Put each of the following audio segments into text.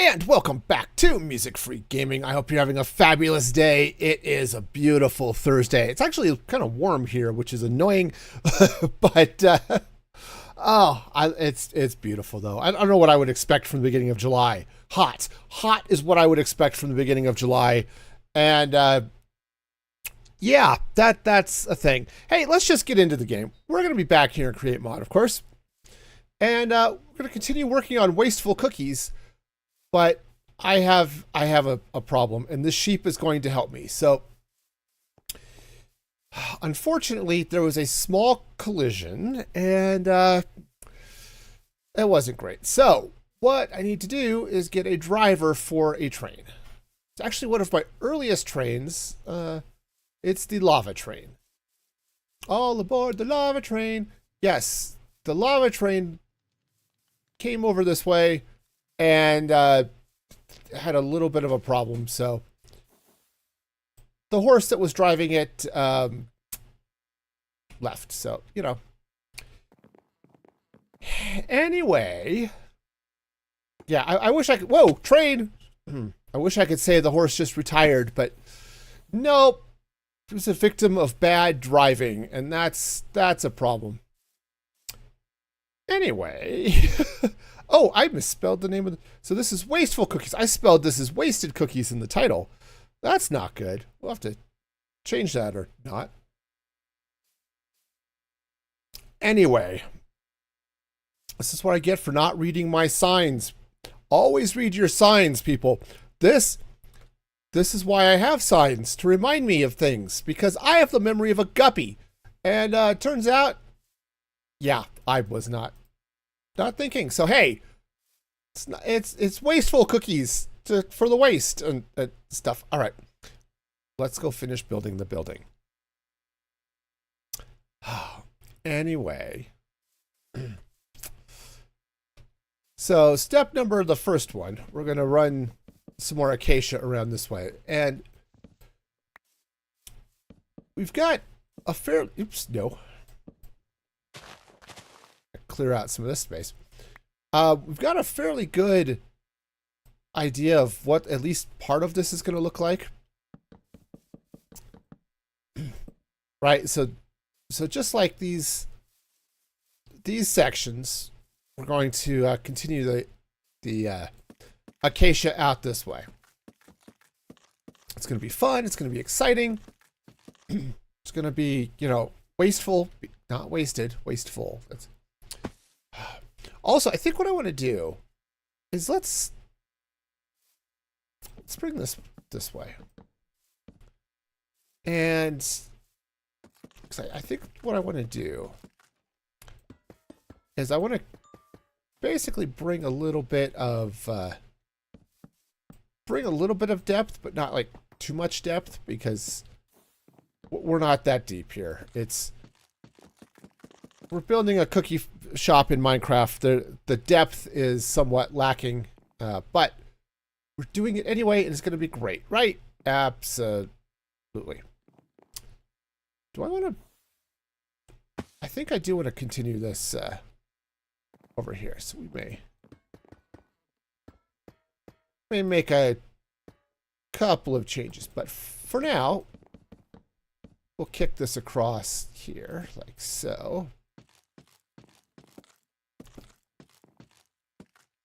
And welcome back to Music Free Gaming. I hope you're having a fabulous day. It is a beautiful Thursday. It's actually kind of warm here, which is annoying, but it's beautiful though. I don't know what I would expect from the beginning of July. Hot is what I would expect from the beginning of July, and yeah, that's a thing. Hey, let's just get into the game. We're gonna be back here in Create Mod, of course, and we're gonna continue working on Wasteful Cookies. But I have a problem, and this sheep is going to help me. So, unfortunately, there was a small collision, and it wasn't great. So, what I need to do is get a driver for a train. It's actually one of my earliest trains. It's the lava train. All aboard the lava train. Yes, the lava train came over this way and had a little bit of a problem. So the horse that was driving it left. So, you know. Anyway. Yeah, I wish I could. Whoa, train. I wish I could say the horse just retired, but nope. He was a victim of bad driving, and that's a problem. Anyway. Oh, I misspelled the name of the... So this is Wasteful Cookies. I spelled this as Wasted Cookies in the title. That's not good. We'll have to change that or not. Anyway. This is what I get for not reading my signs. Always read your signs, people. This is why I have signs, to remind me of things. Because I have the memory of a guppy. And turns out, yeah, I was not thinking. So hey, it's Wasteful Cookies for the waste and stuff. All right, let's go finish building the building. Anyway, so step number, the first one, we're gonna run some more acacia around this way, and we've got a fair. Oops, no. Clear out some of this space. We've got a fairly good idea of what at least part of this is going to look like. Right, so just like these sections, we're going to continue the acacia out this way. It's going to be fun. It's going to be exciting. It's going to be, you know, wasteful, not wasted, wasteful. That's... Also, I think what I want to do is let's bring this way. And I think what I want to do is I want to basically bring a little bit of depth, but not like too much depth, because we're not that deep here. We're building a cookie shop in Minecraft. The depth is somewhat lacking, but we're doing it anyway, and it's going to be great, right? Absolutely. Do I want to... I think I do want to continue this over here, so we may make a couple of changes, but for now, we'll kick this across here, like so.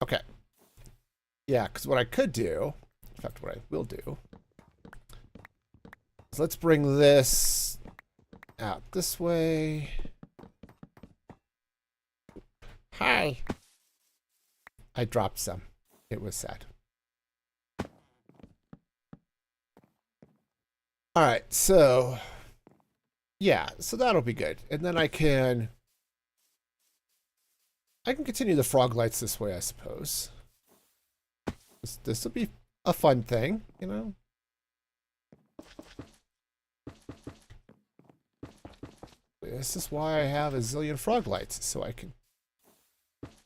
Okay. Yeah, because what I could do, in fact, what I will do, is let's bring this out this way. Hi. I dropped some. It was sad. All right, so yeah, so that'll be good. And then I can continue the frog lights this way, I suppose. This will be a fun thing, you know? This is why I have a zillion frog lights, so I can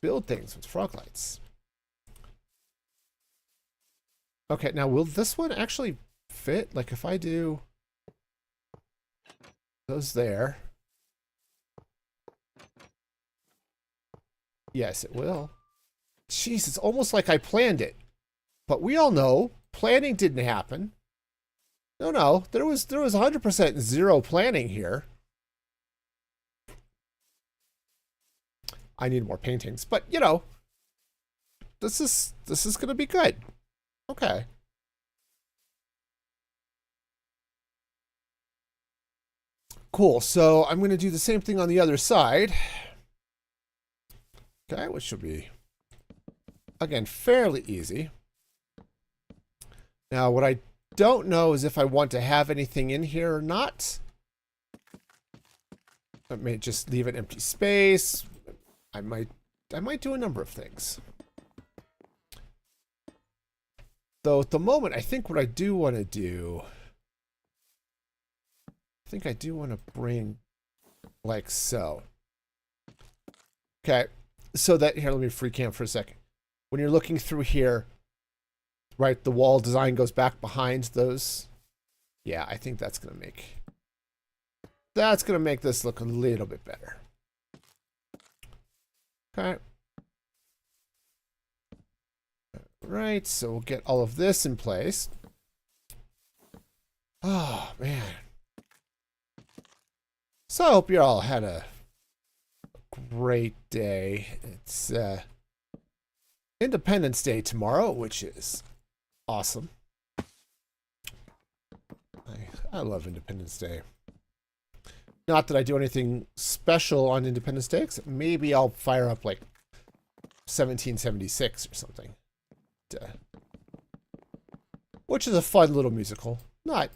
build things with frog lights. Okay, now will this one actually fit? Like if I do those there... Yes, it will. Jeez, it's almost like I planned it. But we all know planning didn't happen. No, there was 100% zero planning here. I need more paintings, but you know, this is going to be good. Okay. Cool. So I'm going to do the same thing on the other side. Okay, which should be, again, fairly easy. Now, what I don't know is if I want to have anything in here or not. I may just leave an empty space. I might do a number of things. Though at the moment, I think what I do want to do, I think I do want to bring like so. Okay, so that, here, let me free cam for a second. When you're looking through here, right, the wall design goes back behind those. Yeah, I think that's going to make this look a little bit better. Okay. Right, so we'll get all of this in place. Oh, man. So I hope you all had a great day. It's Independence Day tomorrow, which is awesome. I love Independence Day. Not that I do anything special on Independence Day, except maybe I'll fire up like 1776 or something. Which is a fun little musical. Not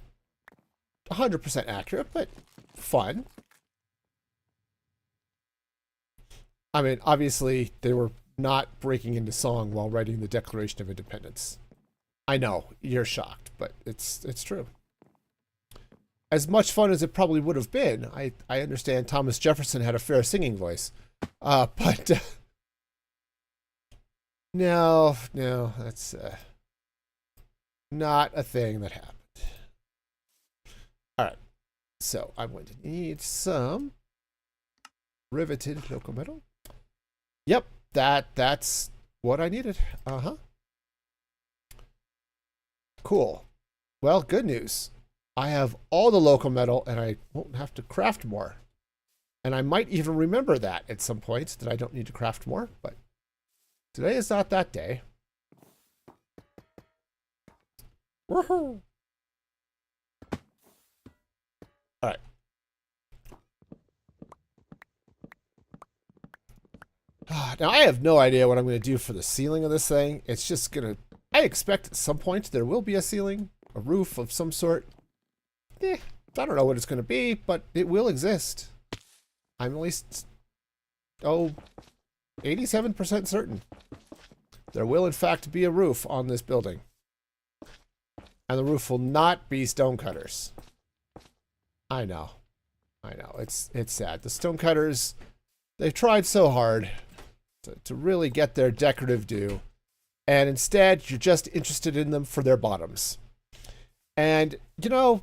100% accurate, but fun. I mean, obviously, they were not breaking into song while writing the Declaration of Independence. I know, you're shocked, but it's true. As much fun as it probably would have been, I understand Thomas Jefferson had a fair singing voice. But no, that's not a thing that happened. All right, so I'm going to need some riveted local metal. Yep, that's what I needed. Cool. Well, good news. I have all the local metal, and I won't have to craft more. And I might even remember that at some point, that I don't need to craft more, but today is not that day. Woohoo! All right. Now, I have no idea what I'm going to do for the ceiling of this thing. It's just going to... I expect at some point there will be a ceiling, a roof of some sort. I don't know what it's going to be, but it will exist. I'm at least, 87% certain. There will, in fact, be a roof on this building. And the roof will not be stonecutters. I know. It's sad. The stonecutters, they've tried so hard to really get their decorative due. And instead, you're just interested in them for their bottoms. And, you know,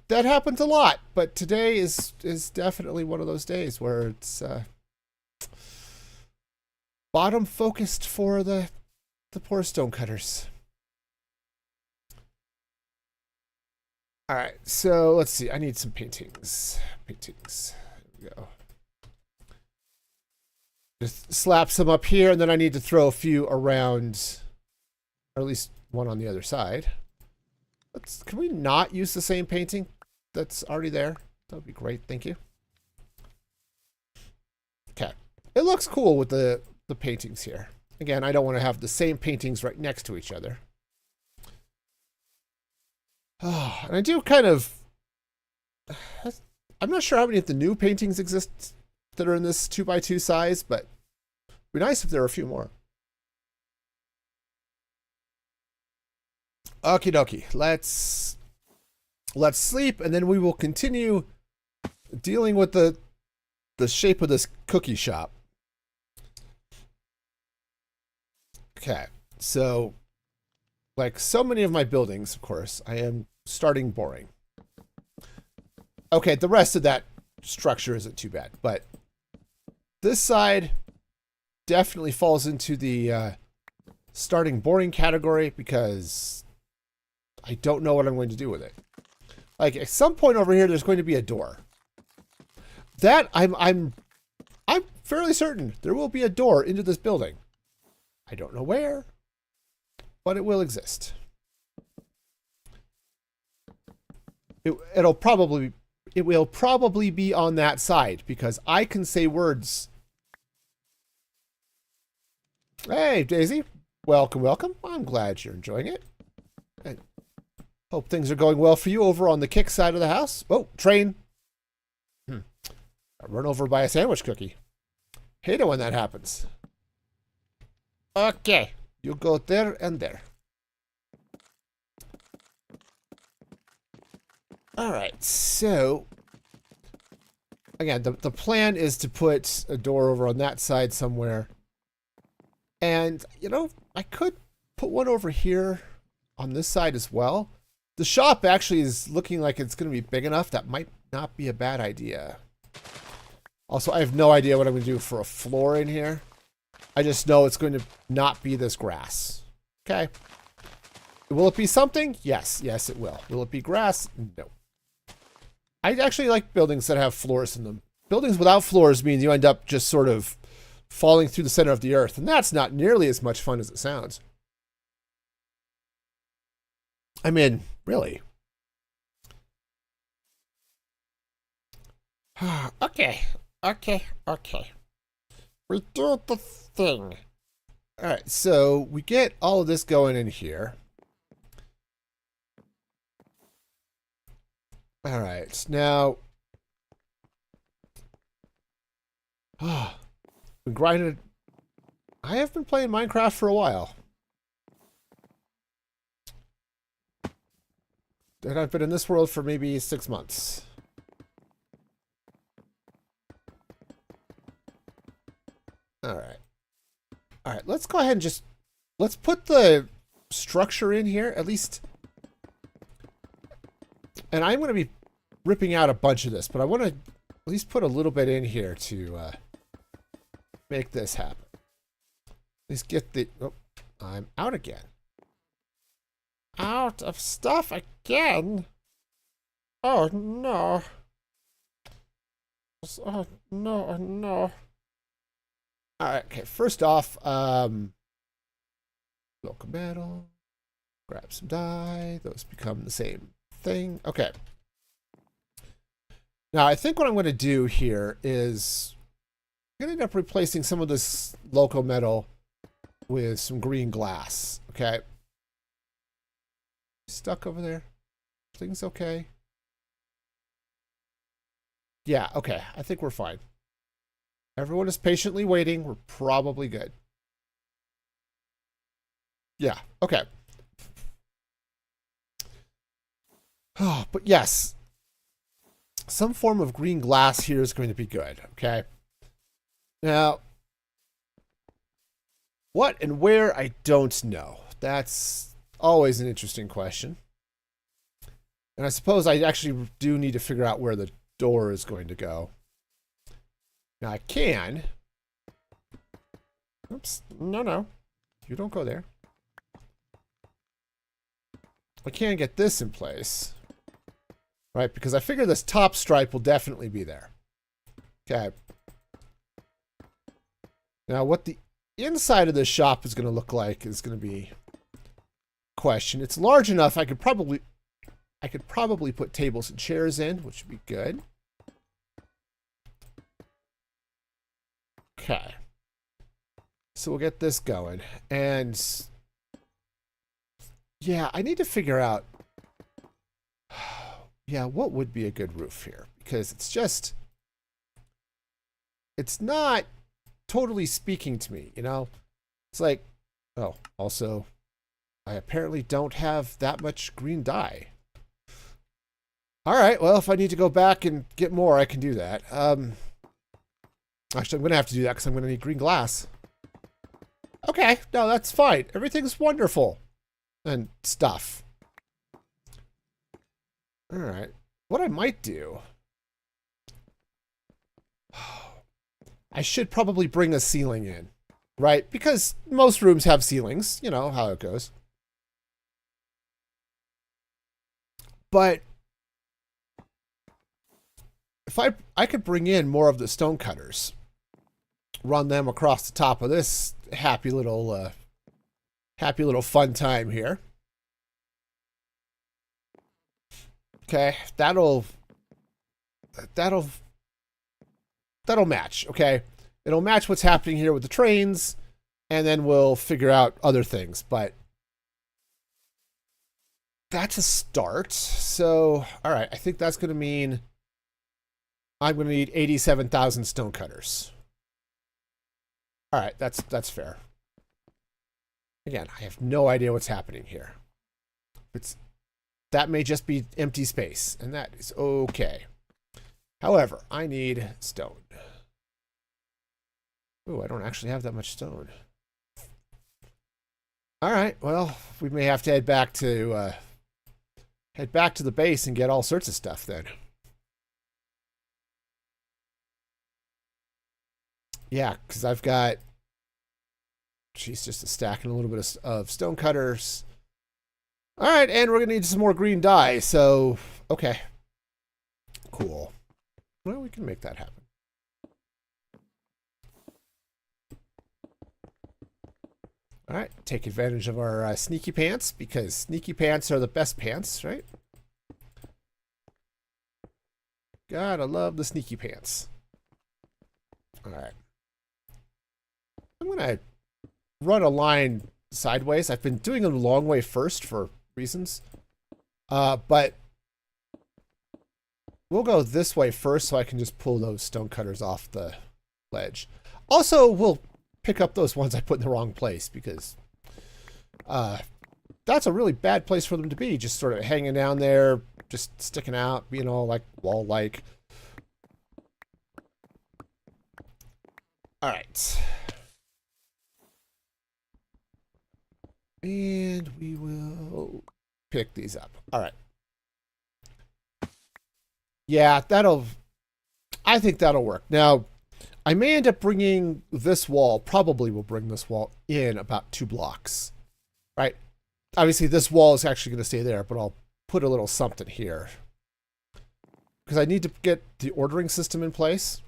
that happens a lot, but today is definitely one of those days where it's bottom focused for the poor stonecutters. All right, so let's see. I need some paintings. Here we go. Just slap some up here, and then I need to throw a few around, or at least one on the other side. Can we not use the same painting that's already there? That would be great. Thank you. Okay. It looks cool with the paintings here. Again, I don't want to have the same paintings right next to each other. Oh, and I do kind of... I'm not sure how many of the new paintings exist that are in this 2x2 size, but it'd be nice if there were a few more. Okie dokie. Let's sleep, and then we will continue dealing with the shape of this cookie shop. Okay, so like so many of my buildings, of course, I am starting boring. Okay, the rest of that structure isn't too bad, but this side definitely falls into the starting boring category because I don't know what I'm going to do with it. Like at some point over here, there's going to be a door. That I'm fairly certain there will be a door into this building. I don't know where, but it will exist. It will probably be on that side because I can say words. Hey, Daisy. Welcome, welcome. I'm glad you're enjoying it. I hope things are going well for you over on the kick side of the house. Oh, train. Run over by a sandwich cookie. Hate it when that happens. Okay. You go there and there. All right. So, again, the plan is to put a door over on that side somewhere. And, you know, I could put one over here on this side as well. The shop actually is looking like it's going to be big enough. That might not be a bad idea. Also, I have no idea what I'm going to do for a floor in here. I just know it's going to not be this grass. Okay. Will it be something? Yes. Yes, it will. Will it be grass? No. I actually like buildings that have floors in them. Buildings without floors means you end up just sort of falling through the center of the earth, and that's not nearly as much fun as it sounds. I mean, really. Okay. We do the thing. All right, so we get all of this going in here. All right, now. Been grinding. I have been playing Minecraft for a while. And I've been in this world for maybe 6 months. All right, let's go ahead and let's put the structure in here, at least. And I'm going to be ripping out a bunch of this, but I want to at least put a little bit in here to make this happen. Let's get the... Oh, I'm out again. Out of stuff again? Oh, no. Oh, no, no. Alright, okay, first off, local metal, grab some dye, those become the same thing. Okay. Now, I think what I'm going to do here is I'm going to end up replacing some of this local metal with some green glass, okay? Stuck over there? Things okay? Yeah, okay, I think we're fine. Everyone is patiently waiting. We're probably good. Yeah, okay. Oh, but yes, some form of green glass here is going to be good, okay? Now, what and where, I don't know. That's always an interesting question. And I suppose I actually do need to figure out where the door is going to go. Now I can. Oops. No. You don't go there. I can get this in place. Right? Because I figure this top stripe will definitely be there. Okay. Now what the inside of this shop is going to look like is going to be a question. It's large enough I could probably put tables and chairs in, which would be good. Okay. So we'll get this going. And yeah, I need to figure out yeah, what would be a good roof here? Because it's not totally speaking to me, you know? It's like, oh, also, I apparently don't have that much green dye. All right, well, if I need to go back and get more, I can do that. Actually, I'm going to have to do that because I'm going to need green glass. Okay, no, that's fine. Everything's wonderful. And stuff. All right. What I might do... I should probably bring a ceiling in. right? Because most rooms have ceilings. You know how it goes. But if I could bring in more of the stone cutters, run them across the top of this happy little fun time here. Okay, that'll match. Okay, it'll match what's happening here with the trains, and then we'll figure out other things. But that's a start. So, all right, I think that's going to mean I'm going to need 87,000 stone cutters. All right, that's fair. Again, I have no idea what's happening here. That may just be empty space, and that is okay. However, I need stone. Ooh, I don't actually have that much stone. All right, well, we may have to head back to the base and get all sorts of stuff then. Yeah, because I've got, she's just a stack and a little bit of stone cutters. All right, and we're going to need some more green dye, so, okay. Cool. Well, we can make that happen. All right, take advantage of our sneaky pants, because sneaky pants are the best pants, right? Gotta love the sneaky pants. All right. I'm going to run a line sideways. I've been doing a long way first for reasons. But we'll go this way first so I can just pull those stone cutters off the ledge. Also, we'll pick up those ones I put in the wrong place because that's a really bad place for them to be. Just sort of hanging down there, just sticking out, being all like wall-like. All right. And we will pick these up. All right. Yeah, I think that'll work. Now, I may end up bringing this wall, probably will bring this wall in about 2 blocks, right? Obviously, this wall is actually going to stay there, but I'll put a little something here. Because I need to get the ordering system in place.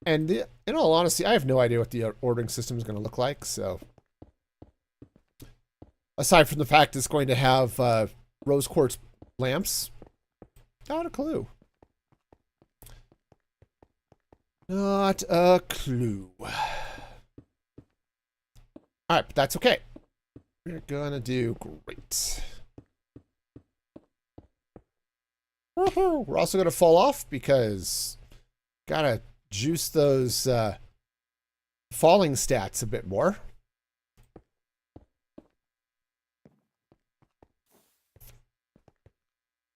And in all honesty, I have no idea what the ordering system is going to look like, so... Aside from the fact it's going to have rose quartz lamps, not a clue. Not a clue. All right, but that's okay. We're gonna do great. Woohoo! We're also gonna fall off because gotta juice those falling stats a bit more.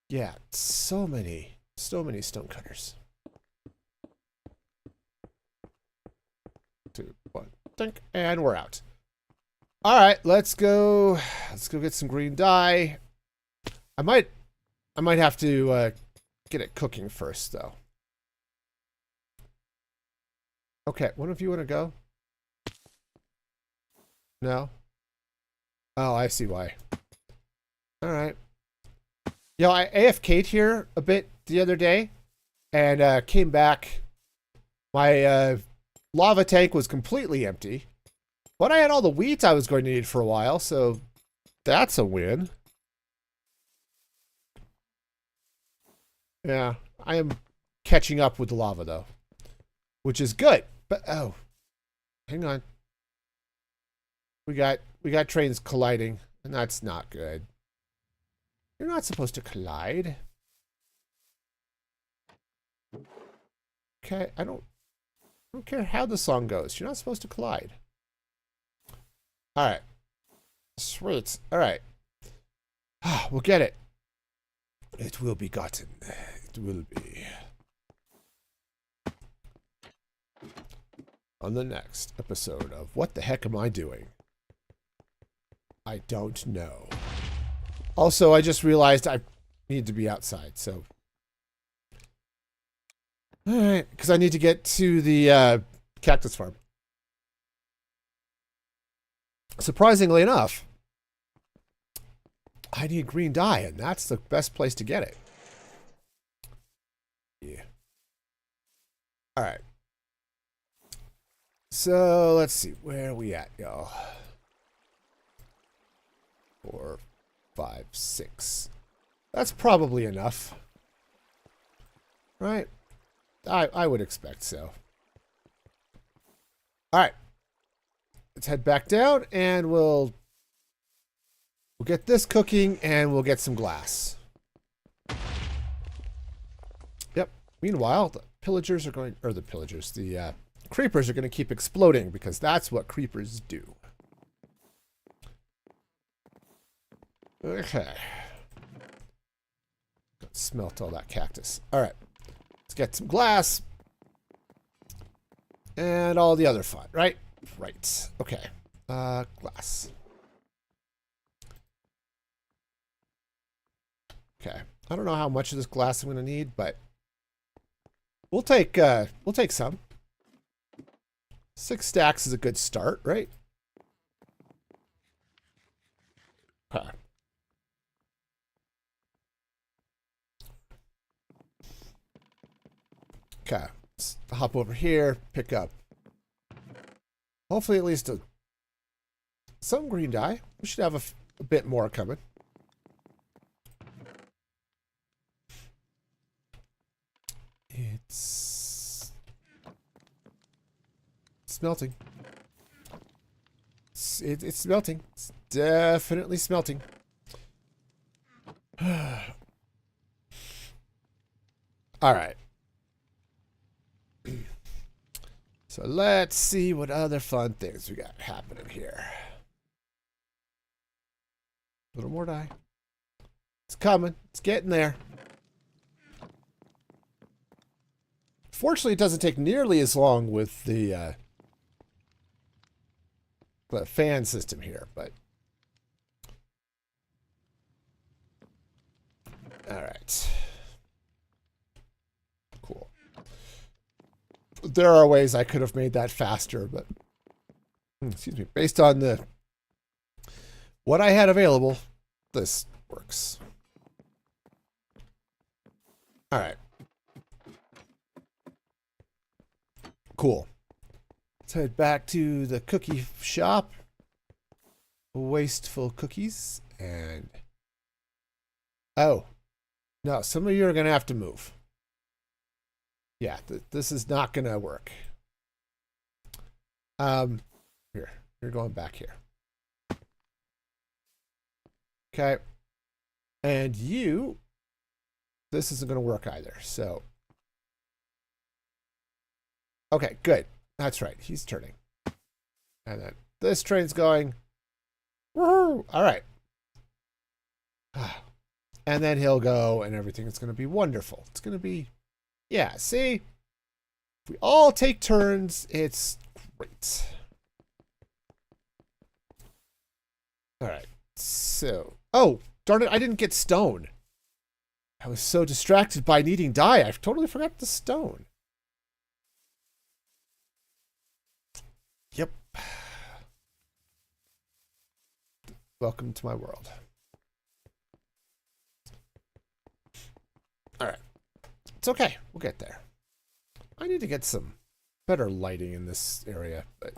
Yeah, so many stone cutters. 2, 1, think, and we're out. All right, let's go get some green dye. I might have to get it cooking first, though. Okay, one of you want to go? No? Oh, I see why. All right. You know, I AFK'd here a bit the other day and came back. My lava tank was completely empty, but I had all the wheat I was going to need for a while, so that's a win. Yeah, I am catching up with the lava, though, which is good. But, oh, hang on. We got trains colliding, and that's not good. You're not supposed to collide. Okay, I don't care how the song goes. You're not supposed to collide. All right. Sweet. All right. We'll get it. It will be gotten. It will be. On the next episode of What the Heck Am I Doing? I don't know. Also, I just realized I need to be outside, so. All right, because I need to get to the cactus farm. surprisingly enough, I need green dye, and that's the best place to get it. Yeah. All right. So let's see, where are we at, y'all? 4, 5, 6. That's probably enough, right? I would expect so. All right, let's head back down, and we'll get this cooking, and we'll get some glass. Yep. Meanwhile, the pillagers are going, or the pillagers, the creepers are going to keep exploding because that's what creepers do. Okay. Smelt all that cactus. All right. Let's get some glass. And all the other fun, right? Right. Okay. Glass. Okay. I don't know how much of this glass I'm going to need, but we'll take some. 6 stacks is a good start, right? Okay. Okay. Let's hop over here, pick up. Hopefully at least some green dye. We should have a bit more coming. It's smelting. It's smelting. It's definitely smelting. All right. So let's see what other fun things we got happening here. A little more dye. It's coming. It's getting there. Fortunately, it doesn't take nearly as long with the fan system here, but all right. Cool. There are ways I could have made that faster, but excuse me, based on what I had available, this works. All right. Cool. Let's head back to the cookie shop. Wasteful Cookies. And oh, no, some of you are going to have to move. Yeah, this is not going to work. Here, you're going back here. Okay. And this isn't going to work either, so. Okay, good. That's right. He's turning. And then this train's going. Woohoo! All right. And then he'll go and everything is going to be wonderful. It's going to be, yeah, see? If we all take turns, it's great. All right. So, oh, darn it. I didn't get stone. I was so distracted by needing dye. I totally forgot the stone. Yep. Welcome to my world. All right. It's okay. We'll get there. I need to get some better lighting in this area, but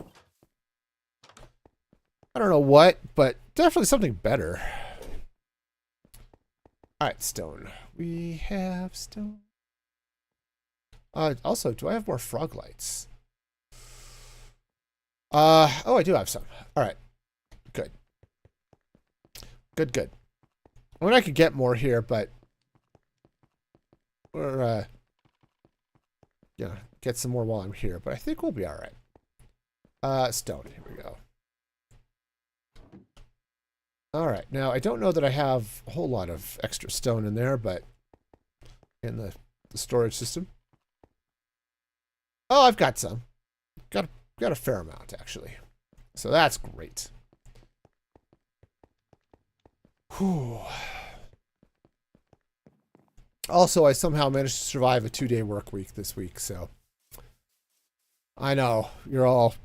I don't know what, but definitely something better. All right, stone. We have stone. Also, do I have more frog lights? Oh, I do have some. All right. Good. Good. I mean, I could get more here, but we're, yeah, get some more while I'm here, but I think we'll be all right. Stone. Here we go. All right. Now, I don't know that I have a whole lot of extra stone in there, but in the storage system. Oh, I've got some. Got a fair amount, actually. So that's great. Whew. Also, I somehow managed to survive a 2-day work week this week, so I know you're all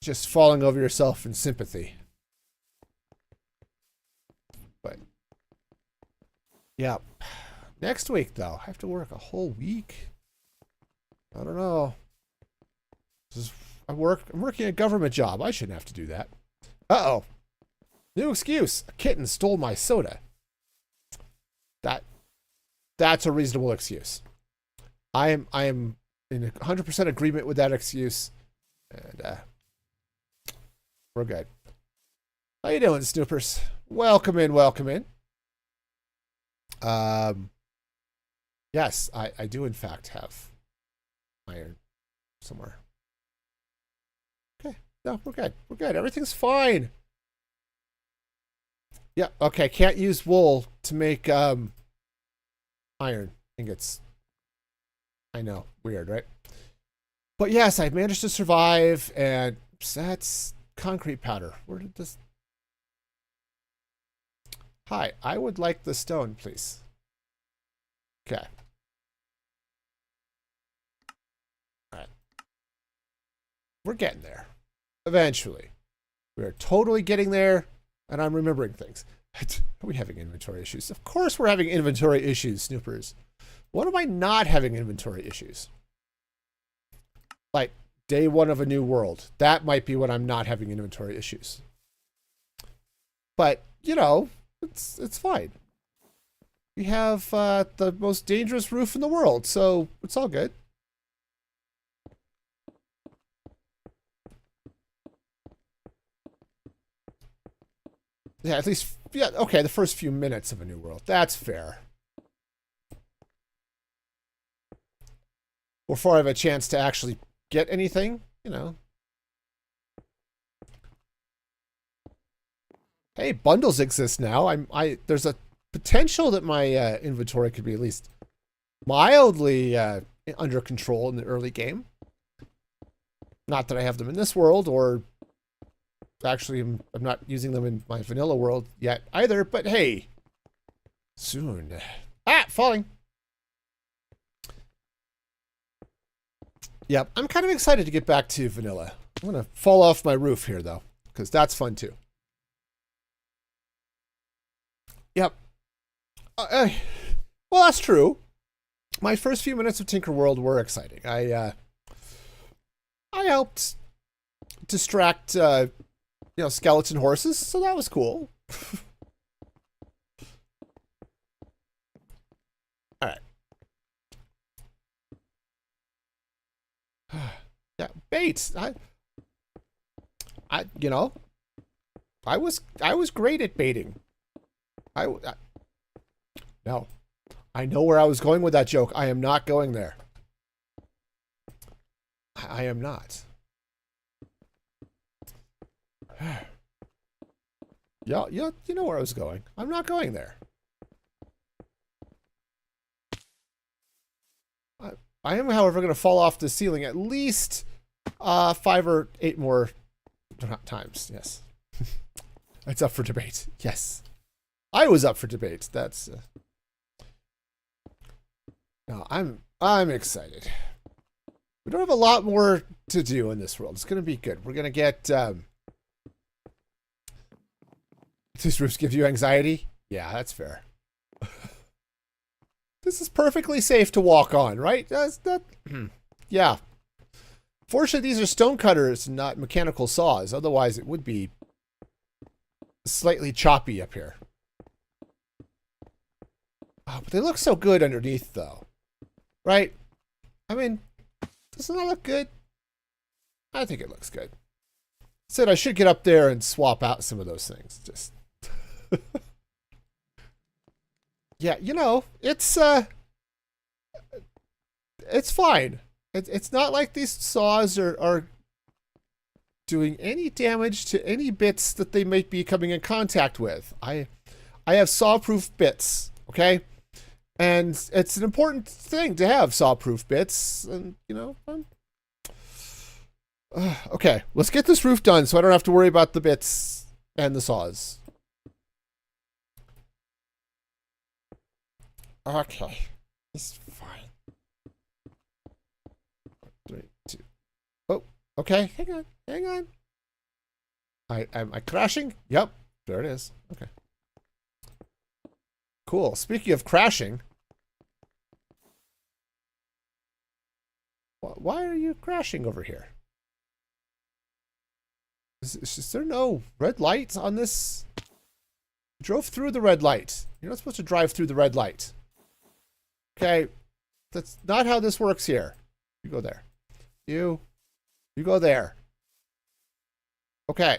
just falling over yourself in sympathy. But yeah, next week though, I have to work a whole week. I don't know. I'm working a government job. I shouldn't have to do that. Uh-oh. New excuse. A kitten stole my soda. That's a reasonable excuse. I am in 100% agreement with that excuse. And we're good. How you doing, Snoopers? Welcome in, welcome in. Yes, I do in fact have iron somewhere. Okay, no, we're good. We're good. Everything's fine. Yeah, okay, can't use wool to make iron ingots. I know, weird, right? But yes, I managed to survive, and that's concrete powder. Where did this... Hi, I would like the stone, please. Okay. Alright. We're getting there. Eventually. We are totally getting there, and I'm remembering things. Are we having inventory issues? Of course we're having inventory issues, Snoopers. When am I not having inventory issues? Like, day one of a new world. That might be when I'm not having inventory issues. But, you know, it's fine. We have the most dangerous roof in the world, so it's all good. Yeah, at least, yeah, okay, the first few minutes of a new world. That's fair. Before I have a chance to actually get anything, you know. Hey, bundles exist now. There's a potential that my inventory could be at least mildly under control in the early game. Not that I have them in this world, or actually I'm not using them in my vanilla world yet either, but hey, soon. Ah, falling. Yep, I'm kind of excited to get back to vanilla. I'm going to fall off my roof here, though, because that's fun, too. Yep. Well, that's true. My first few minutes of Tinker World were exciting. I helped distract, you know, skeleton horses, so that was cool. All right. Yeah, baits. You know, I was great at baiting. No, I know where I was going with that joke. I am not going there. I am not. Yeah, you know where I was going. I'm not going there. I am, however, going to fall off the ceiling at least 5 or 8 more times. Yes. It's up for debate. Yes. I was up for debate. That's... No, I'm excited. We don't have a lot more to do in this world. It's going to be good. We're going to get... These roofs give you anxiety? Yeah, that's fair. This is perfectly safe to walk on, right? That's not... Yeah. Fortunately, these are stone cutters, not mechanical saws. Otherwise, it would be slightly choppy up here. Oh, but they look so good underneath, though. Right? I mean, doesn't that look good? I think it looks good. Said I should get up there and swap out some of those things. Just... Yeah, you know, it's fine. It's not like these saws are doing any damage to any bits that they might be coming in contact with. I have saw-proof bits, okay? And it's an important thing to have saw-proof bits, and, you know... okay, let's get this roof done so I don't have to worry about the bits and the saws. Okay, it's fine. 3, 2. Oh, okay. Hang on. Am I crashing? Yep. There it is. Okay. Cool. Speaking of crashing. Why are you crashing over here? Is there no red light on this? You drove through the red light. You're not supposed to drive through the red light. Okay. That's not how this works here. You go there. You go there. Okay.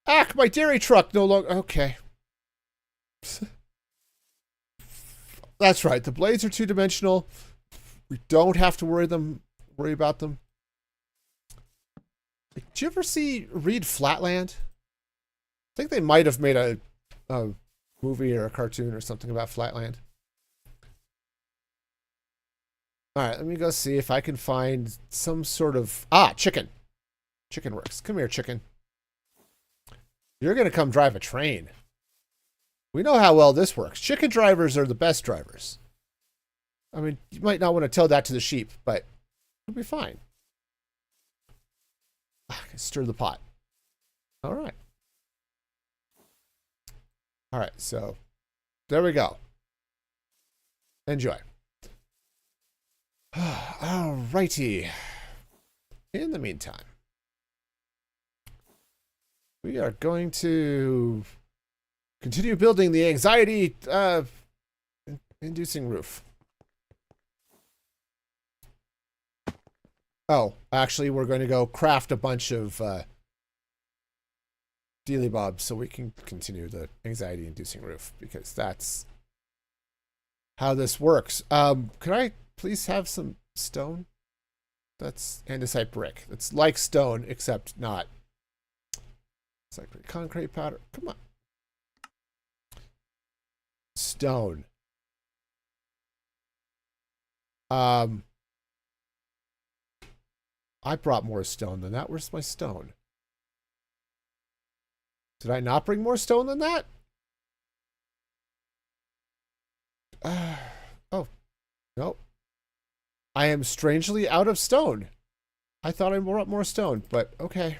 Ack, my dairy truck no longer. Okay. That's right. The blades are two-dimensional. We don't have to worry about them. Did you ever read Flatland? I think they might have made a movie or a cartoon or something about Flatland. All right, let me go see if I can find some sort of... chicken. Chicken works. Come here, chicken. You're going to come drive a train. We know how well this works. Chicken drivers are the best drivers. I mean, you might not want to tell that to the sheep, but it'll be fine. Stir the pot. All right. All right, so there we go. Enjoy. All righty. In the meantime, we are going to continue building the anxiety inducing roof. Oh, actually, we're going to go craft a bunch of dealy bobs so we can continue the anxiety inducing roof, because that's how this works. Could I please have some stone? That's andesite brick. It's like stone, except not. It's like concrete powder. Come on. Stone. I brought more stone than that. Where's my stone? Did I not bring more stone than that? Oh. Nope. I am strangely out of stone. I thought I brought more stone, but okay.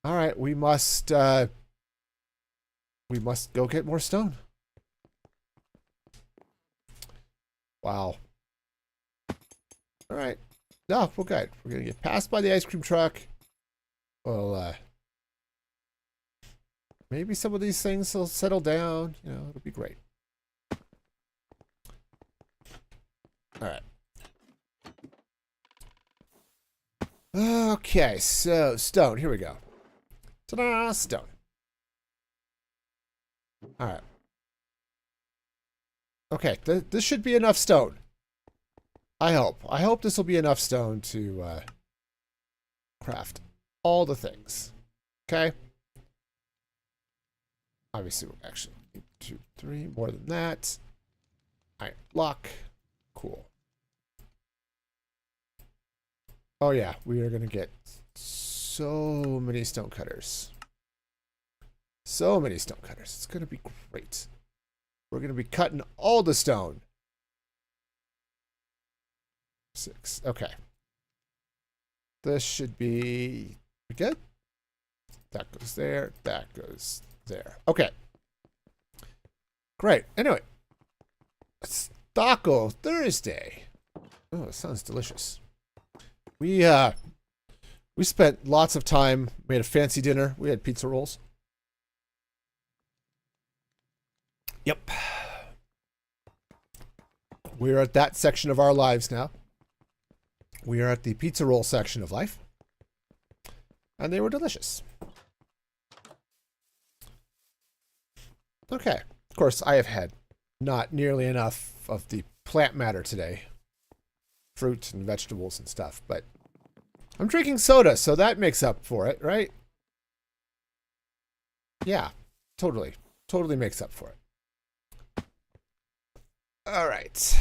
All right, we must go get more stone. Wow. All right. No, we're good. We're going to get passed by the ice cream truck. Well, maybe some of these things will settle down. You know, it'll be great. All right. Okay, so stone. Here we go. Ta-da! Stone. All right. Okay, this should be enough stone. I hope. I hope this will be enough stone to craft all the things. Okay? Obviously, we'll actually need 2, 3, more than that. Iron block. Cool. Oh yeah, we are going to get so many stone cutters. So many stone cutters. It's going to be great. We're going to be cutting all the stone. 6. Okay. This should be good. That goes there. That goes there. Okay. Great. Anyway. It's Taco Thursday. Oh, it sounds delicious. We spent lots of time, made a fancy dinner. We had pizza rolls. Yep. We're at that section of our lives now. We are at the pizza roll section of life. And they were delicious. Okay. Of course, I have had not nearly enough of the plant matter today. Fruit and vegetables and stuff, but I'm drinking soda, so that makes up for it, right? Yeah, totally. Totally makes up for it. All right.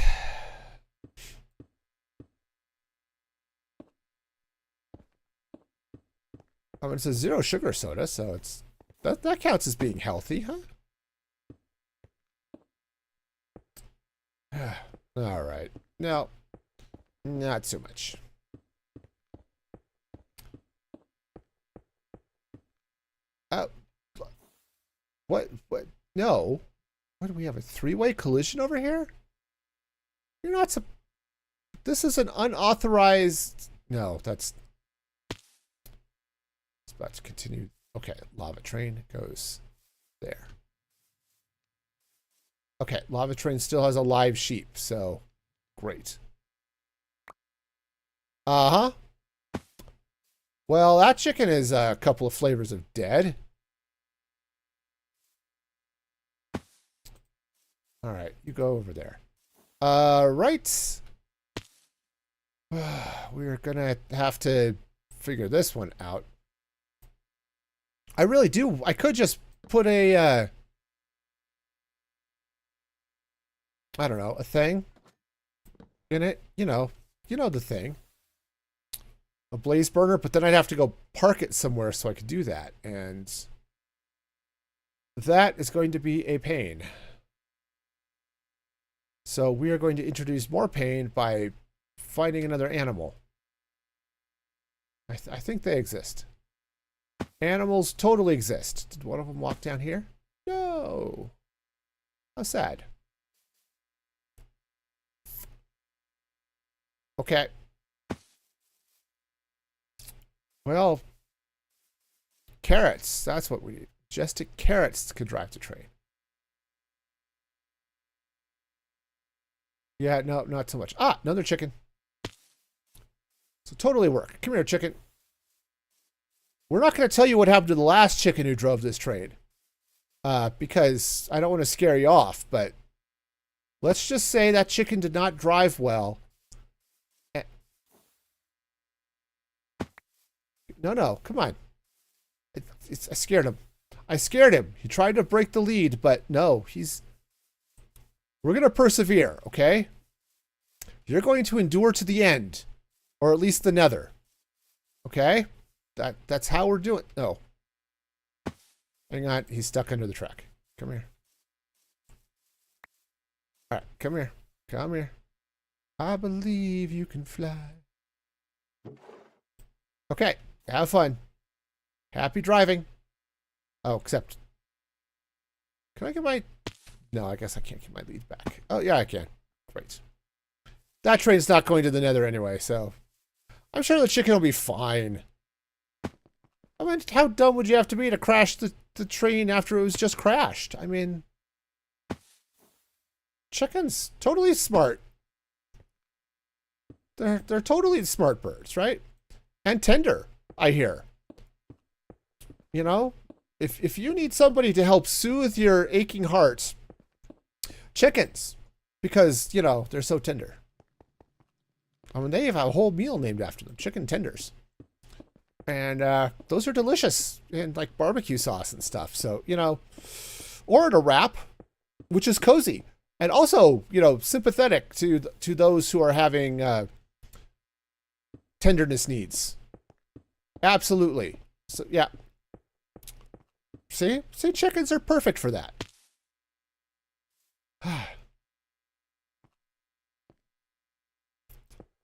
I mean, it's a 0 sugar soda, so it's that counts as being healthy, huh? All right. No, not so much. What? No. What do we have? A three-way collision over here? You're not. This is an unauthorized. No, that's. It's about to continue. Okay, lava train goes there. Okay, lava train still has a live sheep, so great. Uh-huh. Well, that chicken is a couple of flavors of dead. All right, you go over there. Right. We're gonna have to figure this one out. I really do. I could just put a, I don't know, a thing in it. You know the thing. A blaze burner, but then I'd have to go park it somewhere so I could do that. And that is going to be a pain. So we are going to introduce more pain by finding another animal. I think they exist. Animals totally exist. Did one of them walk down here? No. How sad. Okay. Well, carrots. That's what we need. Majestic carrots could drive the train. Yeah, no, not so much. Ah, another chicken. So totally work. Come here, chicken. We're not going to tell you what happened to the last chicken who drove this train. Because I don't want to scare you off, but let's just say that chicken did not drive well. No, come on. I scared him. I scared him. He tried to break the lead, but no, we're going to persevere, okay? You're going to endure to the end, or at least the nether, okay? That's how we're doing. No. Hang on, he's stuck under the track. Come here. All right, come here. Come here. I believe you can fly. Okay, have fun. Happy driving. Oh, except... Can I get my... No, I guess I can't get my lead back. Oh, yeah, I can. Great. That train's not going to the nether anyway, so... I'm sure the chicken will be fine. I mean, how dumb would you have to be to crash the train after it was just crashed? I mean... Chickens, totally smart. They're totally smart birds, right? And tender, I hear. You know? If you need somebody to help soothe your aching heart... Chickens, because, you know, they're so tender. I mean, they have a whole meal named after them, chicken tenders. And those are delicious in, like, barbecue sauce and stuff. So, you know, or in a wrap, which is cozy. And also, you know, sympathetic to those who are having tenderness needs. Absolutely. So, yeah. See, chickens are perfect for that.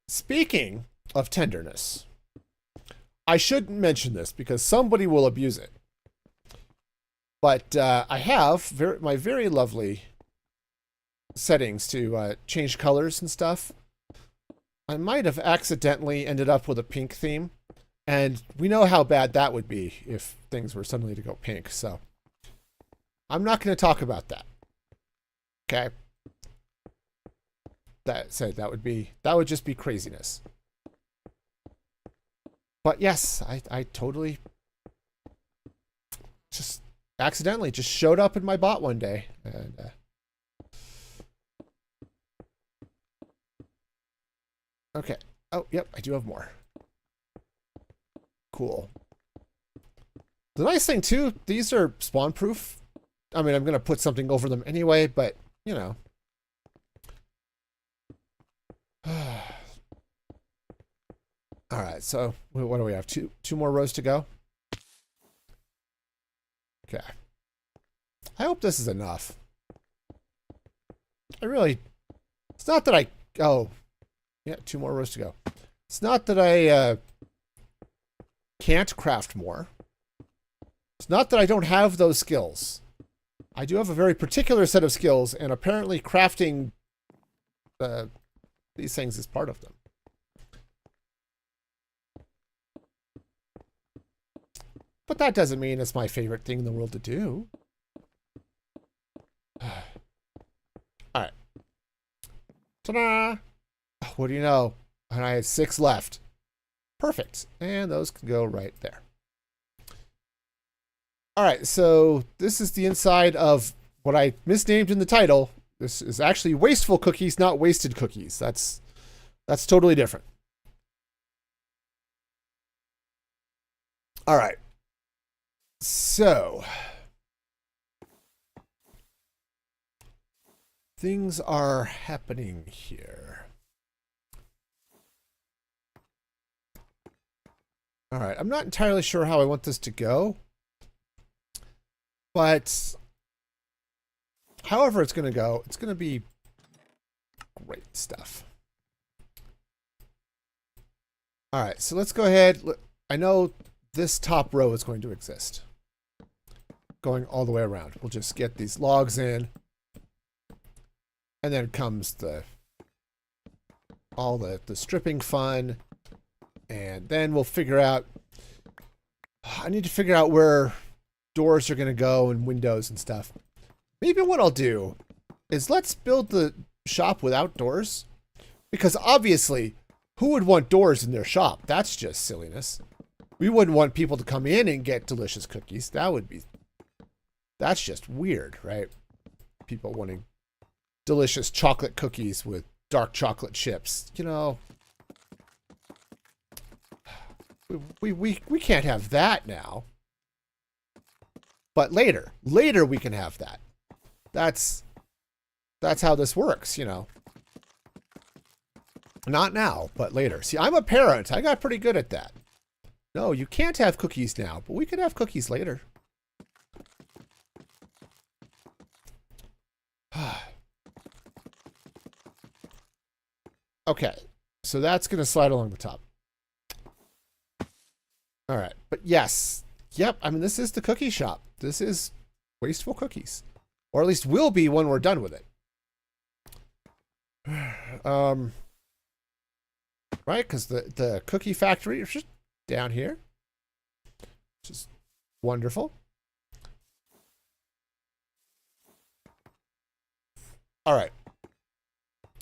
Speaking of tenderness, I shouldn't mention this because somebody will abuse it. But I have my very lovely settings to change colors and stuff. I might have accidentally ended up with a pink theme, and we know how bad that would be if things were suddenly to go pink. So I'm not going to talk about that. Okay. That would just be craziness. But yes, I totally just accidentally just showed up in my bot one day and okay. Oh, yep, I do have more. Cool. The nice thing too, these are spawn proof. I mean, I'm going to put something over them anyway, but you know. All right, so what do we have? Two more rows to go. Okay. I hope this is enough. It's not that oh, yeah, 2 more rows to go. It's not that I can't craft more. It's not that I don't have those skills. I do have a very particular set of skills, and apparently crafting these things is part of them. But that doesn't mean it's my favorite thing in the world to do. All right. Ta-da! What do you know? And I had 6 left. Perfect. And those can go right there. All right, so this is the inside of what I misnamed in the title. This is actually Wasteful Cookies, not Wasted Cookies. That's totally different. All right. So things are happening here. All right, I'm not entirely sure how I want this to go, but however it's going to go, it's going to be great stuff. All right, so let's go ahead. I know this top row is going to exist, going all the way around. We'll just get these logs in, and then comes all the stripping fun, and then we'll figure out. I need to figure out where doors are going to go and windows and stuff. Maybe what I'll do is let's build the shop without doors, because obviously, who would want doors in their shop? That's just silliness. We wouldn't want people to come in and get delicious cookies. That's just weird, right? People wanting delicious chocolate cookies with dark chocolate chips. You know, we can't have that now. But later we can have that. That's how this works, you know. Not now, but later. See, I'm a parent. I got pretty good at that. No, you can't have cookies now, but we could have cookies later. Okay, so that's going to slide along the top. All right, but yes. Yep, I mean, this is the cookie shop. This is Wasteful Cookies. Or at least will be when we're done with it. Right, because the cookie factory is just down here. Which is wonderful. All right.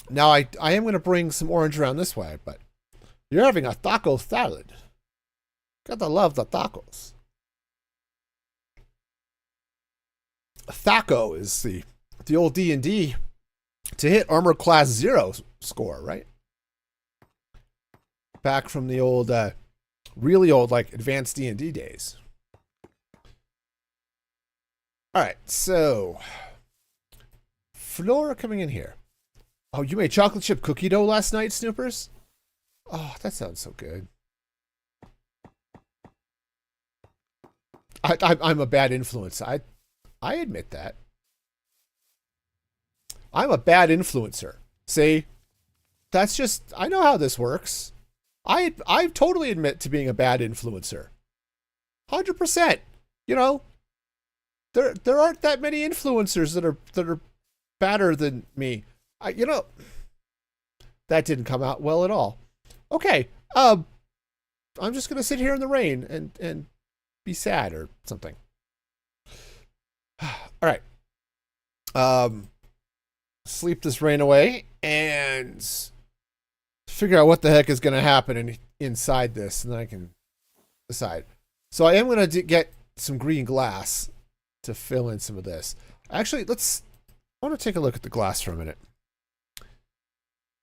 Now, I am going to bring some orange around this way, but you're having a taco salad. Gotta love the tacos. Thaco is the old D&D to hit armor class 0 score, right? Back from the old, really old, like, advanced D&D days. All right, so Flora coming in here. Oh, you made chocolate chip cookie dough last night, Snoopers? Oh, that sounds so good. I'm a bad influence. I admit that. I'm a bad influencer. See? That's just, I know how this works. I totally admit to being a bad influencer. 100%. You know, there aren't that many influencers that are badder than me. You know, that didn't come out well at all. Okay, I'm just gonna sit here in the rain and be sad or something. All right. Sleep this rain away and figure out what the heck is going to happen inside this, and then I can decide. So I am going to get some green glass to fill in some of this. Actually, I want to take a look at the glass for a minute.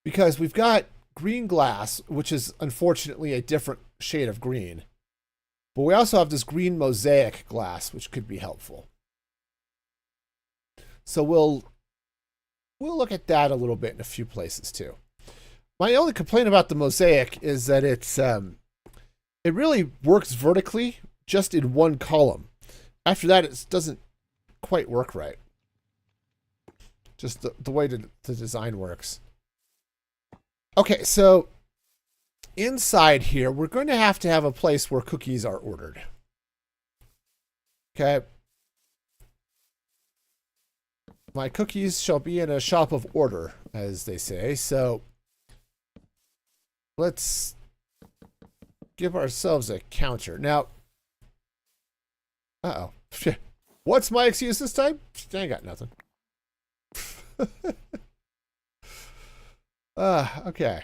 Because we've got green glass, which is unfortunately a different shade of green. But we also have this green mosaic glass, which could be helpful. So we'll look at that a little bit in a few places too. My only complaint about the mosaic is that it really works vertically just in one column. After that, it doesn't quite work right. Just the way the design works. Okay, so inside here, we're going to have a place where cookies are ordered. Okay. my cookies shall be in a shop of order, as they say. So let's give ourselves a counter. Now, uh-oh. What's my excuse this time? I ain't got nothing. Okay.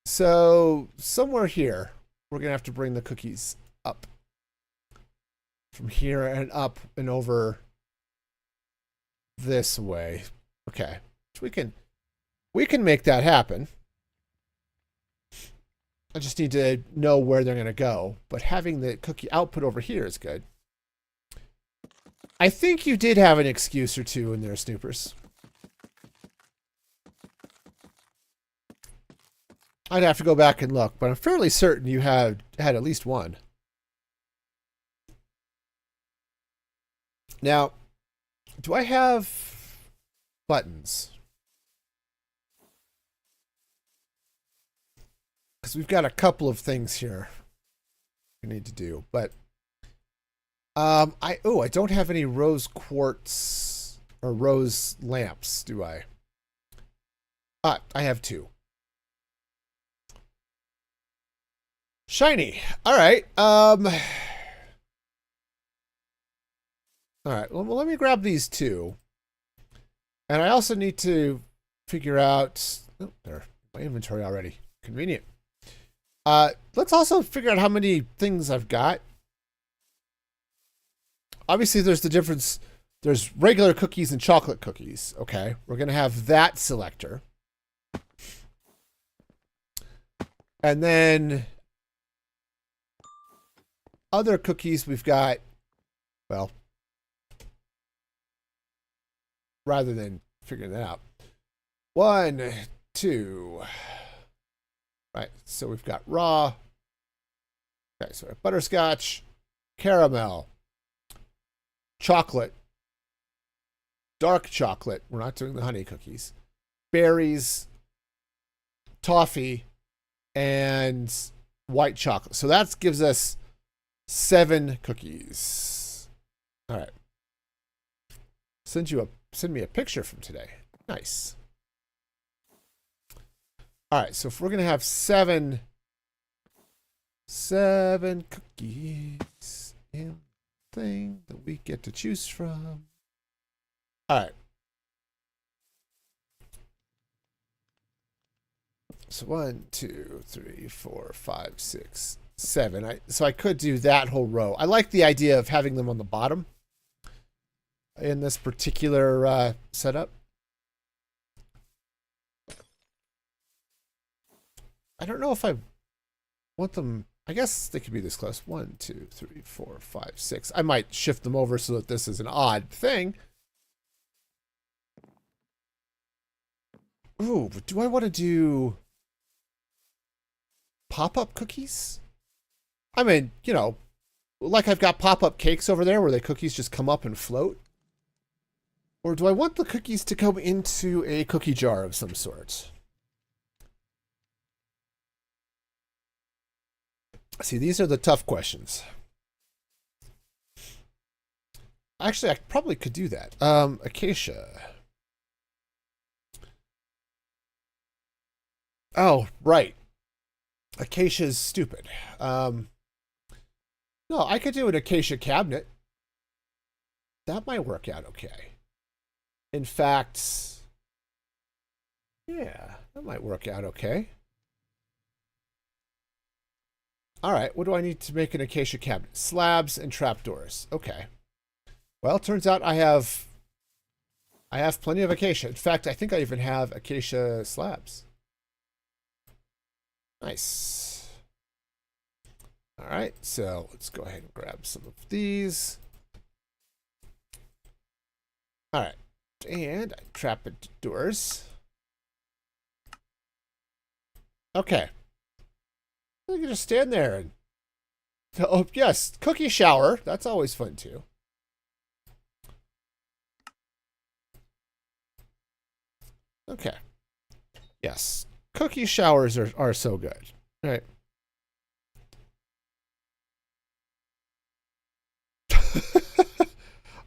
So somewhere here, we're going to have to bring the cookies up. From here and up and over this way. Okay. So we can make that happen. I just need to know where they're going to go. But having the cookie output over here is good. I think you did have an excuse or two in there, Snoopers. I'd have to go back and look, but I'm fairly certain you had at least one. Now, do I have buttons? Because we've got a couple of things here we need to do, but I don't have any rose quartz or rose lamps, do I? I have two. Shiny. All right. All right. Well, let me grab these two. And I also need to figure out. Oh, there. My inventory already. Convenient. Let's also figure out how many things I've got. Obviously, there's the difference. There's regular cookies and chocolate cookies. Okay. We're going to have that selector. And then other cookies we've got, well, rather than figuring that out. 1, 2. Right, so we've got raw. Okay, so we have butterscotch, caramel, chocolate, dark chocolate. We're not doing the honey cookies. Berries, toffee, and white chocolate. So that gives us 7 cookies. All right. Send me a picture from today. Nice. All right, so if we're gonna have 7 cookies in the thing that we get to choose from. All right. So 1, 2, 3, 4, 5, 6, 7. So I could do that whole row. I like the idea of having them on the bottom in this particular setup. I don't know if I want them. I guess they could be this close. 1, 2, 3, 4, 5, 6. I might shift them over so that this is an odd thing. Ooh, but do I want to do pop-up cookies? I mean, you know, like I've got pop-up cakes over there where the cookies just come up and float. Or do I want the cookies to come into a cookie jar of some sort? See, these are the tough questions. Actually, I probably could do that. Acacia. Oh, right. Acacia is stupid. No, I could do an acacia cabinet. That might work out okay. In fact, yeah, that might work out okay. All right, what do I need to make an acacia cabinet? Slabs and trapdoors. Okay. Well, it turns out I have plenty of acacia. In fact, I think I even have acacia slabs. Nice. All right, so let's go ahead and grab some of these. All right, and trapdoors. Okay. You can just stand there and, oh yes, cookie shower. That's always fun too. Okay. Yes, cookie showers are so good. All right.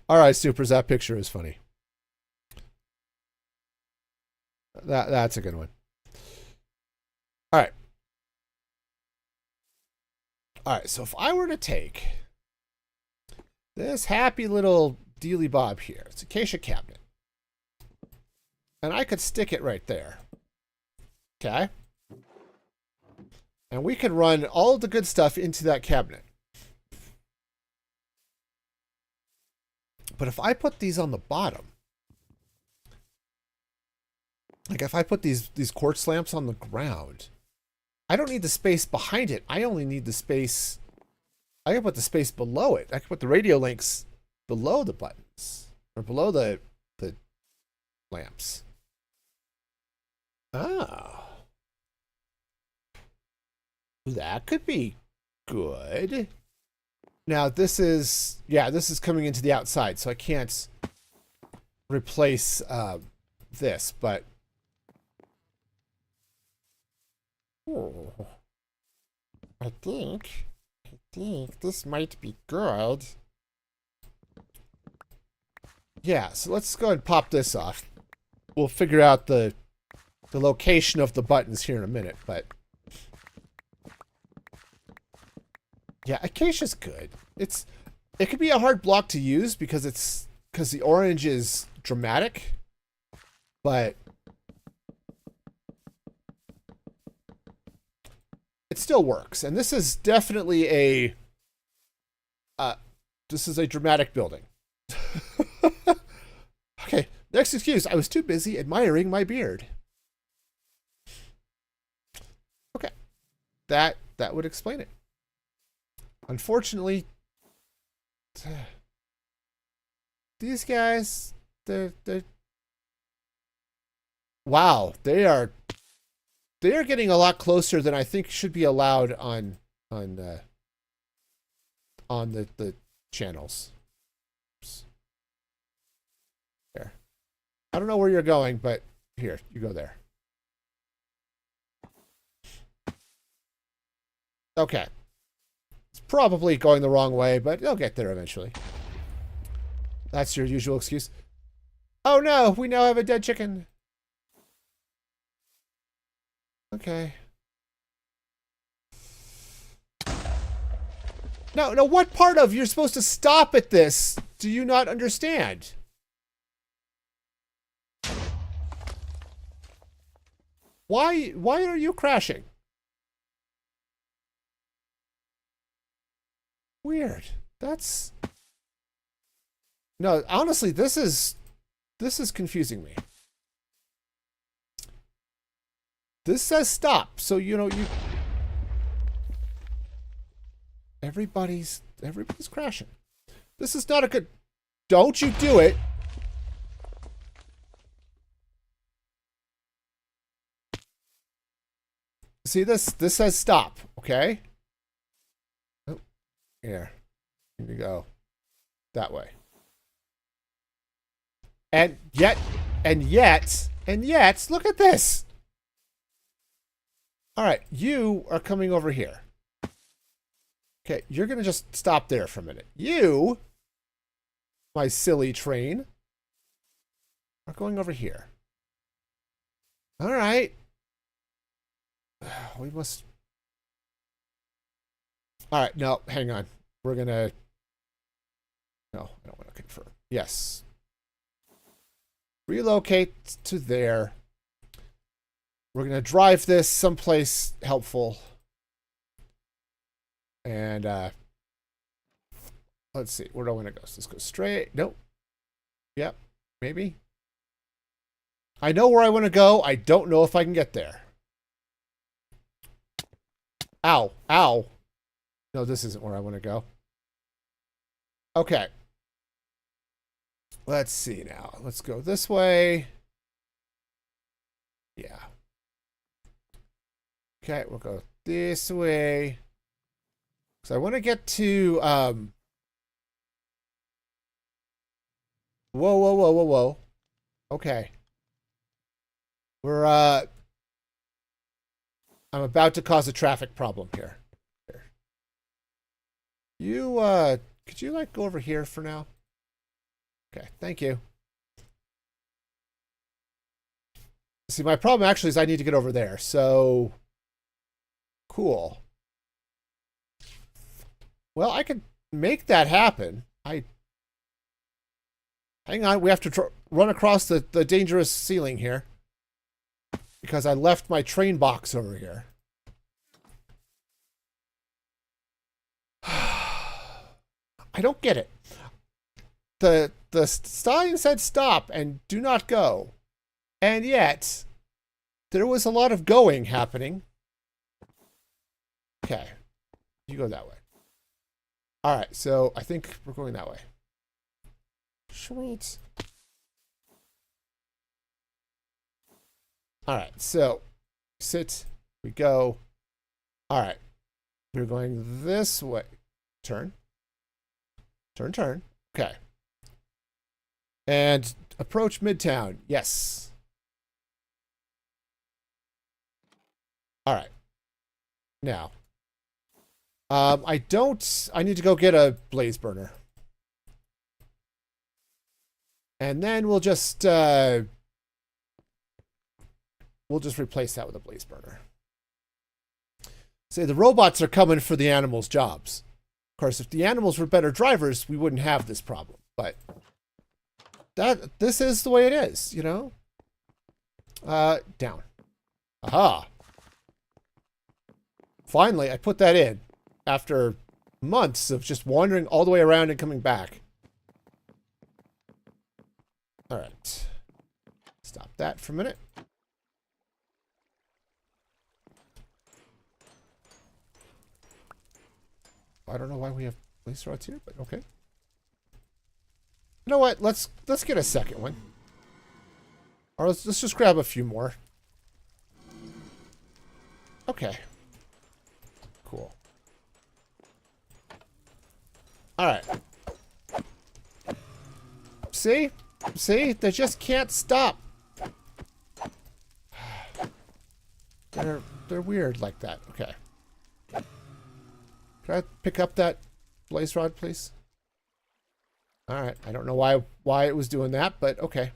All right, supers. That picture is funny. That's a good one. All right. All right, so if I were to take this happy little dealy bob here, it's a acacia cabinet, and I could stick it right there. Okay? And we could run all the good stuff into that cabinet. But if I put these on the bottom, like if I put these quartz lamps on the ground, I don't need the space behind it. I only need the space. I can put the space below it. I can put the radio links below the buttons or below the lamps. Oh. That could be good. Now this is coming into the outside, so I can't replace this, but I think this might be good. Yeah, so let's go ahead and pop this off. We'll figure out the location of the buttons here in a minute, but yeah, acacia's good. It could be a hard block to use because the orange is dramatic, but it still works. And this is definitely a dramatic building. Okay, next excuse. I was too busy admiring my beard. Okay, that would explain it. Unfortunately, these guys, they're wow, they are getting a lot closer than I think should be allowed on the channels. Oops. There. I don't know where you're going, but here, you go there. Okay. It's probably going the wrong way, but it'll get there eventually. That's your usual excuse. Oh no, we now have a dead chicken. Okay. No, what part of you're supposed to stop at this do you not understand? Why are you crashing? Weird. That's... No, honestly, this is confusing me. This says stop, so you everybody's crashing. This is not a good... Don't you do it. See this says stop, okay? Oh, here. Here we go. That way. And yet, look at this. All right, you are coming over here. Okay, you're going to just stop there for a minute. You, my silly train, are going over here. All right. We must... All right, no, hang on. We're going to... No, I don't want to confirm. Yes. Relocate to there. We're going to drive this someplace helpful. And let's see. Where do I want to go? So let's go straight. Nope. Yep. Maybe. I know where I want to go. I don't know if I can get there. Ow. Ow. No, this isn't where I want to go. Okay. Let's see now. Let's go this way. Yeah. Okay, we'll go this way. So I want to get to whoa. Okay. We're I'm about to cause a traffic problem here. You could you like go over here for now? Okay, thank you. See, my problem actually is I need to get over there. So, cool. Well, I could make that happen. Hang on, we have to run across the dangerous ceiling here. Because I left my train box over here. I don't get it. The sign said stop and do not go. And yet, there was a lot of going happening. Okay. You go that way. Alright, so I think we're going that way. Sweet. Alright, so sit, we go. Alright. We're going this way. Turn. Turn, turn. Okay. And approach Midtown. Yes. Alright. Now. I need to go get a blaze burner. And then we'll just replace that with a blaze burner. Say the robots are coming for the animals' jobs. Of course, if the animals were better drivers, we wouldn't have this problem. But this is the way it is, you know? Down. Aha. Finally, I put that in after months of just wandering all the way around and coming back. All right. Stop that for a minute. I don't know why we have blaze rods here, but okay. You know what? Let's get a second one. Or let's just grab a few more. Okay. Cool. All right. See? See? They just can't stop. They're weird like that. Okay. Can I pick up that blaze rod, please? All right. I don't know why it was doing that, but okay.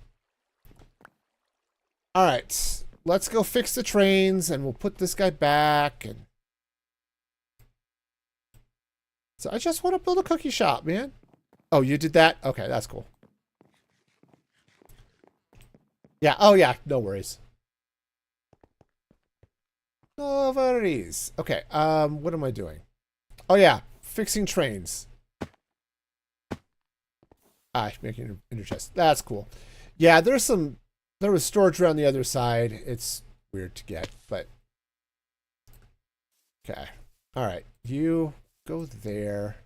All right. Let's go fix the trains, and we'll put this guy back. And so I just want to build a cookie shop, man. Oh, you did that? Okay, that's cool. Yeah. Oh, yeah. No worries. No worries. Okay. What am I doing? Oh yeah, fixing trains. Making interchest. That's cool. Yeah, there was storage around the other side. It's weird to get, but okay. All right, you go there.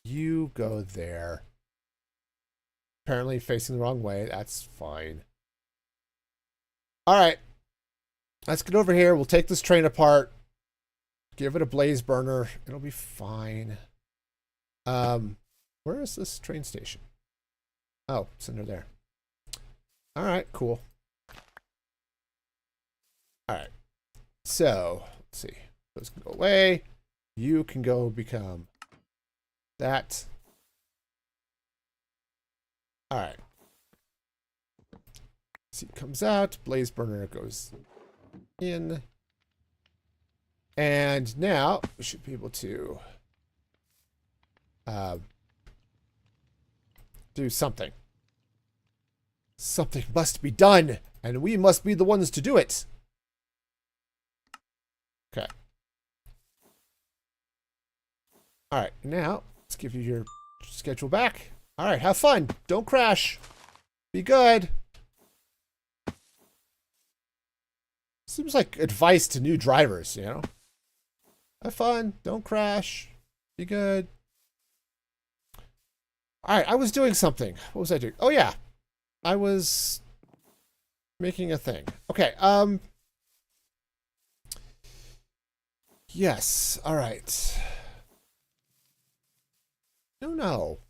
You go there. Apparently facing the wrong way. That's fine. All right, let's get over here. We'll take this train apart. Give it a blaze burner. It'll be fine. Where is this train station? Oh, it's under there. All right, cool. All right. So, let's see. Those can go away. You can go become that. All right. Seat comes out. Blaze burner goes in. And now we should be able to do something. Something must be done, and we must be the ones to do it. Okay. All right, now let's give you your schedule back. All right, have fun. Don't crash. Be good. Seems like advice to new drivers, you know? Have fun. Don't crash. Be good. All right, I was doing something. What was I doing? Oh, yeah. I was making a thing. Okay, yes. All right. No.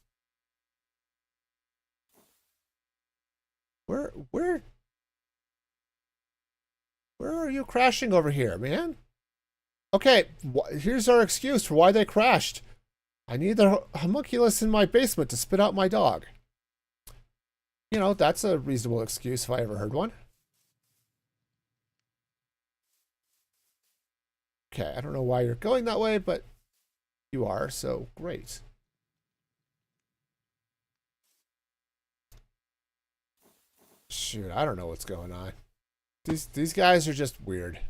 Where are you crashing over here, man? Okay, here's our excuse for why they crashed. I need the homunculus in my basement to spit out my dog. You know, that's a reasonable excuse if I ever heard one. Okay, I don't know why you're going that way, but you are, so great. Shoot, I don't know what's going on. These guys are just weird.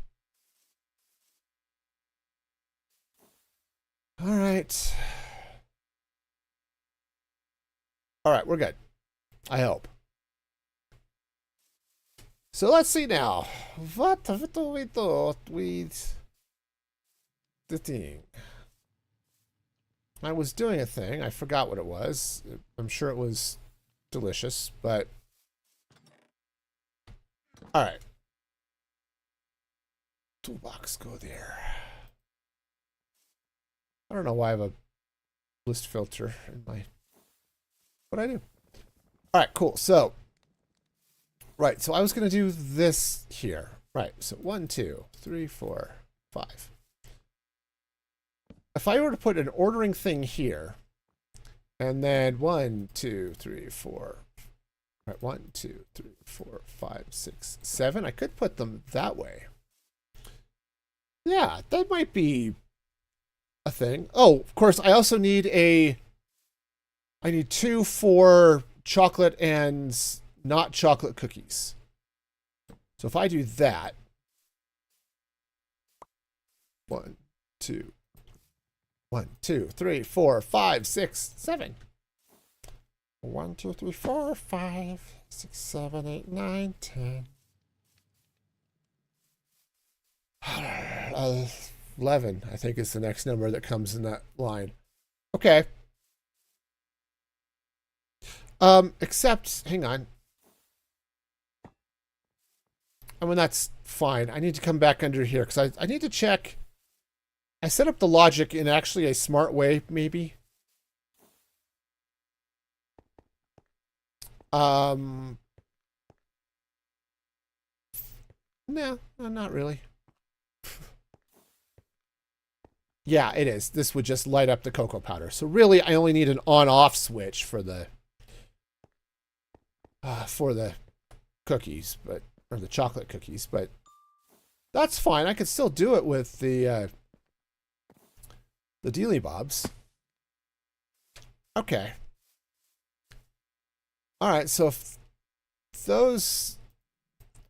All right. All right, we're good. I hope. So let's see now. What do we do with the thing? I was doing a thing. I forgot what it was. I'm sure it was delicious, but all right. Toolbox, go there. I don't know why I have a list filter in my. What I do? All right, cool. So, right. So I was going to do this here. Right. So 1, 2, 3, 4, 5. If I were to put an ordering thing here, and then 1, 2, 3, 4. Right. 1, 2, 3, 4, 5, 6, 7. I could put them that way. Yeah, that might be a thing. Oh, of course, I also need I need 2 for chocolate and not chocolate cookies. So if I do that, 1, 2, 1, 2, 3, 4, 5, 6, 7. 1, 2, 3, 4, 5, 6, 7, 8, 9, 10. 11, I think, is the next number that comes in that line. Okay. Except, hang on. I mean, that's fine. I need to come back under here because I need to check. I set up the logic in actually a smart way, maybe. No, not really. Yeah, it is. This would just light up the cocoa powder. So really, I only need an on-off switch for the cookies, or the chocolate cookies. But that's fine. I could still do it with the Dealy Bobs. Okay. All right. So if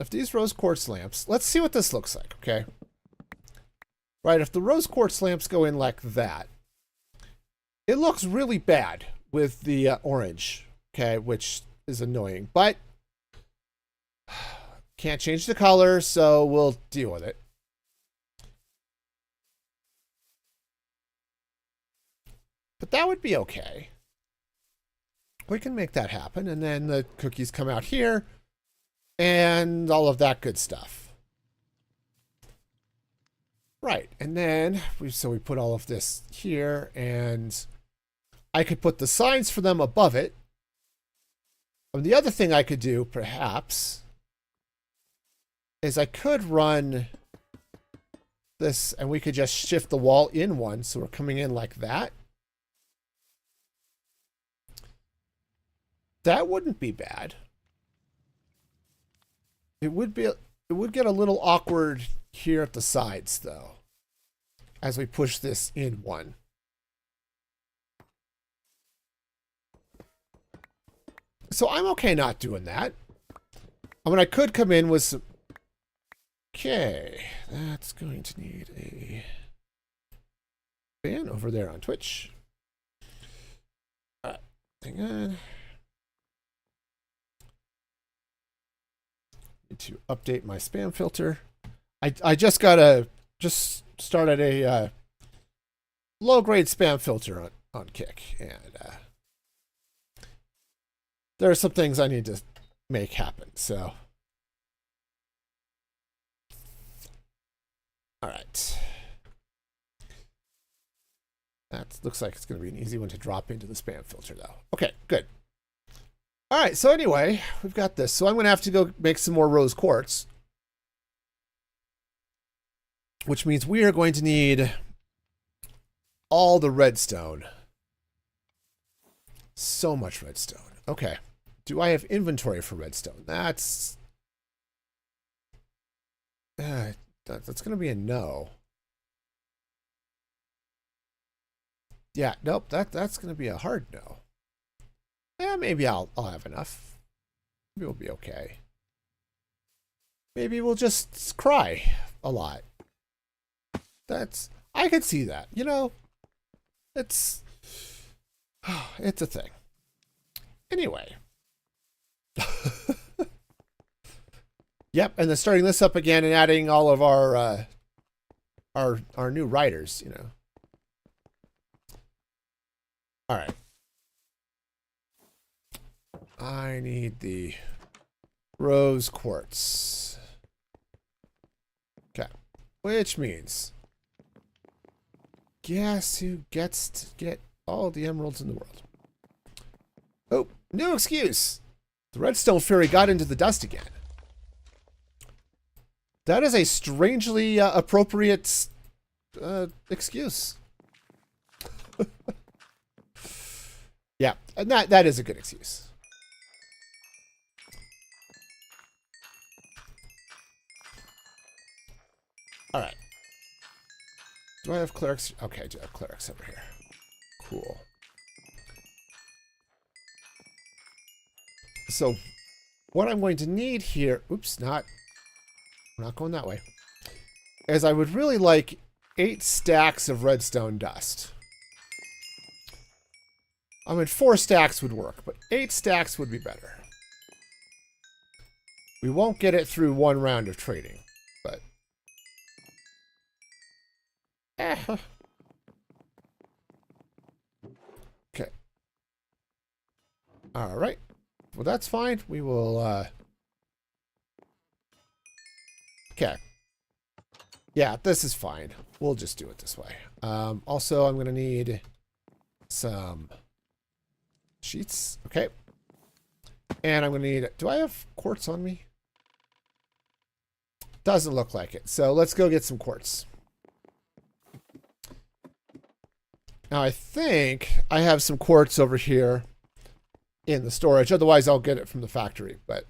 these rose quartz lamps, let's see what this looks like. Okay. Right, if the rose quartz lamps go in like that, it looks really bad with the orange, okay, which is annoying, but can't change the color, so we'll deal with it. But that would be okay. We can make that happen, and then the cookies come out here, and all of that good stuff. Right, and then we put all of this here, and I could put the signs for them above it. And the other thing I could do, perhaps, is I could run this, and we could just shift the wall in one, so we're coming in like that. That wouldn't be bad. It would get a little awkward here at the sides, though, as we push this in one. So I'm okay not doing that. I mean, I could come in with some. Okay, that's going to need a fan over there on Twitch. Hang on. Need to update my spam filter. I just started a low-grade spam filter on Kick, and there are some things I need to make happen, so. All right. That looks like it's going to be an easy one to drop into the spam filter, though. Okay, good. All right, so anyway, we've got this. So I'm going to have to go make some more rose quartz, which means we are going to need all the redstone. So much redstone. Okay. Do I have inventory for redstone? That's going to be a no. Yeah, nope, that's gonna be a hard no. Yeah, maybe I'll have enough. Maybe we'll be okay. Maybe we'll just cry a lot. I could see that. You know, it's a thing. Anyway. Yep, and then starting this up again and adding all of our new writers, you know. All right. I need the rose quartz. Okay. Which means, guess who gets to get all the emeralds in the world? Oh, new excuse. The redstone fairy got into the dust again. That is a strangely appropriate excuse. Yeah, and that is a good excuse. All right. Do I have clerics? Okay, I do have clerics over here. Cool. So what I'm going to need here, oops, we're not going that way, is I would really like 8 stacks of redstone dust. I mean, 4 stacks would work, but 8 stacks would be better. We won't get it through 1 round of trading, but... Okay. All right. Well, that's fine. We will, Okay. Yeah, this is fine. We'll just do it this way. Also, I'm going to need some sheets. Okay. And I'm going to need... Do I have quartz on me? Doesn't look like it. So let's go get some quartz. Now, I think I have some quartz over here in the storage. Otherwise, I'll get it from the factory. But,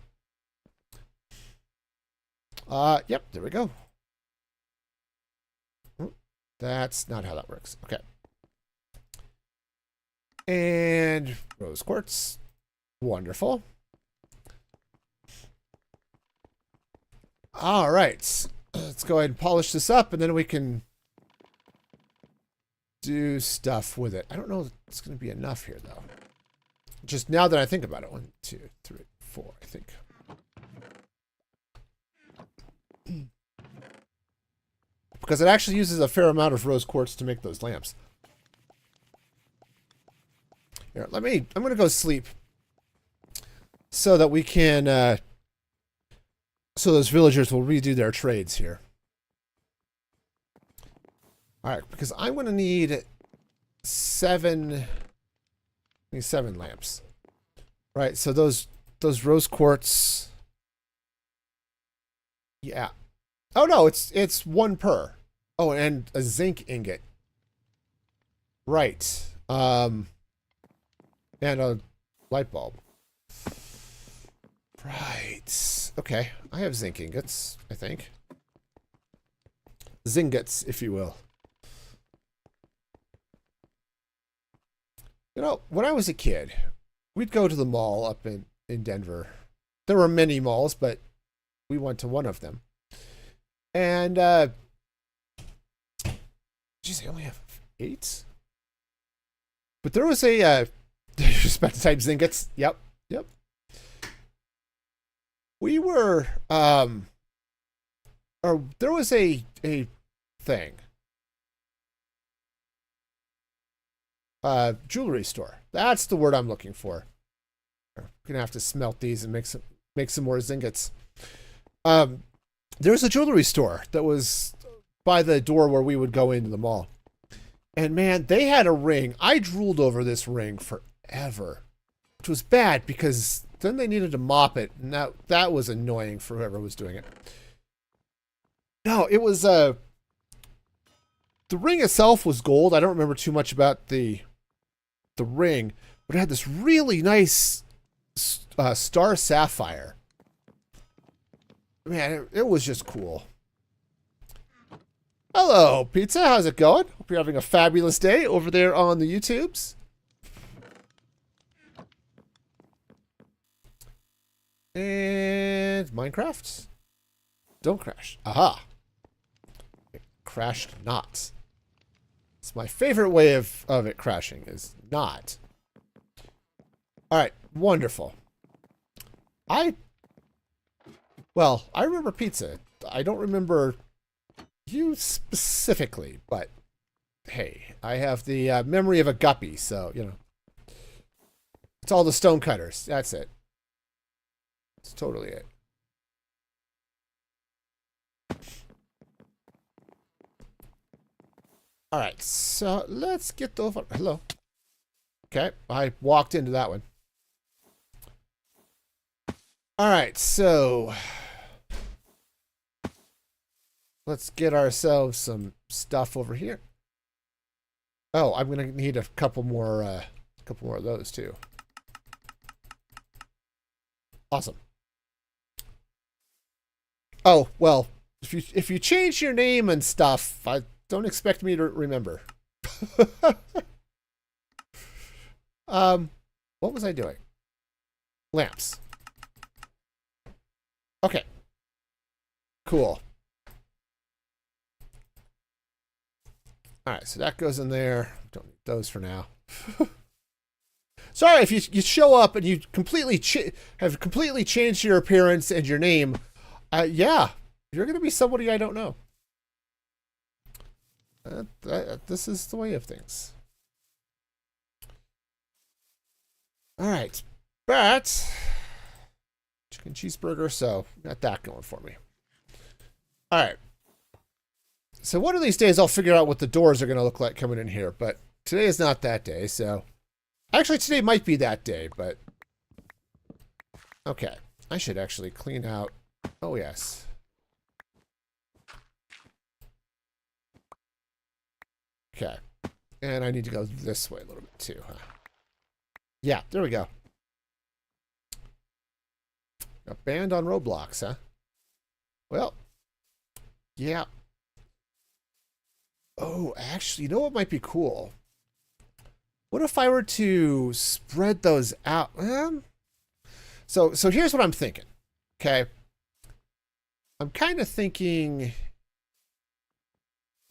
yep, there we go. That's not how that works. Okay. And rose quartz. Wonderful. All right. Let's go ahead and polish this up, and then we can do stuff with it. I don't know if it's going to be enough here, though. Just now that I think about it. 1, 2, 3, 4, I think. Because it actually uses a fair amount of rose quartz to make those lamps. Here, I'm going to go sleep so that we can, so those villagers will redo their trades here. All right, because I'm going to need 7 lamps. Right, so those rose quartz. Yeah. Oh no, it's 1 per. Oh, and a zinc ingot. Right. And a light bulb. Right. Okay, I have zinc ingots, I think. Zingots, if you will. You know, when I was a kid, we'd go to the mall up in Denver. There were many malls, but we went to one of them. And, geez, I only have 8? But there was a, just about to type zingots. Yep. We were, or there was a thing. Jewelry store. That's the word I'm looking for. We're gonna have to smelt these and make some more zingots. There was a jewelry store that was by the door where we would go into the mall. And man, they had a ring. I drooled over this ring forever. Which was bad because then they needed to mop it. And that was annoying for whoever was doing it. No, it was the ring itself was gold. I don't remember too much about the ring, but it had this really nice star sapphire. Man, it was just cool. Hello, Pizza. How's it going? Hope you're having a fabulous day over there on the YouTubes. And Minecraft. Don't crash. Aha. It crashed not. It's my favorite way of it crashing is not. All right. Wonderful. Well, I remember Pizza. I don't remember you specifically, but hey, I have the memory of a guppy, so, you know. It's all the stonecutters. That's it. That's totally it. All right, so let's get over. Hello. Okay, I walked into that one. All right, so let's get ourselves some stuff over here. Oh, I'm gonna need a couple more of those too. Awesome. Oh well, if you change your name and stuff, don't expect me to remember. What was I doing? Lamps. Okay. Cool. All right, so that goes in there. Don't need those for now. Sorry if you show up and you have completely changed your appearance and your name. Yeah, you're going to be somebody I don't know. This is the way of things. All right, but chicken cheeseburger, so got that going for me. All right. So one of these days I'll figure out what the doors are going to look like coming in here, but today is not that day, so... Actually, today might be that day, but... Okay. I should actually clean out... Oh, yes. Okay. And I need to go this way a little bit, too, huh? Yeah, there we go. Got banned on Roblox, huh? Well... Yeah. Oh, actually, you know what might be cool? What if I were to spread those out? So here's what I'm thinking. Okay. I'm kind of thinking.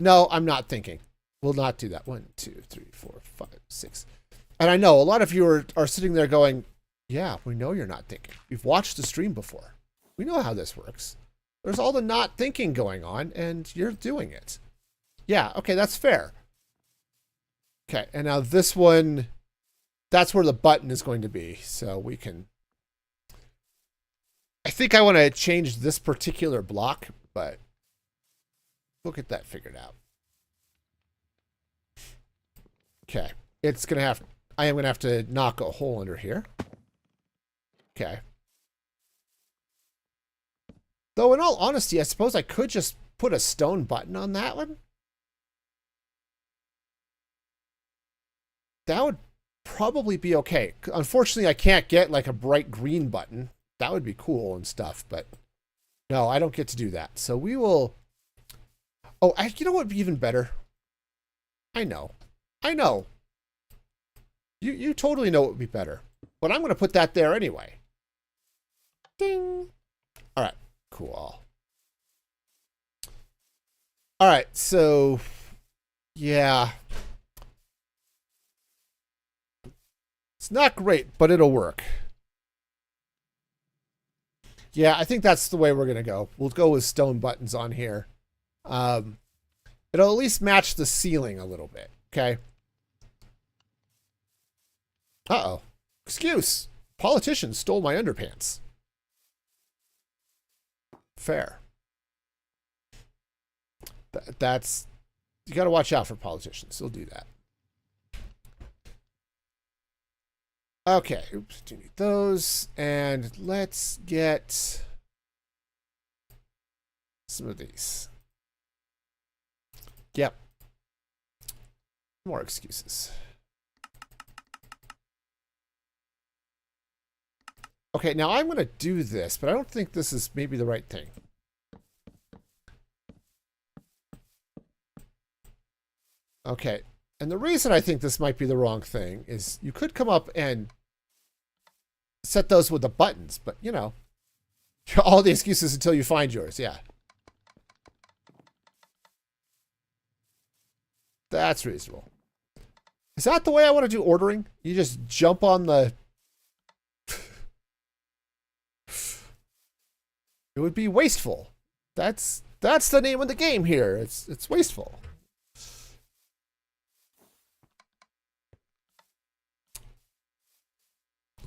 No, I'm not thinking. We'll not do that. 1, 2, 3, 4, 5, 6. And I know a lot of you are sitting there going, yeah, we know you're not thinking. We've watched the stream before. We know how this works. There's all the not thinking going on, and you're doing it. Yeah, okay, that's fair. Okay, and now this one, that's where the button is going to be. So we can... I think I want to change this particular block, but we'll get that figured out. Okay, it's going to have... I am going to have to knock a hole under here. Okay. Though, in all honesty, I suppose I could just put a stone button on that one. That would probably be okay. Unfortunately, I can't get like a bright green button. That would be cool and stuff, but no, I don't get to do that. So we will... Oh, you know what would be even better? I know. You totally know what would be better. But I'm going to put that there anyway. Ding. All right, cool. All right, so... Yeah... It's not great, but it'll work. Yeah, I think that's the way we're going to go. We'll go with stone buttons on here. It'll at least match the ceiling a little bit, okay? Uh-oh. Excuse. Politicians stole my underpants. Fair. That's... You got to watch out for politicians. They'll do that. Okay, oops, do need those, and let's get some of these. Yep. More excuses. Okay, now I'm going to do this, but I don't think this is maybe the right thing. Okay. And the reason I think this might be the wrong thing is you could come up and set those with the buttons, but you know, all the excuses until you find yours. Yeah. That's reasonable. Is that the way I want to do ordering? You just jump on the... It would be wasteful. That's the name of the game here. It's wasteful.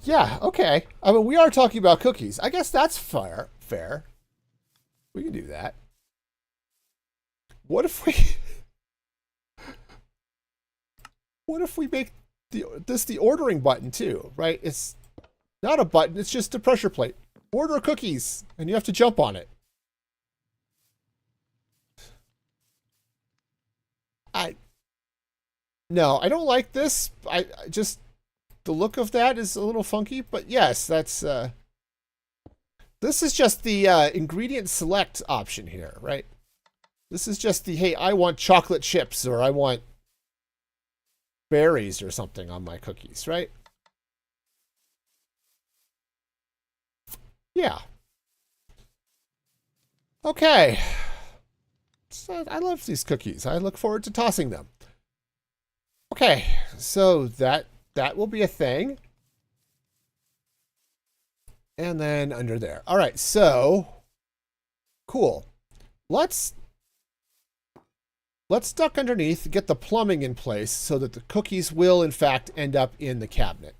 Yeah, okay. I mean, we are talking about cookies. I guess that's fair. Fair. We can do that. What if we... What if we make this the ordering button too, right? It's not a button, it's just a pressure plate. Order cookies, and you have to jump on it. No, I don't like this. I just, the look of that is a little funky, but yes, that's, this is just the ingredient select option here, right? This is just the, hey, I want chocolate chips, or I want berries or something on my cookies, right? Yeah. Okay. So I love these cookies. I look forward to tossing them. Okay, so that will be a thing. And then under there. All right, so cool. Let's duck underneath, get the plumbing in place so that the cookies will, in fact, end up in the cabinet.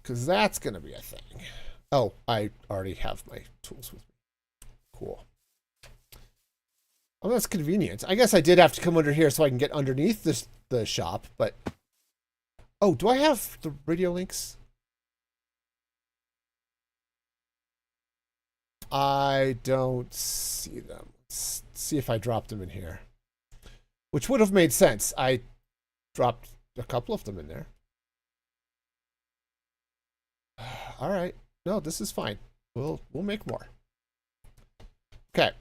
Because that's going to be a thing. Oh, I already have my tools with me. Cool. Oh, that's convenient. I guess I did have to come under here so I can get underneath the shop, but... Oh, do I have the radio links? I don't see them. Let's see if I dropped them in here. Which would have made sense. I dropped a couple of them in there. All right. No, this is fine. We'll make more. Okay.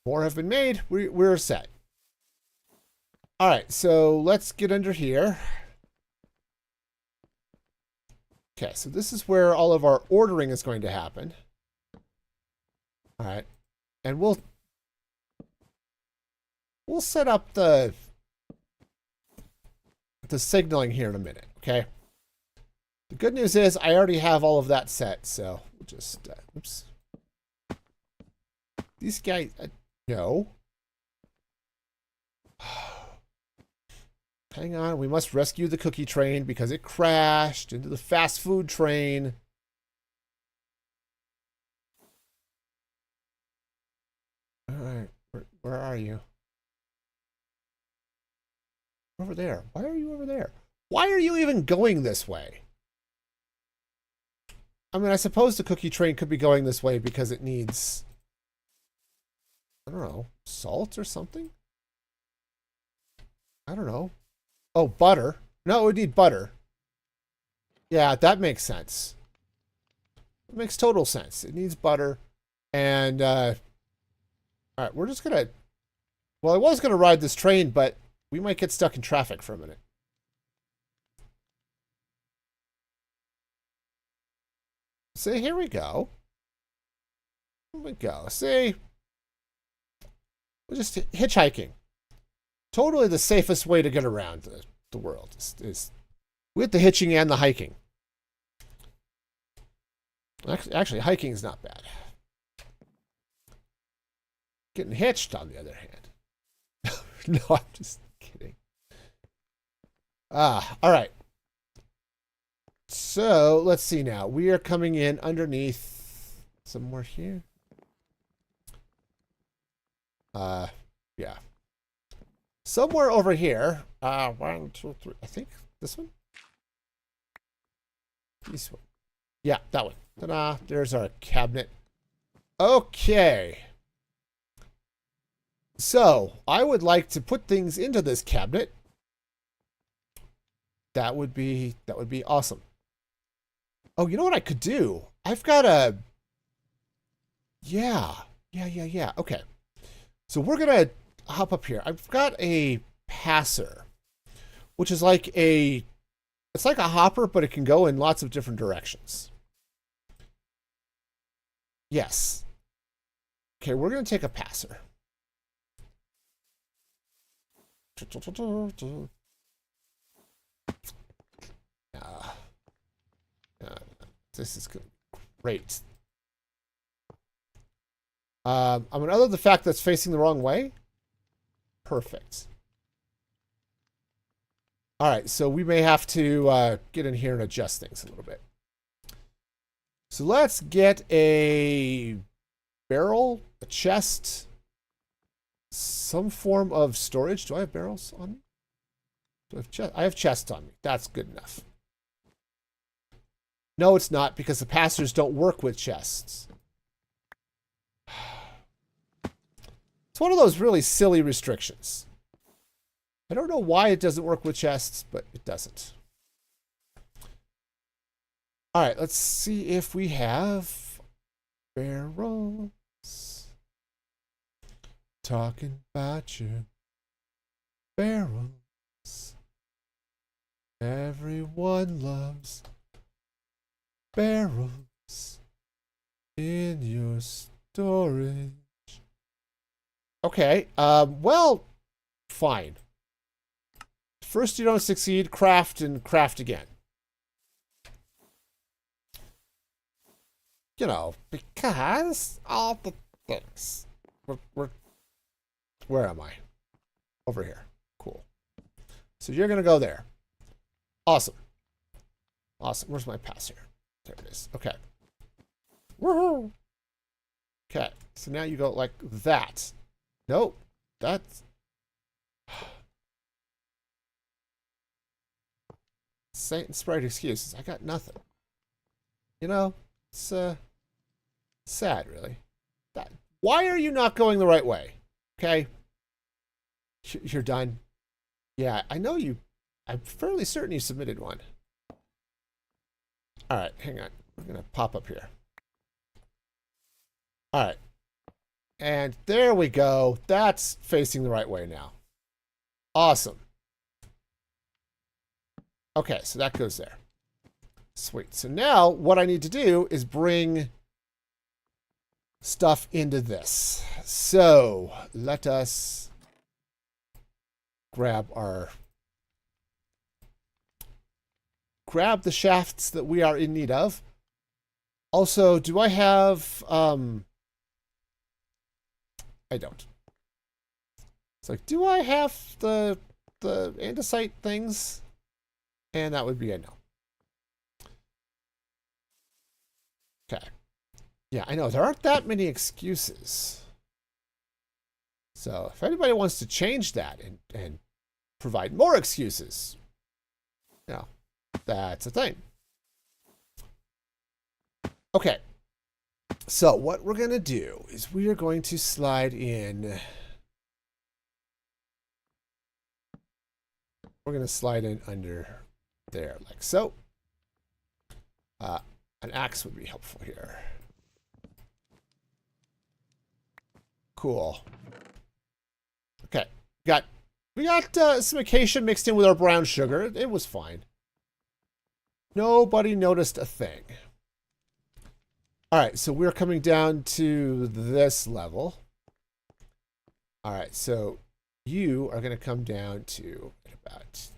More have been made. We're set. All right, so let's get under here. Okay, so this is where all of our ordering is going to happen. All right. And we'll set up the signaling here in a minute, okay? The good news is I already have all of that set, so we'll just oops. These guys no. Hang on, we must rescue the cookie train because it crashed into the fast food train. All right, where are you? Over there. Why are you over there? Why are you even going this way? I mean, I suppose the cookie train could be going this way because it needs, I don't know, salt or something? I don't know. Oh, butter. No, it would need butter. Yeah, that makes sense. It makes total sense. It needs butter. And, all right, we're just going to, well, I was going to ride this train, but we might get stuck in traffic for a minute. See, here we go. Here we go. See, we're just hitchhiking. Totally the safest way to get around the world is with the hitching and the hiking. Actually, hiking is not bad. Getting hitched, on the other hand. No, I'm just kidding. All right. So let's see now. We are coming in underneath somewhere here. Yeah. Somewhere over here. 1, 2, 3. I think this one. This one. Yeah, that one. Ta-da! There's our cabinet. Okay. So I would like to put things into this cabinet. That would be awesome. Oh, you know what I could do? I've got a... Yeah. Okay. So we're going to hop up here. I've got a passer, which is like a, it's like a hopper, but it can go in lots of different directions. Yes. Okay, we're going to take a passer. This is great. I'm going to other the fact that's facing the wrong way. Perfect. All right, so we may have to get in here and adjust things a little bit. So let's get a barrel, a chest, some form of storage. Do I have barrels on me? Do I have chest? I have chests on me. That's good enough. No, it's not, because the passers don't work with chests. It's one of those really silly restrictions. I don't know why it doesn't work with chests, but it doesn't. All right, let's see if we have barrels. Talking about your barrels. Everyone loves barrels in your storage. Okay, well, fine. First you don't succeed, craft and craft again. You know, because all the things. Where am I? Over here. Cool. So you're going to go there. Awesome. Awesome. Where's my passer? There it is. Okay. Woohoo! Okay. So now you go like that. Nope. That's... Saint and Sprite excuses. I got nothing. You know, it's sad, really. Why are you not going the right way? Okay. You're done. Yeah, I know you. I'm fairly certain you submitted one. All right, hang on. We're going to pop up here. All right. And there we go. That's facing the right way now. Awesome. Okay, so that goes there. Sweet. So now what I need to do is bring stuff into this. So let us grab the shafts that we are in need of. Also, do I have I don't. It's like, do I have the andesite things? And that would be a no. Okay. Yeah, I know. There aren't that many excuses. So if anybody wants to change that and provide more excuses, you know, that's a thing. Okay. So what we're going to do is we are going to slide in. We're going to slide in under there like so. An axe would be helpful here. Cool. Okay. We got some acacia mixed in with our brown sugar. It was fine. Nobody noticed a thing. All right, so we're coming down to this level. All right, so you are going to come down to about...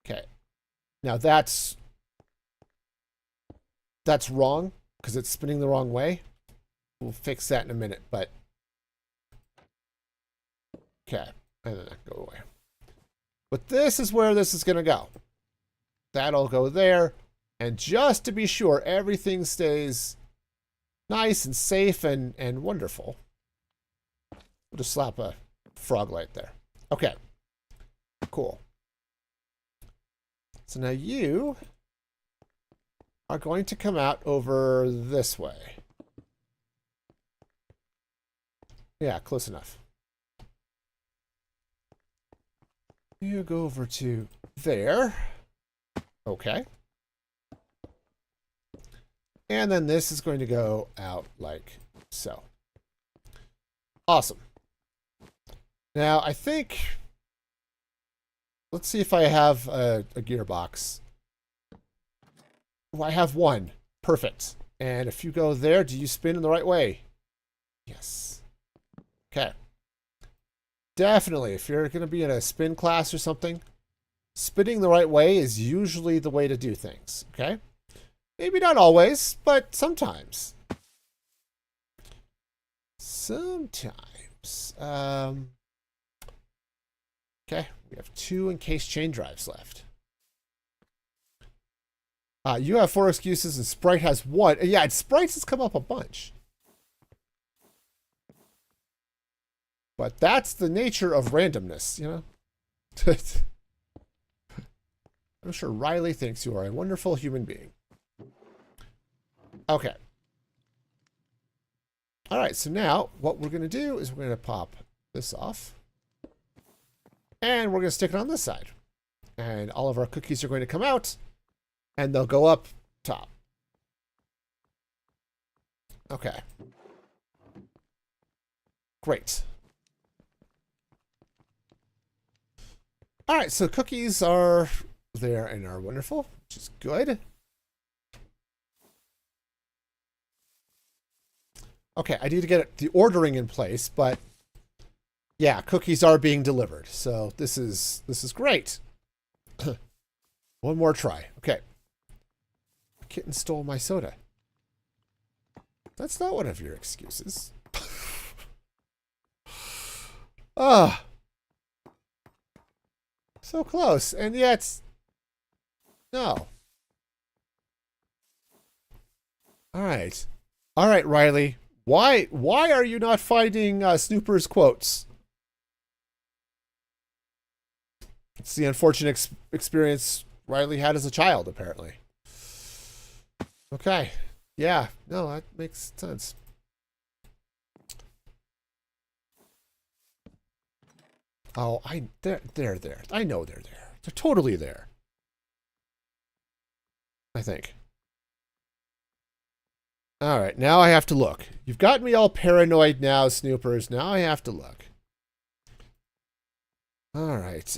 Okay. Now that's wrong because it's spinning the wrong way. We'll fix that in a minute, but... Okay, and then that can go away. But this is where this is going to go. That'll go there. And just to be sure everything stays nice and safe and wonderful, we'll just slap a frog light there. Okay, cool. So now you are going to come out over this way. Yeah, close enough. You go over to there. Okay. And then this is going to go out like so. Awesome. Now, I think... Let's see if I have a gearbox. Oh, I have one. Perfect. And if you go there, do you spin in the right way? Yes. Okay. Definitely, if you're going to be in a spin class or something, spinning the right way is usually the way to do things, okay? Maybe not always, but sometimes. Sometimes. Okay, we have 2 encased chain drives left. You have 4 excuses and Sprite has 1. Yeah, Sprite has come up a bunch. But that's the nature of randomness, you know? I'm sure Riley thinks you are a wonderful human being. Okay. All right, so now what we're going to do is we're going to pop this off. And we're going to stick it on this side. And all of our cookies are going to come out. And they'll go up top. Okay. Great. All right, so cookies are there and are wonderful, which is good. Okay, I need to get the ordering in place, but yeah, cookies are being delivered. So this is great. One more try. Okay. Kitten stole my soda. That's not one of your excuses. Ah. So close, and yet no. All right. All right, Riley. Why are you not finding Snooper's quotes? It's the unfortunate experience Riley had as a child, apparently. Okay. Yeah. No, that makes sense. Oh, they're there. I know they're there. They're totally there. I think. All right, now I have to look. You've got me all paranoid now, Snoopers. Now I have to look. All right.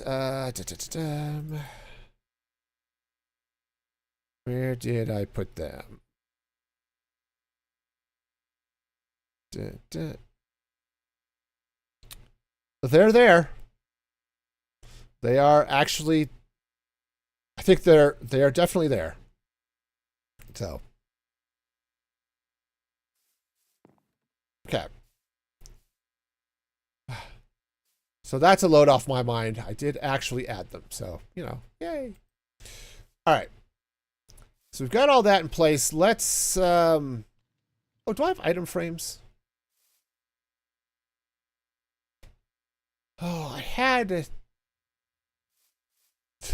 Where did I put them? They're there. They are actually, I think they are definitely there. So, okay. So that's a load off my mind. I did actually add them. So, you know, yay. All right. So we've got all that in place. Let's, oh, do I have item frames? Oh, I had it.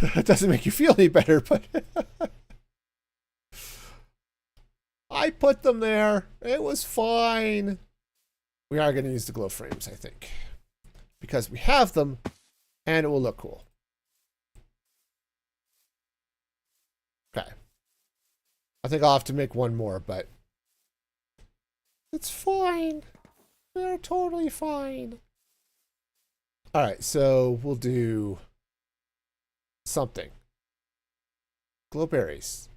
It doesn't make you feel any better, but I put them there. It was fine. We are going to use the glow frames, I think, because we have them and it will look cool. Okay. I think I'll have to make one more, but it's fine. They're totally fine. All right, so we'll do something. Glow berries.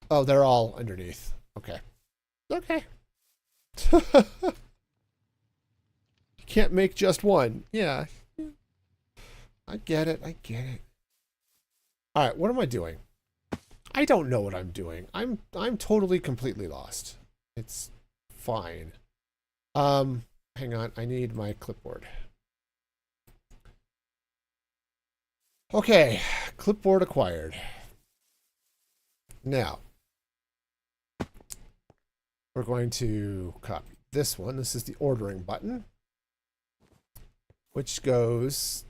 Oh, they're all underneath. Okay. Okay. You can't make just one. Yeah. I get it. I get it. All right, what am I doing? I don't know what I'm doing. I'm totally completely lost. It's fine. Hang on. I need my clipboard. Okay, clipboard acquired. Now, we're going to copy this one. This is the ordering button, which goes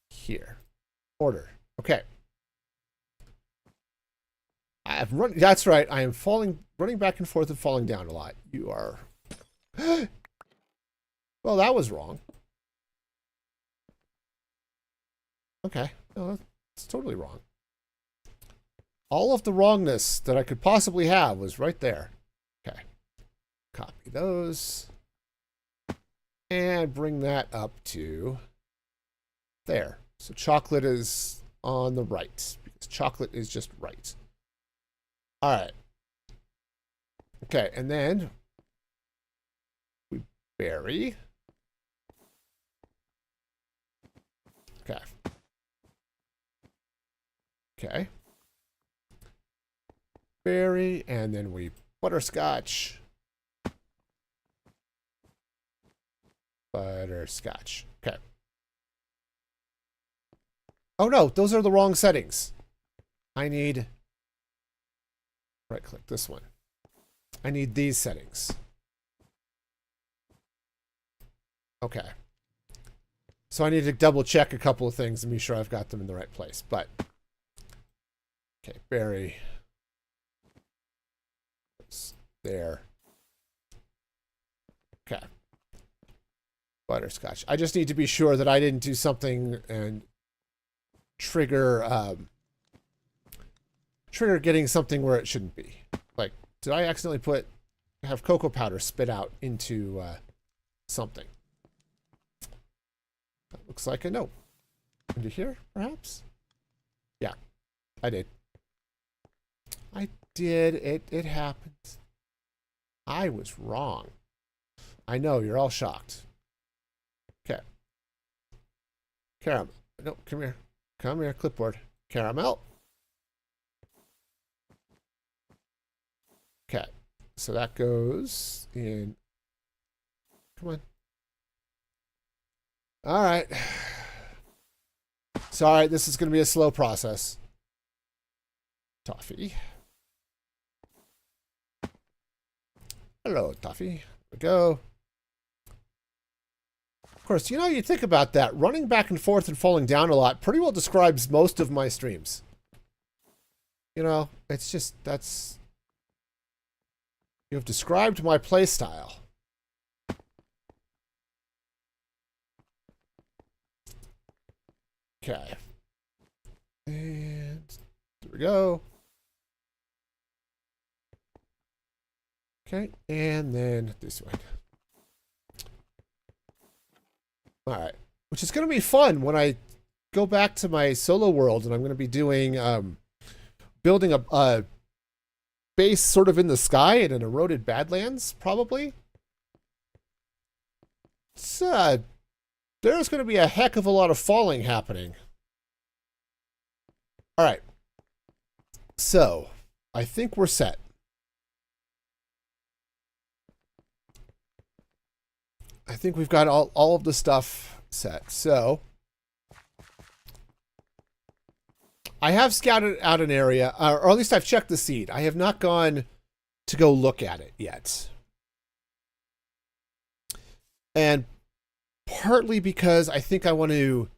here. Order. Okay. That's right. I am running back and forth and falling down a lot. You are. Well, that was wrong. Okay. No, that's totally wrong. All of the wrongness that I could possibly have was right there. Okay. Copy those. And bring that up to there. So chocolate is on the right because chocolate is just right. All right. Okay, and then we bury. Okay. Okay. Berry, and then we butterscotch. Butterscotch. Okay. Oh no, those are the wrong settings. I need right click this one. I need these settings. Okay. So I need to double check a couple of things and be sure I've got them in the right place. But okay, berry. There. Okay. Butterscotch. I just need to be sure that I didn't do something and trigger getting something where it shouldn't be. Like, did I accidentally have cocoa powder spit out into something? That looks like a no. Into here, perhaps? Yeah, I did. I did. It happened. I was wrong. I know, you're all shocked. Okay. Caramel. No, come here. Come here, clipboard. Caramel. Okay. So that goes in. Come on. All right. Sorry, this is going to be a slow process. Toffee. Hello, Toffee. There we go. Of course, you think about that. Running back and forth and falling down a lot pretty well describes most of my streams. It's just, you have described my play style. Okay. And there we go. Okay, and then this one. All right, which is going to be fun when I go back to my solo world, and I'm going to be doing building a base sort of in the sky in an eroded badlands, probably. So there's going to be a heck of a lot of falling happening. All right, so I think we're set. I think we've got all of the stuff set. So I have scouted out an area, or at least I've checked the seed. I have not gone to go look at it yet. And partly because I think I want to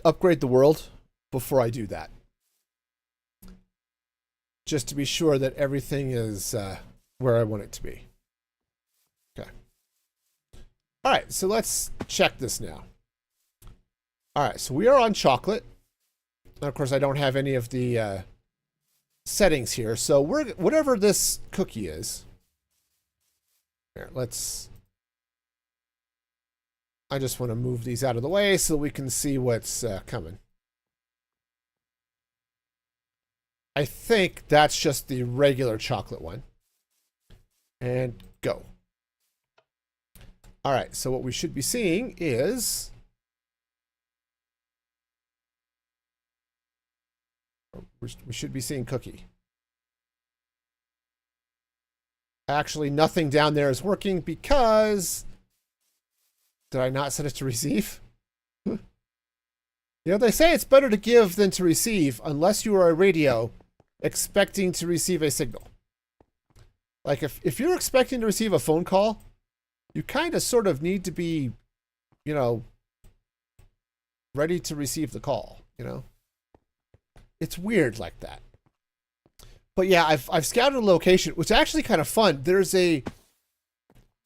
upgrade the world before I do that. Just to be sure that everything is where I want it to be. Okay. All right, so let's check this now. All right, so we are on chocolate. And of course, I don't have any of the settings here. So whatever this cookie is. Here, I just want to move these out of the way so we can see what's coming. I think that's just the regular chocolate one. And go. All right, so what we should be seeing is we should be seeing cookie. Actually, nothing down there is working because did I not set it to receive? They say it's better to give than to receive unless you are a radio expecting to receive a signal. Like if you're expecting to receive a phone call, you kind of sort of need to be, ready to receive the call, It's weird like that. But yeah, I've scouted a location, which is actually kind of fun. There's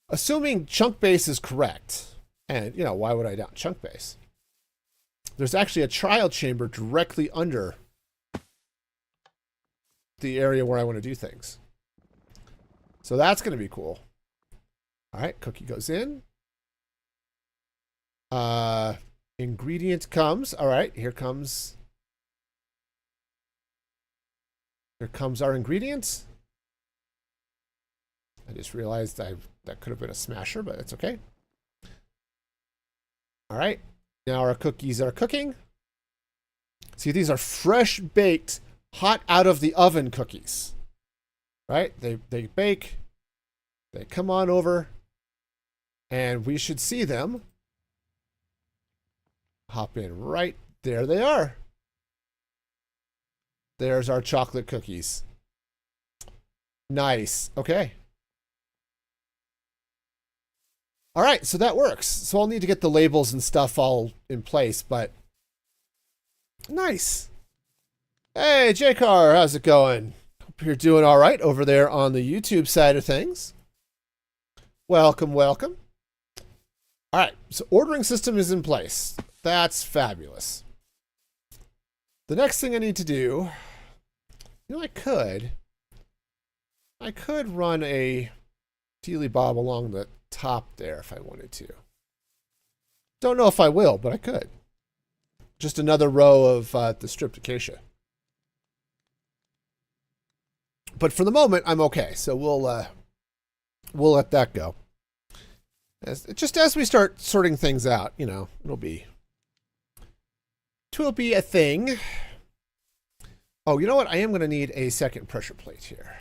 assuming chunk base is correct, and why would I doubt chunk base? There's actually a trial chamber directly under the area where I want to do things. So that's going to be cool. All right, cookie goes in. Ingredient comes. All right, here comes our ingredients. I just realized that could have been a smasher, but it's okay. All right, now our cookies are cooking. See, these are fresh baked, hot out of the oven cookies. Right? They bake. They come on over, and we should see them. Hop in right there. They are. There's our chocolate cookies. Nice. Okay. All right, so that works. So I'll need to get the labels and stuff all in place, but nice. Hey, J-Car, how's it going? Hope you're doing all right over there on the YouTube side of things. Welcome, welcome. All right, so ordering system is in place. That's fabulous. The next thing I need to do, I could run a dealy bob along the top there if I wanted to. Don't know if I will, but I could. Just another row of the stripped acacia. But for the moment, I'm okay. So we'll let that go. Just as we start sorting things out, it'll be a thing. Oh, you know what? I am going to need a second pressure plate here.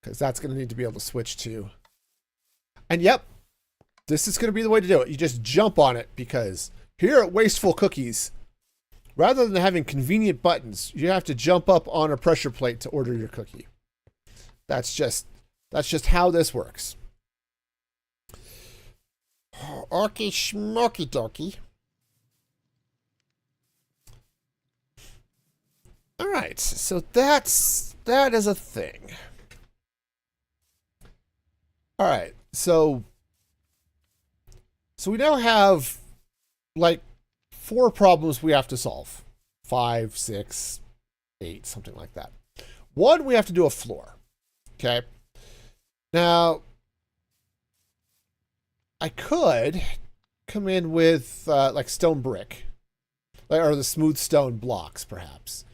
Because that's going to need to be able to switch to. And yep, this is going to be the way to do it. You just jump on it, because here at Wasteful Cookies, rather than having convenient buttons, you have to jump up on a pressure plate to order your cookie. That's just how this works. Okay, smoky dokie. All right, so that is a thing. All right, so we now have like 4 problems we have to solve. 5, 6, 8, something like that. 1, we have to do a floor. Okay. Now, I could come in with like stone brick, or the smooth stone blocks, perhaps.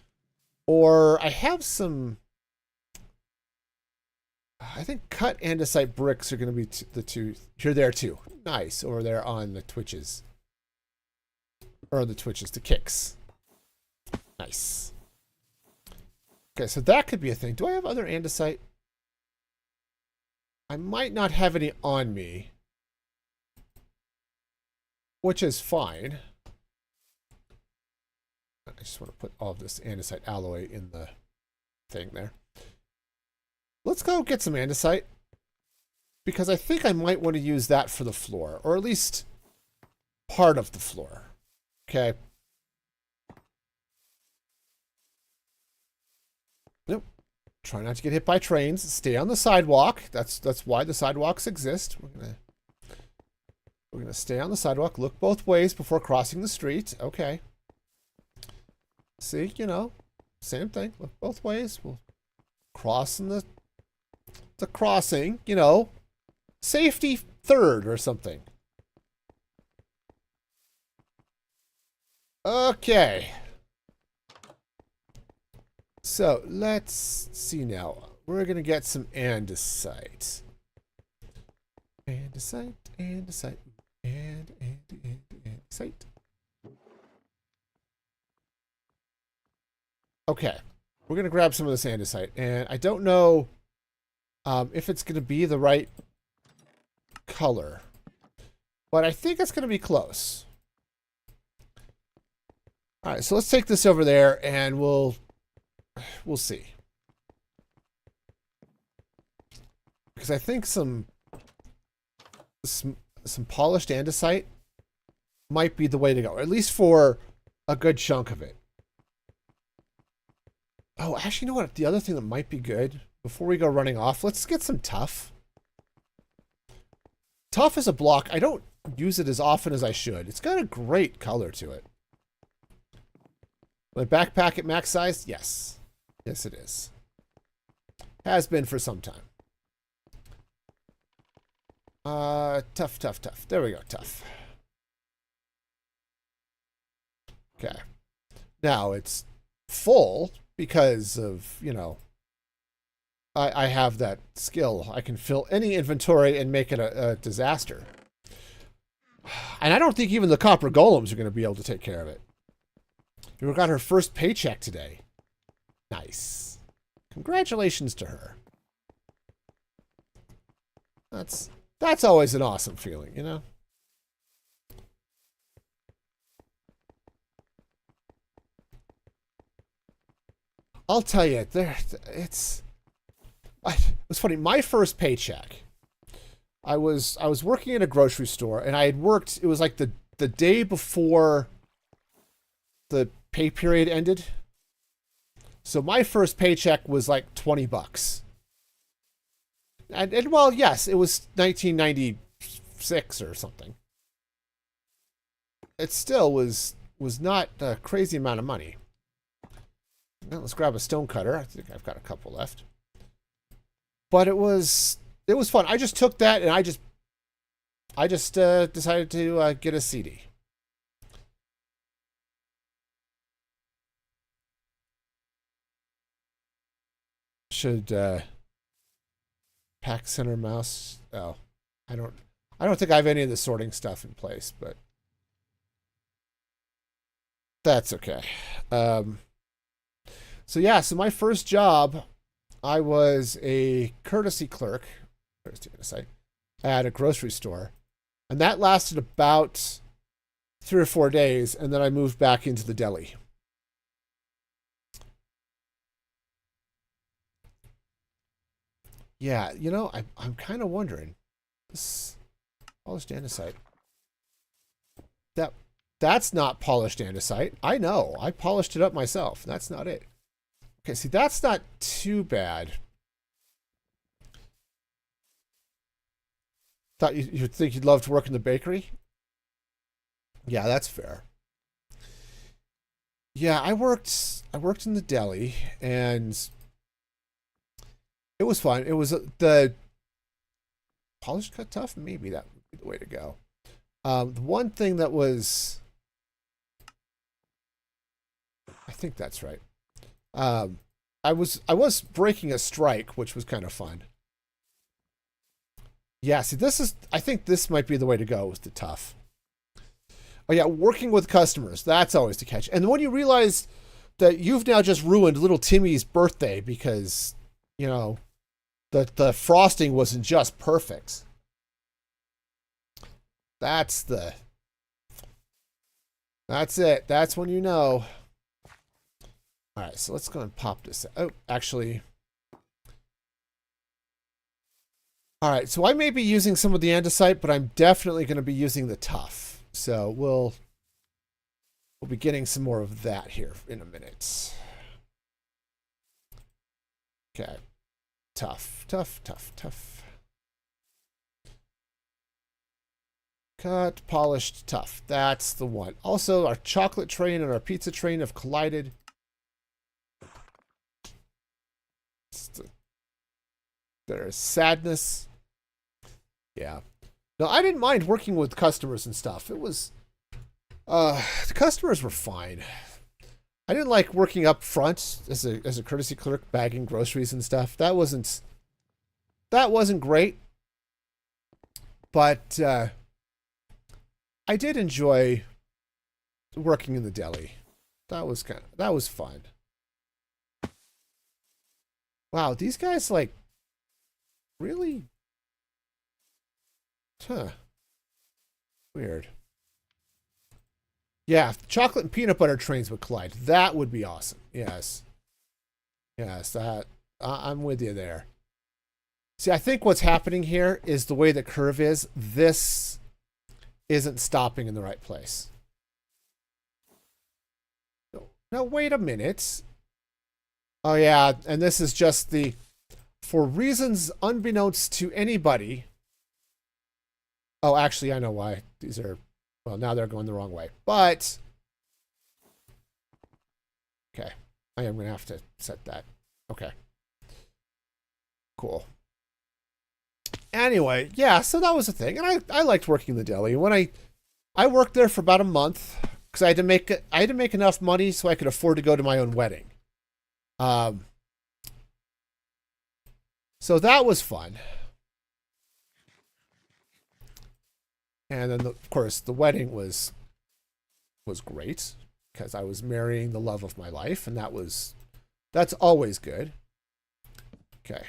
Or I have some, I think cut andesite bricks are going to be the two. You're there too. Nice. Over there on the twitches. Or the twitches, the kicks. Nice. Okay, so that could be a thing. Do I have other andesite? I might not have any on me, which is fine. I just want to put all of this andesite alloy in the thing there. Let's go get some andesite, because I think I might want to use that for the floor, or at least part of the floor. Okay. Nope. Try not to get hit by trains. Stay on the sidewalk. That's why the sidewalks exist. We're gonna stay on the sidewalk. Look both ways before crossing the street. Okay. See, same thing. Look both ways. We'll cross in the crossing. Safety third or something. Okay. So let's see now. We're gonna get some andesite. Andesite, andesite, andesite. Okay, we're gonna grab some of this andesite, and I don't know if it's gonna be the right color, but I think it's gonna be close. All right, so let's take this over there, and we'll see. Because I think some polished andesite might be the way to go, at least for a good chunk of it. Oh, actually, you know what? The other thing that might be good, before we go running off, let's get some tuff. Tuff is a block. I don't use it as often as I should. It's got a great color to it. My backpack at max size? Yes. Yes, it is. Has been for some time. Tough, tough, tough. There we go, tough. Okay. Now it's full because of, you know, I have that skill. I can fill any inventory and make it a disaster. And I don't think even the copper golems are going to be able to take care of it. We got her first paycheck today. Nice. Congratulations to her. That's always an awesome feeling, you know? I'll tell you, it was funny. My first paycheck, I was working in a grocery store, and I had worked. It was like the day before the pay period ended. So my first paycheck was like $20. And well, yes, it was 1996 or something. It still was not a crazy amount of money. Now let's grab a stone cutter. I think I've got a couple left. But it was fun. I just took that and I just decided to get a CD. Should pack center mouse. Oh, I don't think I have any of the sorting stuff in place, but that's okay. So yeah, so my first job, I was a courtesy clerk, at a grocery store, and that lasted about 3 or 4 days, and then I moved back into the deli. Yeah, you know, I'm kind of wondering, this polished andesite. That's not polished andesite. I know. I polished it up myself. That's not it. Okay, see, that's not too bad. Thought you'd think you'd love to work in the bakery? Yeah, that's fair. Yeah, I worked in the deli, and it was fun. It was the polished cut tough. Maybe that would be the way to go. The one thing that was, I think that's right. I was breaking a strike, which was kind of fun. Yeah, see, I think this might be the way to go with the tough. Oh yeah, working with customers, that's always the catch. And when you realize that you've now just ruined little Timmy's birthday because, you know, the frosting wasn't just perfect. That's it. That's when you know. All right, so let's go and pop this out. Oh, actually. All right, so I may be using some of the andesite, but I'm definitely going to be using the tough. So we'll be getting some more of that here in a minute. Okay. Tough, tough, tough, tough. Cut, polished, tough. That's the one. Also, our chocolate train and our pizza train have collided. There's sadness. Yeah. No, I didn't mind working with customers and stuff. It was, the customers were fine. I didn't like working up front as a courtesy clerk, bagging groceries and stuff. That wasn't great. But I did enjoy working in the deli. That was fun. Wow, these guys like really, weird. Yeah, chocolate and peanut butter trains would collide. That would be awesome. Yes. Yes, I'm with you there. See, I think what's happening here is the way the curve is, this isn't stopping in the right place. Now, wait a minute. Oh, yeah, and this is just for reasons unbeknownst to anybody. Oh, actually, I know why. These are, well, now they're going the wrong way. But, okay, I am going to have to set that. Okay. Cool. Anyway, yeah, so that was the thing. And I liked working in the deli. When I worked there for about a month because I had to make enough money so I could afford to go to my own wedding. So that was fun. And then, of course, the wedding was great because I was marrying the love of my life, and that's always good. Okay.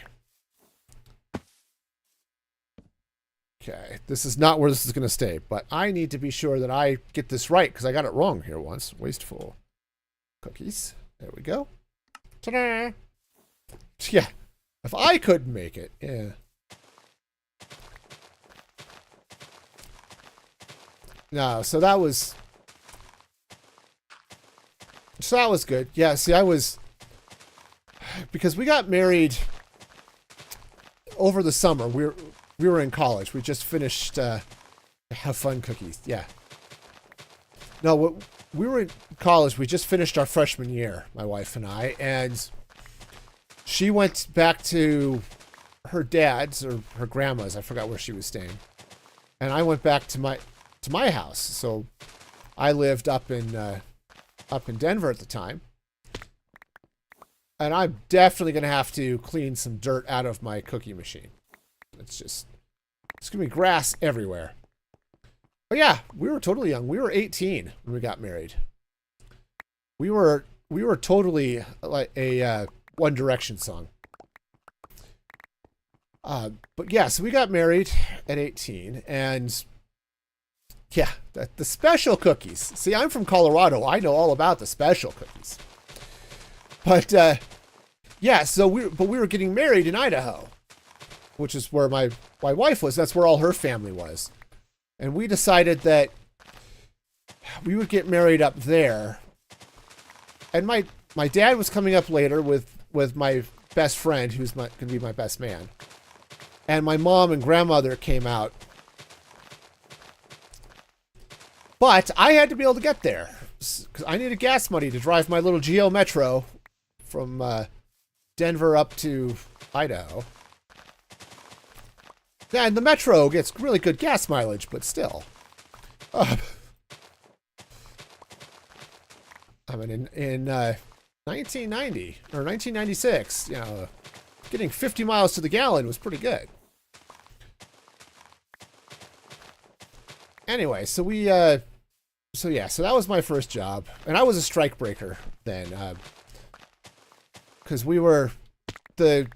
Okay, this is not where this is going to stay, but I need to be sure that I get this right because I got it wrong here once. Wasteful Cookies. There we go. Ta-da! Yeah, if I couldn't make it, yeah. No, so that was good. Yeah, see, because we got married over the summer. We were in college. We just finished Have Fun Cookies. Yeah. No, we were in college. We just finished our freshman year, my wife and I, and she went back to her dad's or her grandma's. I forgot where she was staying. And I went back to my house. So I lived up in Denver at the time. And I'm definitely going to have to clean some dirt out of my cookie machine. It's going to be grass everywhere. But yeah, we were totally young. We were 18 when we got married. We were totally like a One Direction song. But yeah, so we got married at 18, and yeah, the special cookies. See, I'm from Colorado. I know all about the special cookies. But yeah, so we were getting married in Idaho, which is where my wife was. That's where all her family was. And we decided that we would get married up there. And my dad was coming up later with my best friend, who's going to be my best man. And my mom and grandmother came out. But I had to be able to get there because I needed gas money to drive my little Geo Metro from Denver up to Idaho. Yeah, and the Metro gets really good gas mileage, but still. I mean, in 1990 or 1996, you know, getting 50 miles to the gallon was pretty good. Anyway, so so that was my first job, and I was a strike breaker then, because we were the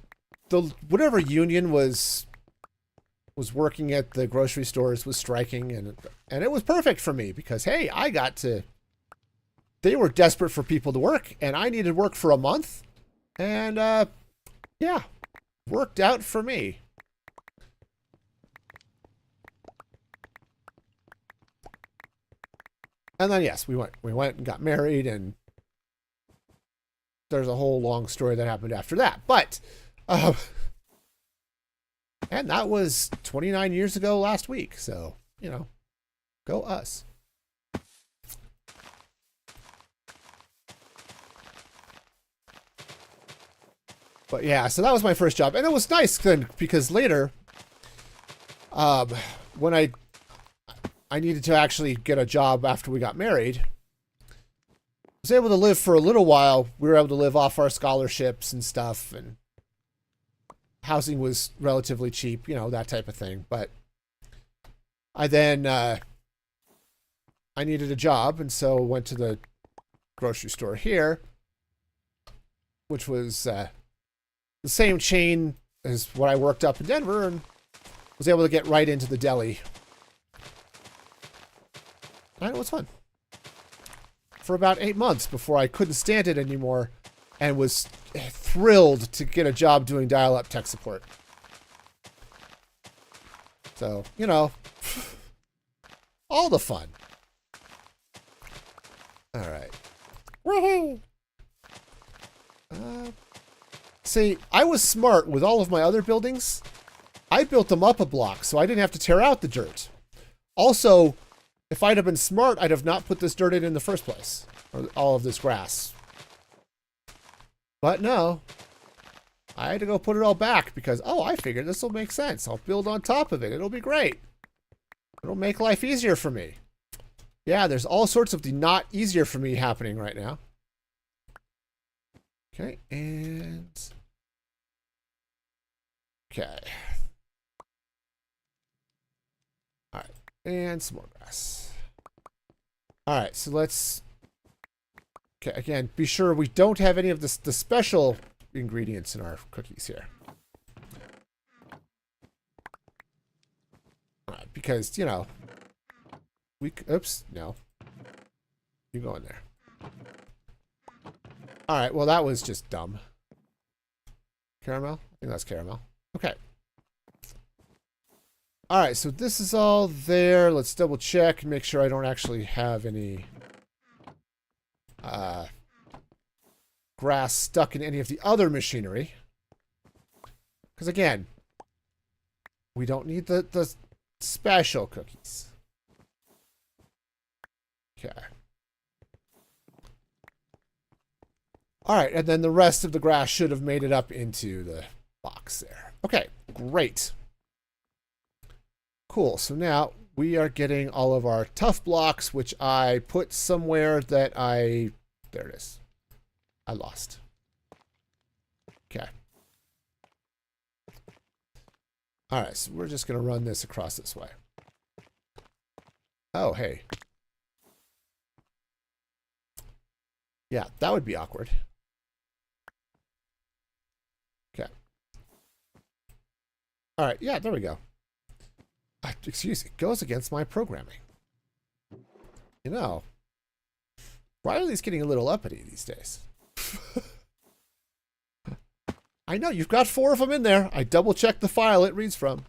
whatever union was working at the grocery stores was striking, and it was perfect for me because hey, they were desperate for people to work, and I needed work for a month, and yeah, worked out for me. And then yes, we went and got married, and there's a whole long story that happened after that. But and that was 29 years ago last week, so you know, go us. But yeah, so that was my first job, and it was nice then because later, when I needed to actually get a job after we got married, I was able to live for a little while. We were able to live off our scholarships and stuff, and housing was relatively cheap, you know, that type of thing. But I then I needed a job, and so went to the grocery store here, which was the same chain as what I worked up in Denver, and was able to get right into the deli. And it was fun. For about 8 months before I couldn't stand it anymore and was thrilled to get a job doing dial-up tech support. So, you know, all the fun. All right. Woohoo! See, I was smart with all of my other buildings. I built them up a block so I didn't have to tear out the dirt. Also, if I'd have been smart, I'd have not put this dirt in the first place. Or all of this grass. But no. I had to go put it all back because, oh, I figured this will make sense. I'll build on top of it. It'll be great. It'll make life easier for me. Yeah, there's all sorts of the not easier for me happening right now. Okay, and... Okay. All right, and some more grass. All right, so let's... Okay, again, be sure we don't have any of the special ingredients in our cookies here. All right, because, you know, oops, no. You go in there. All right, well, that was just dumb. Caramel? I think that's caramel. Okay. All right, so this is all there. Let's double check and make sure I don't actually have any grass stuck in any of the other machinery. Because again, we don't need the special cookies. Okay. All right, and then the rest of the grass should have made it up into the box there. Okay, great. Cool, so now we are getting all of our tough blocks, which I put somewhere that there it is. I lost. Okay. All right, so we're just going to run this across this way. Oh, hey. Yeah, that would be awkward. Okay. All right, yeah, there we go. Excuse me, goes against my programming. You know, Riley's getting a little uppity these days. I know, you've got 4 of them in there. I double-checked the file it reads from.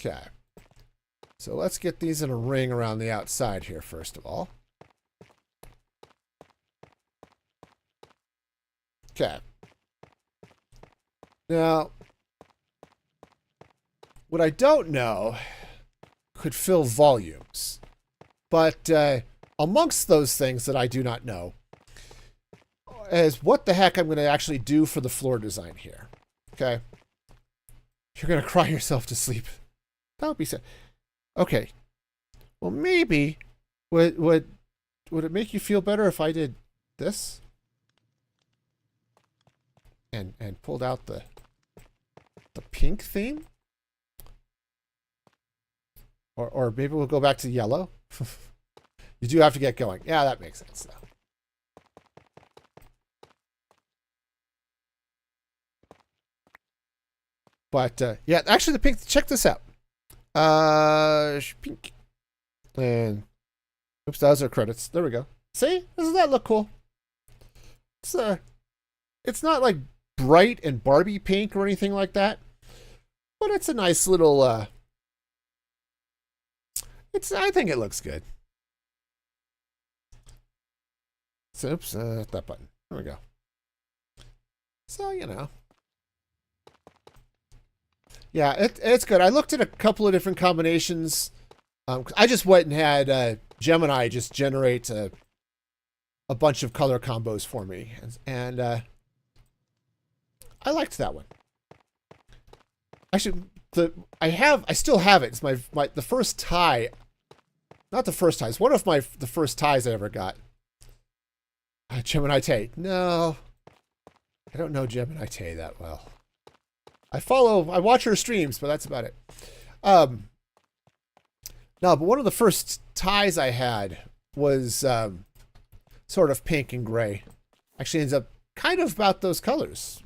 Okay. So let's get these in a ring around the outside here, first of all. Okay. Now, what I don't know could fill volumes. But amongst those things that I do not know is what the heck I'm going to actually do for the floor design here. Okay. You're going to cry yourself to sleep. That would be sad. Okay. Well, maybe would it make you feel better if I did this? And pulled out the pink theme? Or maybe we'll go back to yellow. You do have to get going. Yeah, that makes sense though. But yeah, actually the pink, check this out. Pink. And oops, those are credits. There we go. See? Doesn't that look cool? It's not like bright and Barbie pink or anything like that. But it's a nice little I think it looks good. So, oops, that button. There we go. So, you know. Yeah, it's good. I looked at a couple of different combinations. I just went and had Gemini just generate a bunch of color combos for me. And I liked that one. Actually, I still have it. It's the first tie. Not the first tie. It's one of the first ties I ever got. Gemini Tay. No. I don't know Gemini Tay that well. I watch her streams, but that's about it. No, but one of the first ties I had was sort of pink and gray. Actually ends up kind of about those colors.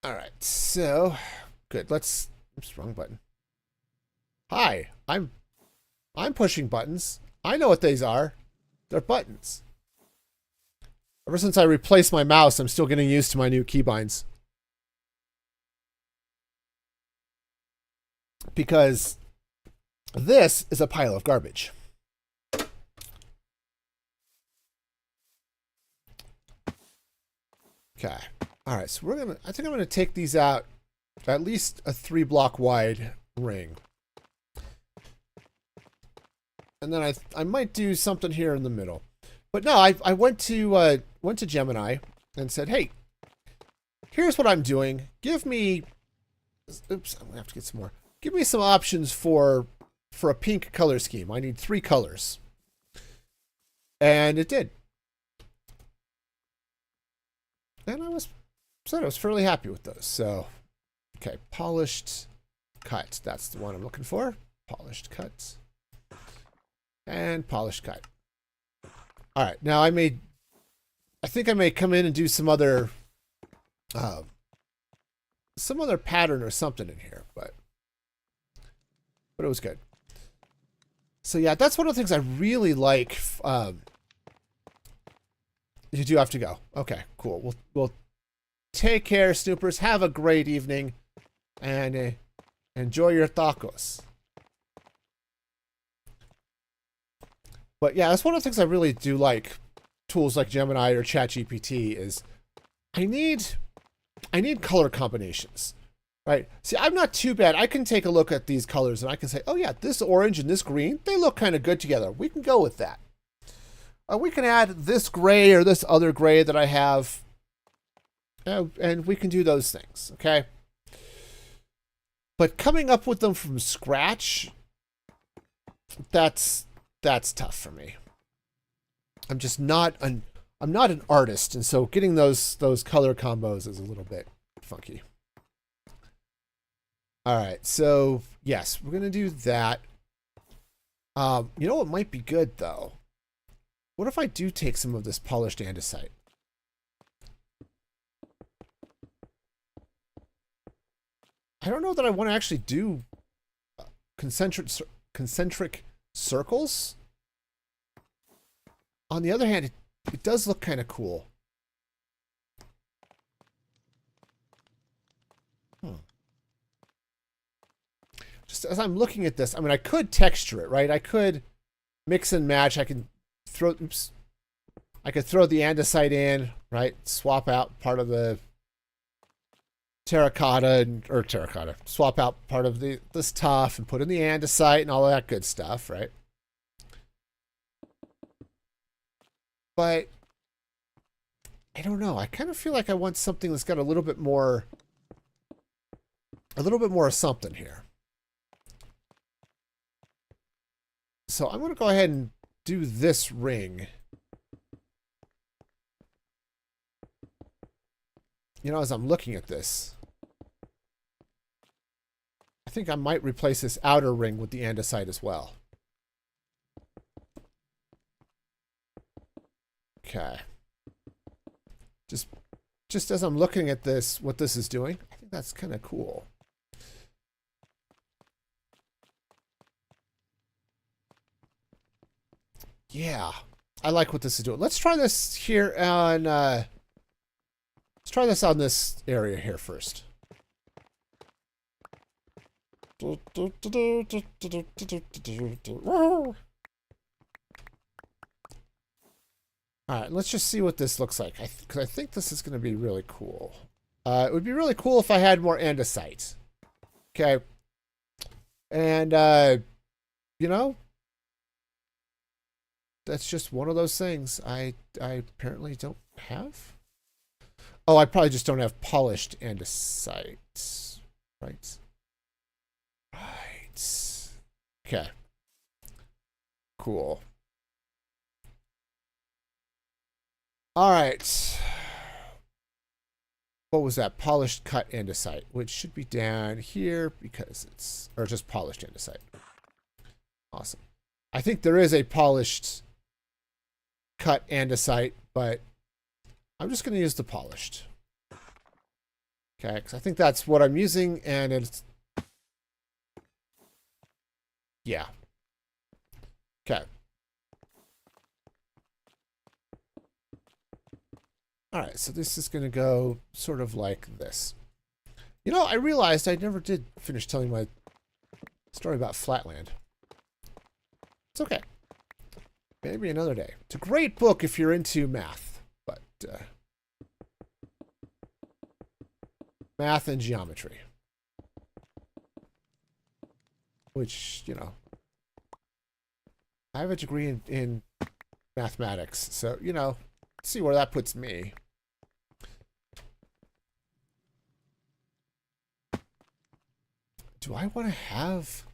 All right, so good. Oops, wrong button. Hi, I'm pushing buttons. I know what these are. They're buttons. Ever since I replaced my mouse, I'm still getting used to my new keybinds. Because this is a pile of garbage. Okay. All right, so I think I'm gonna take these out at least a 3-block wide ring. And then I might do something here in the middle. But no, I went to Gemini and said, hey, here's what I'm doing. Give me, oops, I'm gonna have to get some more. Give me some options for a pink color scheme. I need 3 colors. And it did. And I was fairly happy with those. So, okay, polished cut. That's the one I'm looking for. Polished cut. And polished cut. All right, now I think I may come in and do some other pattern or something in here, but it was good. So yeah, that's one of the things I really like. You do have to go. Okay, cool. We'll take care, Snoopers. Have a great evening, and enjoy your tacos. But yeah, that's one of the things I really do like. Tools like Gemini or ChatGPT is I need color combinations, right? See, I'm not too bad. I can take a look at these colors and I can say, oh yeah, this orange and this green, they look kind of good together. We can go with that. We can add this gray or this other gray that I have, and we can do those things, okay? But coming up with them from scratch, that's tough for me. I'm just not an artist, and so getting those color combos is a little bit funky. All right, so yes, we're gonna do that. You know what might be good though? What if I do take some of this polished andesite? I don't know that I want to actually do concentric circles. On the other hand, it does look kind of cool. Just as I'm looking at this, I mean, I could texture it, right? I could mix and match. I can throw, oops. I could throw the andesite in, right? Swap out part of the terracotta, swap out part of this tuff and put in the andesite and all of that good stuff, right? But I don't know. I kind of feel like I want something that's got a little bit more of something here. So I'm going to go ahead and do this ring. You know, as I'm looking at this, I think I might replace this outer ring with the andesite as well. Okay. Just as I'm looking at this, what this is doing, I think that's kind of cool. Yeah, I like what this is doing. Let's try this here on, let's try this on this area here first. All right, let's just see what this looks like. Because I think this is going to be really cool. It would be really cool if I had more andesite. Okay. And, you know, that's just one of those things I apparently don't have. Oh, I probably just don't have polished andesite. Right. Right. Okay. Cool. All right. What was that? Polished cut andesite, which should be down here because it's, or just polished andesite. Awesome. I think there is a polished cut andesite, but I'm just going to use the polished. Okay, because I think that's what I'm using, and it's, yeah. Okay. All right, so this is going to go sort of like this. You know, I realized I never did finish telling my story about Flatland. It's okay. Maybe another day. It's a great book if you're into math, but math and geometry. which, you know, I have a degree in mathematics, so, you know, let's see where that puts me. Do I want to have...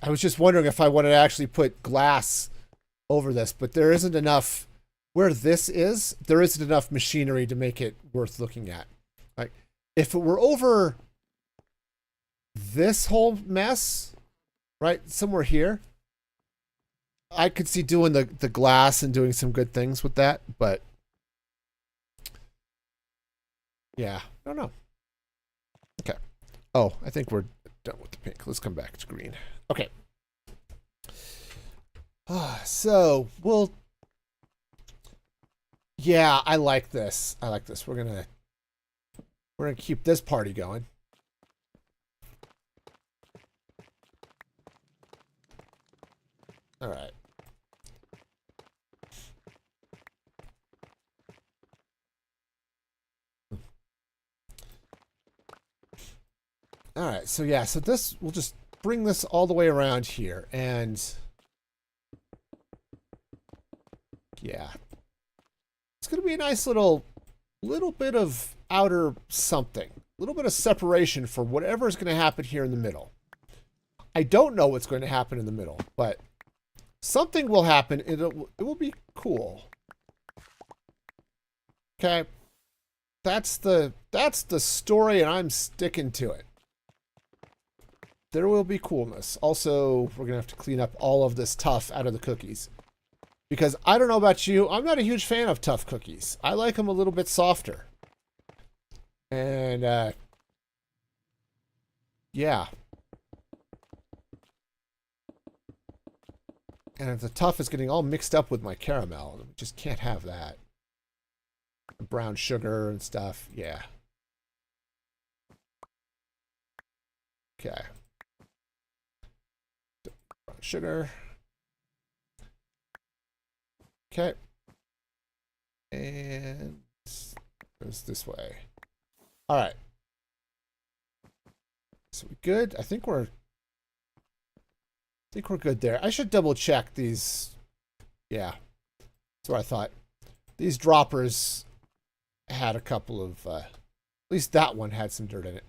I was just wondering if I wanted to actually put glass over this, but there isn't enough... Where this is, there isn't enough machinery to make it worth looking at. Like, if it were over this whole mess, right, somewhere here, I could see doing the glass and doing some good things with that, but yeah, I don't know. Okay. Oh, I think we're done with the pink. Let's come back to green. Okay. So we'll... Yeah, I like this. I like this. We're gonna keep this party going. All right. All right. So yeah. So this, we'll just bring this all the way around here, and yeah. It's going to be a nice little bit of outer something. A little bit of separation for whatever is going to happen here in the middle. I don't know what's going to happen in the middle, but something will happen. It will be cool. Okay. That's the story, and I'm sticking to it. There will be coolness. Also, we're going to have to clean up all of this tough out of the cookies. Because I don't know about you, I'm not a huge fan of tough cookies. I like them a little bit softer. And, yeah. And if the tough is getting all mixed up with my caramel, we just can't have that. Brown sugar and stuff, yeah. Okay. Brown sugar. Okay. And goes this way. All right. So we good? I think we're good there. I should double check these. Yeah. That's what I thought. These droppers had a couple of at least that one had some dirt in it.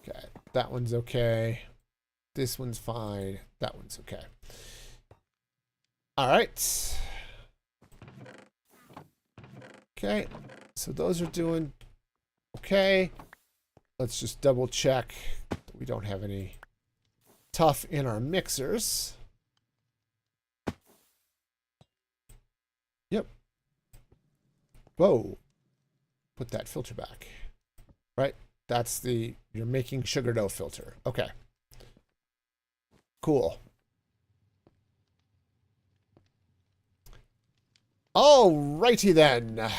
Okay. That one's okay. This one's fine. That one's okay. All right. Okay. So those are doing okay. Let's just double check that we don't have any tough in our mixers. Yep. Whoa. Put that filter back. Right? That's you're making sugar dough filter. Okay. Cool. Alrighty then.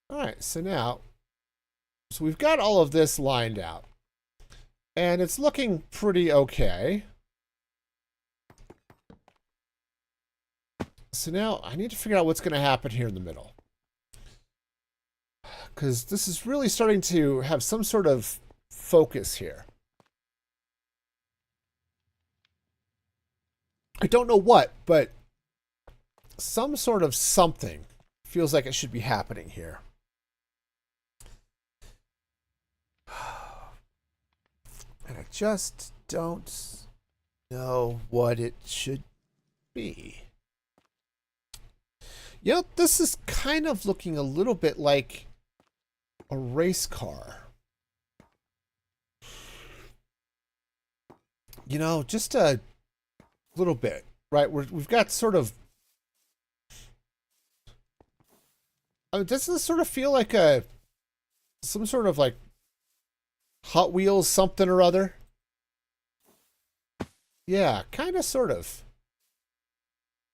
Alright, so we've got all of this lined out. And it's looking pretty okay. So now I need to figure out what's going to happen here in the middle. Because this is really starting to have some sort of focus here. I don't know what, but some sort of something feels like it should be happening here. And I just don't know what it should be. You know, this is kind of looking a little bit like a race car. You know, just a little bit, right? We've got sort of... I mean, doesn't this sort of feel like some sort of like Hot Wheels something or other? Yeah, kind of, sort of.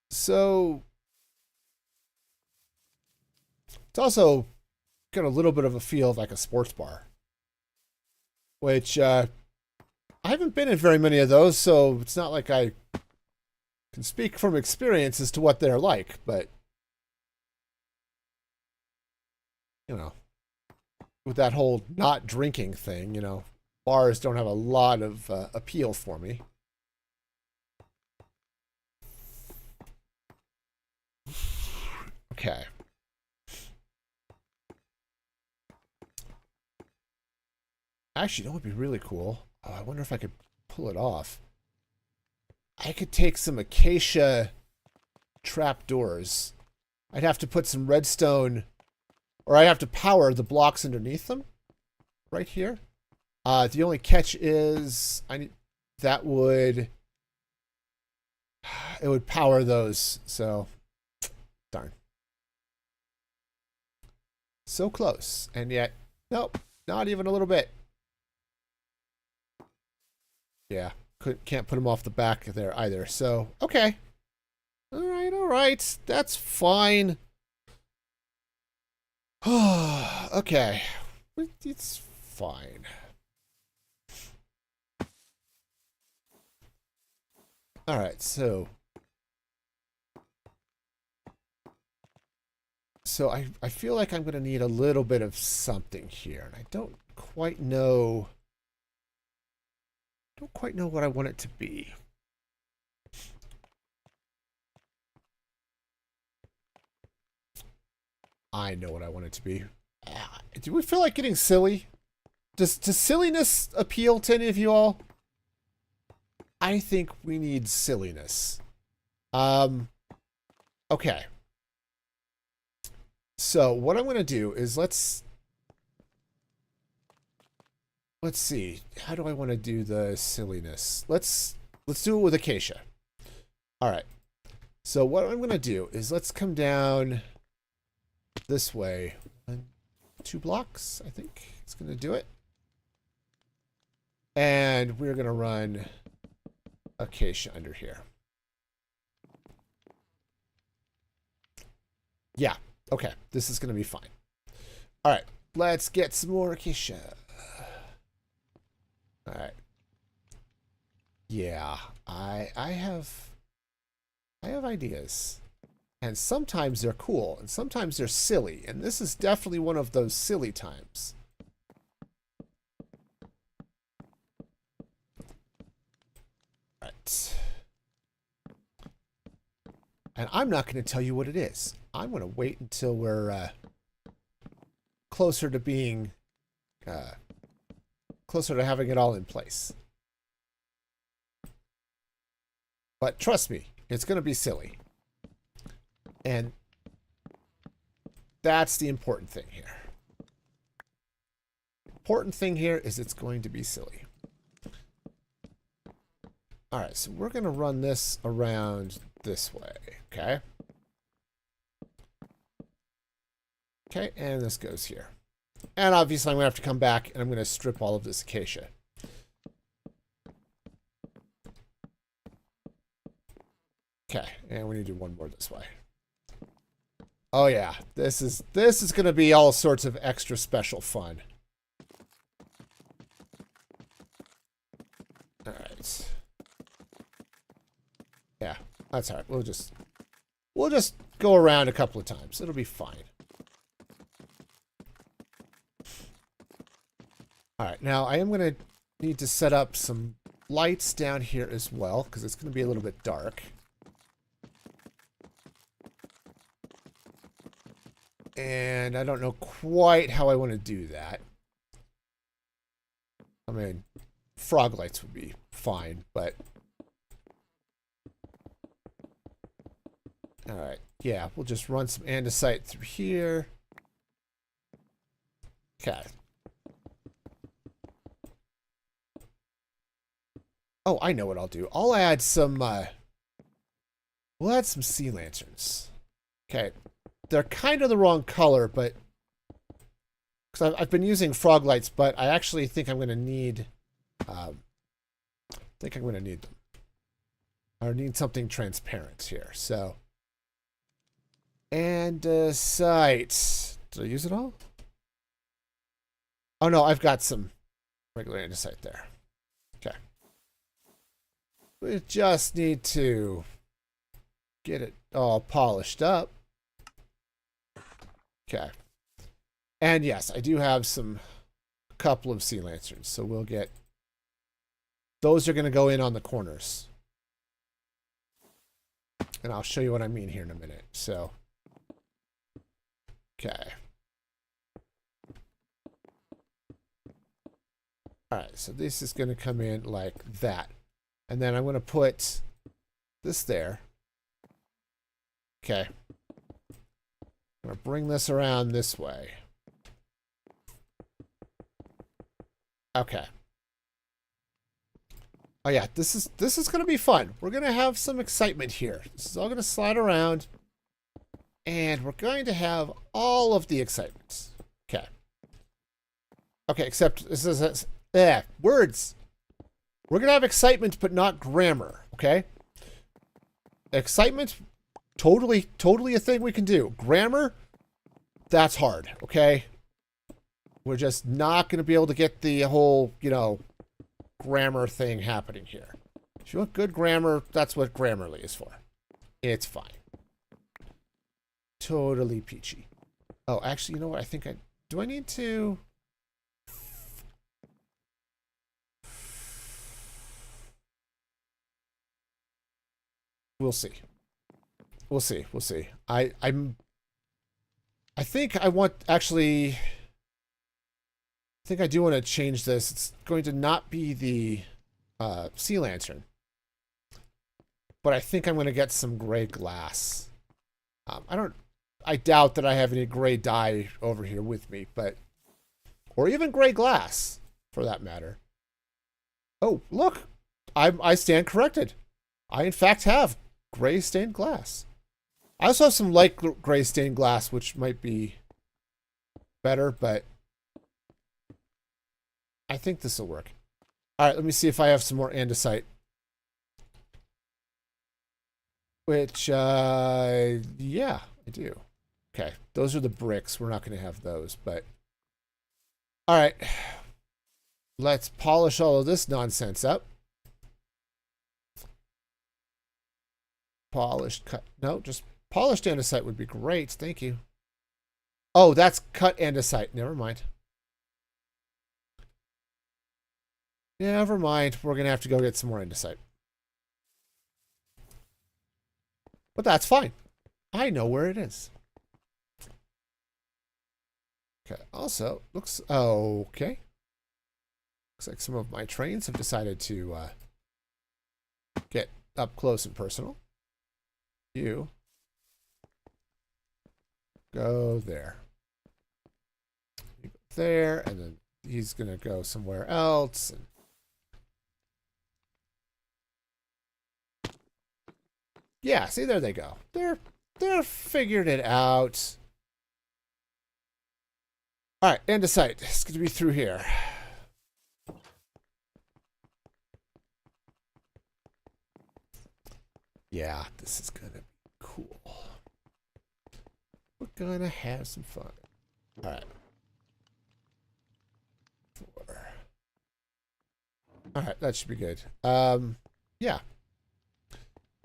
So it's also got a little bit of a feel of like a sports bar, which I haven't been in very many of those, so it's not like I can speak from experience as to what they're like, but you know, with that whole not drinking thing, you know, bars don't have a lot of appeal for me. Okay. Actually, that would be really cool. Oh, I wonder if I could pull it off. I could take some acacia trapdoors. I'd have to put some redstone, or I'd have to power the blocks underneath them, right here. The only catch is it would power those. So, darn. So close, and yet, nope, not even a little bit. Yeah, can't put them off the back there either. So, okay. All right. That's fine. Okay. It's fine. All right, so I feel like I'm going to need a little bit of something here, and I don't quite know what I want it to be. I know what I want it to be. Do we feel like getting silly? Does silliness appeal to any of you all? I think we need silliness. Okay. So what I'm going to do is let's see. How do I want to do the silliness? Let's do it with acacia. All right. So what I'm going to do is let's come down this way. 2 blocks, I think it's going to do it. And we're going to run acacia under here. Yeah. Okay. This is going to be fine. All right. Let's get some more acacia. All right. Yeah. I have ideas. And sometimes they're cool, and sometimes they're silly. And this is definitely one of those silly times. Right. And I'm not going to tell you what it is. I'm going to wait until we're closer to being... closer to having it all in place. But trust me, it's going to be silly. And that's the important thing here. Important thing here is it's going to be silly. All right, so we're going to run this around this way, okay? Okay, and this goes here. And obviously I'm going to have to come back and I'm going to strip all of this acacia. Okay, and we need to do one more this way. Oh yeah, this is going to be all sorts of extra special fun. All right. Yeah, that's all right. We'll just go around a couple of times. It'll be fine. All right, now I am going to need to set up some lights down here as well because it's going to be a little bit dark. And I don't know quite how I want to do that. I mean, frog lights would be fine, but... Alright, yeah, we'll just run some andesite through here. Okay. Oh, I know what I'll do. I'll add some, we'll add some sea lanterns. Okay. They're kind of the wrong color, but because I've been using frog lights, but I actually think I'm going to need, them. I need something transparent here. So, andesite. Did I use it all? Oh no, I've got some regular andesite there. Okay. We just need to get it all polished up. Okay. And yes, I do have some couple of sea lanterns, so we'll get those are going to go in on the corners. And I'll show you what I mean here in a minute. So, okay. All right, so this is going to come in like that. And then I'm going to put this there. Okay. I'm going to bring this around this way. Okay. Oh yeah, this is going to be fun. We're going to have some excitement here. This is all going to slide around. And we're going to have all of the excitement. Okay. Okay, except this is words. We're going to have excitement, but not grammar, okay? Excitement, totally a thing we can do. Grammar, that's hard, okay? We're just not going to be able to get the whole, grammar thing happening here. If you want good grammar, that's what Grammarly is for. It's fine. Totally peachy. Oh, actually, you know what? Do I need to... We'll see. We'll see. We'll see. I think I want, actually... I think I do want to change this. It's going to not be the sea lantern. But I think I'm going to get some gray glass. I doubt that I have any gray dye over here with me, but... Or even gray glass, for that matter. Oh, look! I stand corrected. I, in fact, have gray stained glass. I also have some light gray stained glass, which might be better, but... I think this will work. All right, let me see if I have some more andesite. Which, yeah, I do. Okay, those are the bricks. We're not going to have those, but... All right. Let's polish all of this nonsense up. Polished, cut. No, just polished andesite would be great. Thank you. Oh, that's cut andesite. Never mind. Never mind. We're going to have to go get some more andesite. But that's fine. I know where it is. Okay. Also, looks... okay. Looks like some of my trains have decided to get up close and personal. You go there. You go there, and then he's going to go somewhere else. And yeah, see, there they go. They're figured it out. All right, andesite. It's going to be through here. Yeah, this is going to be cool. We're going to have some fun. All right. 4. All right, that should be good. Yeah.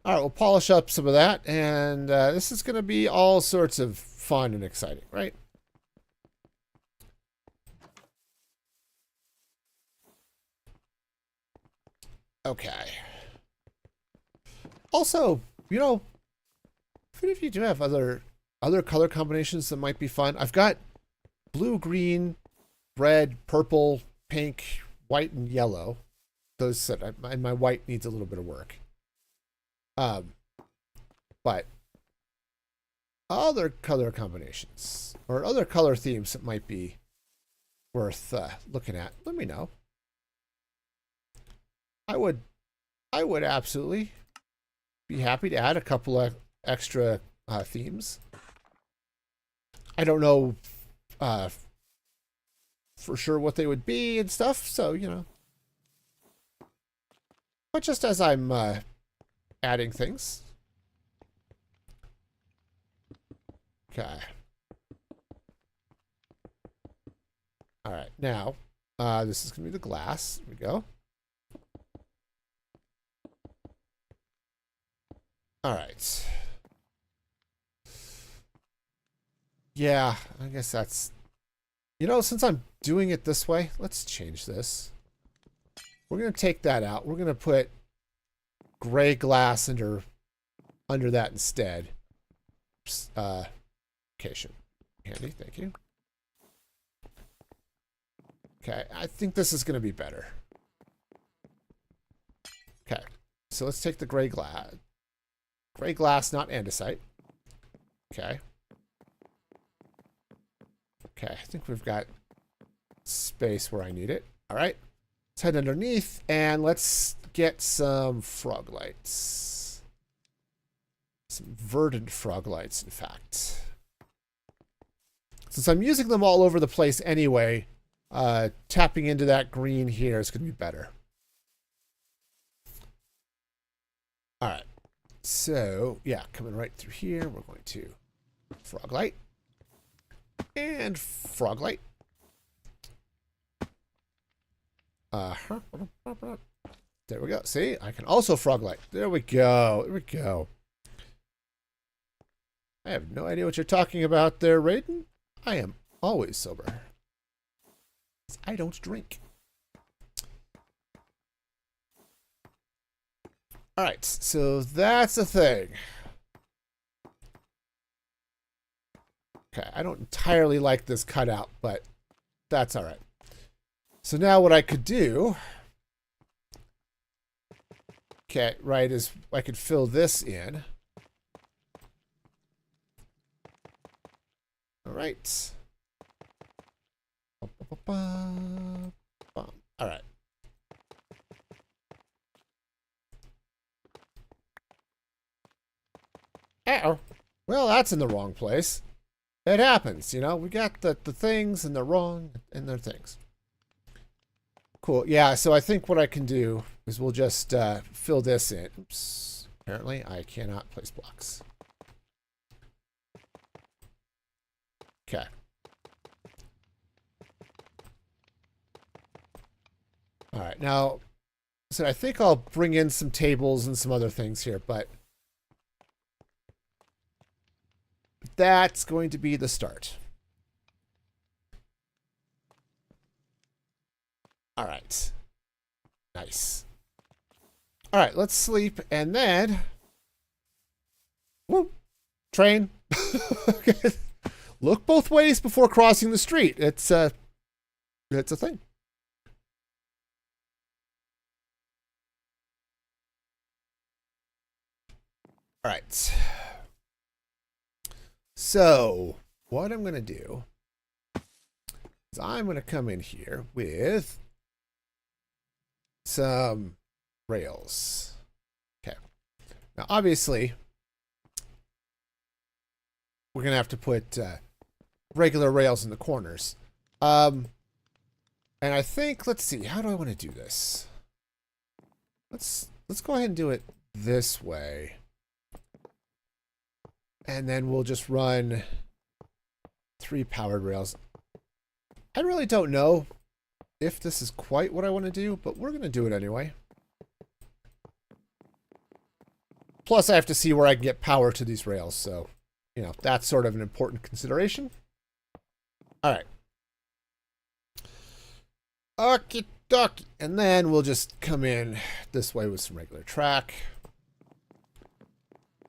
All right, we'll polish up some of that, and this is going to be all sorts of fun and exciting, right? Okay. Also, even if you do have other color combinations that might be fun, I've got blue, green, red, purple, pink, white, and yellow. Those and my white needs a little bit of work. But other color combinations or other color themes that might be worth looking at, let me know. I would absolutely be happy to add a couple of extra themes. I don't know for sure what they would be and stuff, so but just as I'm adding things. Okay. All right, now this is gonna be the glass. Here we go. All right. Yeah, I guess that's You know, since I'm doing it this way, let's change this. We're going to take that out. We're going to put gray glass under that instead. Location. Handy, thank you. Okay, I think this is going to be better. Okay, so let's take the gray glass. Gray glass, not andesite. Okay. Okay, I think we've got space where I need it. All right, let's head underneath and let's get some frog lights. Some verdant frog lights, in fact. Since I'm using them all over the place anyway, tapping into that green here is going to be better. All right, so yeah, coming right through here, we're going to frog light and frog light. There we go. See, I can also frog light. There we go. There we go. I have no idea what you're talking about there, Raiden. I am always sober. I don't drink. All right, so that's the thing. Okay, I don't entirely like this cutout, but that's all right. So now what I could do, okay, right, is I could fill this in. All right. All right. Uh-oh. Well, that's in the wrong place. It happens, you know. We got the things and they're wrong and they're things. Cool. Yeah, so I think what I can do is we'll just fill this in. Oops. Apparently, I cannot place blocks. Okay. All right. Now, so I think I'll bring in some tables and some other things here, but that's going to be the start. All right. Nice. All right, let's sleep and then whoop, train. Okay. Look both ways before crossing the street. It's a thing. All right. So, what I'm going to do is I'm going to come in here with some rails. Okay. Now, obviously, we're going to have to put regular rails in the corners. And I think, let's see, how do I want to do this? Let's go ahead and do it this way. And then we'll just run 3 powered rails. I really don't know if this is quite what I want to do, but we're going to do it anyway. Plus, I have to see where I can get power to these rails, so, you know, that's sort of an important consideration. All right. Okie dokie. And then we'll just come in this way with some regular track.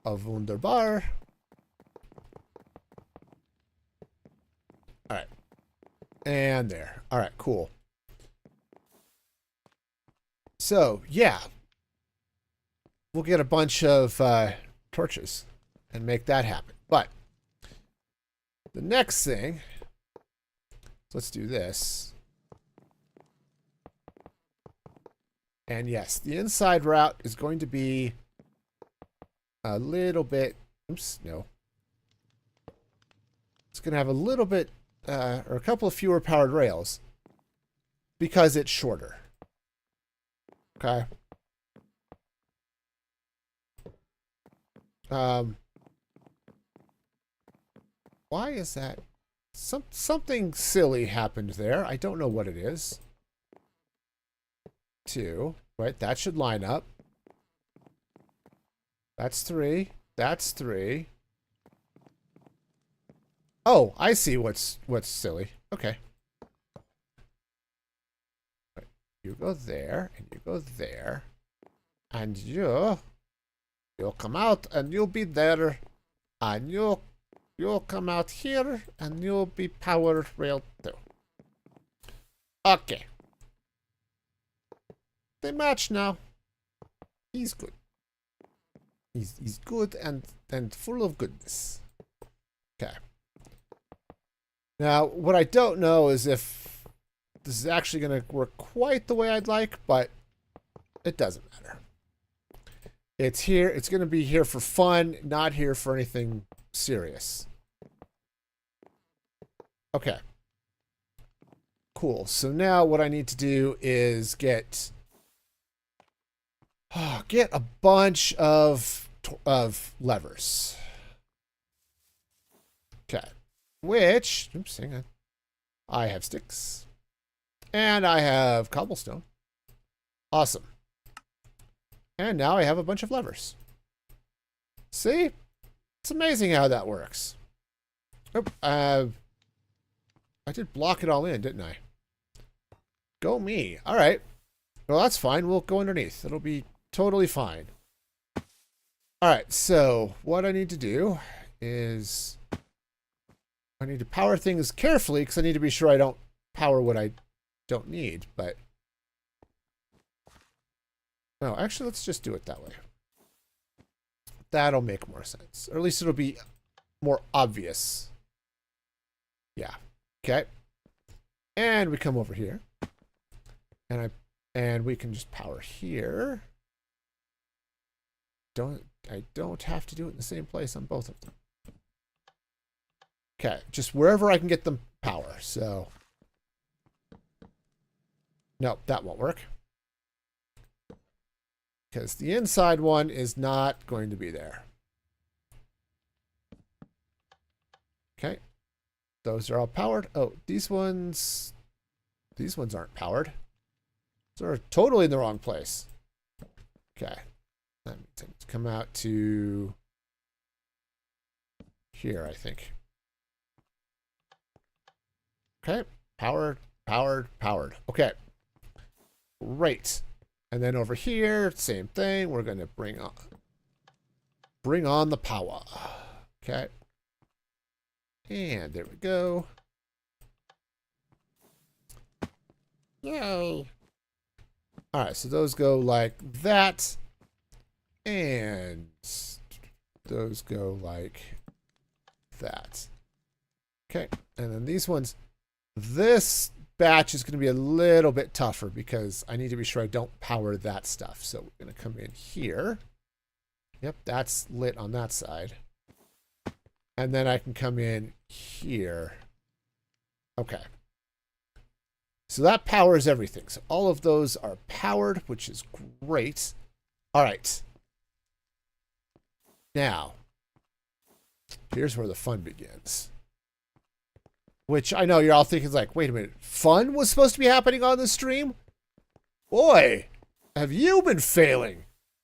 Wunderbar. All right. And there. All right, cool. So, yeah. We'll get a bunch of torches and make that happen. But the next thing, let's do this. And yes, the inside route is going to be a little bit, oops, no. It's going to have a little bit, or a couple of fewer powered rails because it's shorter. Okay. Why is that? Something silly happened there. I don't know what it is. 2, right? That should line up. That's 3. That's 3. Oh, I see what's silly. Okay. go there, and you go there, and you'll come out, and you'll be there, and you'll come out here, and you'll be power rail too. Okay. They match now. He's good. He's good and full of goodness. Okay. Now, what I don't know is if this is actually going to work quite the way I'd like, but it doesn't matter. It's here. It's going to be here for fun, not here for anything serious. Okay. Cool. So now what I need to do is get a bunch of levers. Okay. Which, oops, hang on. I have sticks. And I have cobblestone. Awesome. And now I have a bunch of levers. See? It's amazing how that works. Oop, I did block it all in, didn't I? Go me. All right. Well, that's fine. We'll go underneath. It'll be totally fine. All right. So what I need to do is I need to power things carefully because I need to be sure I don't power what I don't need. But no, actually, let's just do it that way. That'll make more sense. Or at least it'll be more obvious. Yeah. Okay. And we come over here. And we can just power here. I don't have to do it in the same place on both of them. Okay, just wherever I can get them power. So no, that won't work. Because the inside one is not going to be there. Okay. Those are all powered. Oh, these ones aren't powered. They're totally in the wrong place. Okay. That means I need to come out to here, I think. Okay. Powered, powered, powered. Okay. Great. And then over here, same thing. We're going to bring on the power. Okay. And there we go. Yay. All right, so those go like that. And those go like that. Okay, and then these ones, this batch is going to be a little bit tougher because I need to be sure I don't power that stuff. So we're going to come in here. Yep, that's lit on that side. And then I can come in here. Okay. So that powers everything. So all of those are powered, which is great. All right. Now, here's where the fun begins. Which I know you're all thinking like, wait a minute, fun was supposed to be happening on the stream? Boy, have you been failing?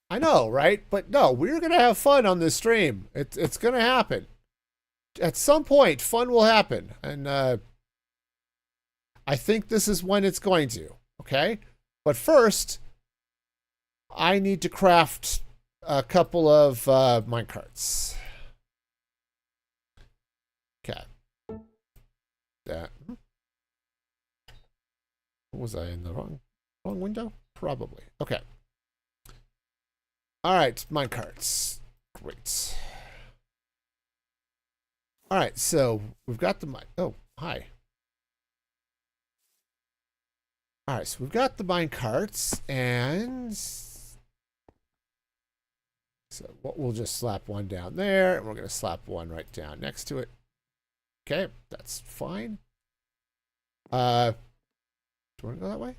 I know, right? But no, we're going to have fun on this stream. It's going to happen. At some point, fun will happen. And I think this is when it's going to. Okay? But first, I need to craft a couple of minecarts. Okay. That. Was I in the wrong window? Probably. Okay. All right, minecarts. Great. All right, so we've got the oh, hi. All right, so we've got the minecarts, and so we'll just slap one down there, and we're going to slap one right down next to it. Okay, that's fine. Do you want to go that way?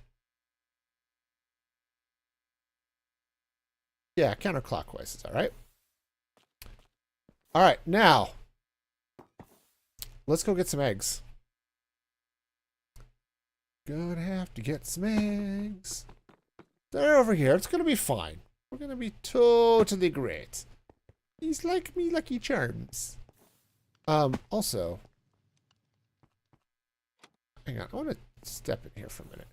Yeah, counterclockwise is all right. All right, now let's go get some eggs. Gonna have to get some eggs. They're over here. It's gonna be fine. We're gonna be totally great. He's like me, Lucky Charms. Also, hang on. I want to step in here for a minute.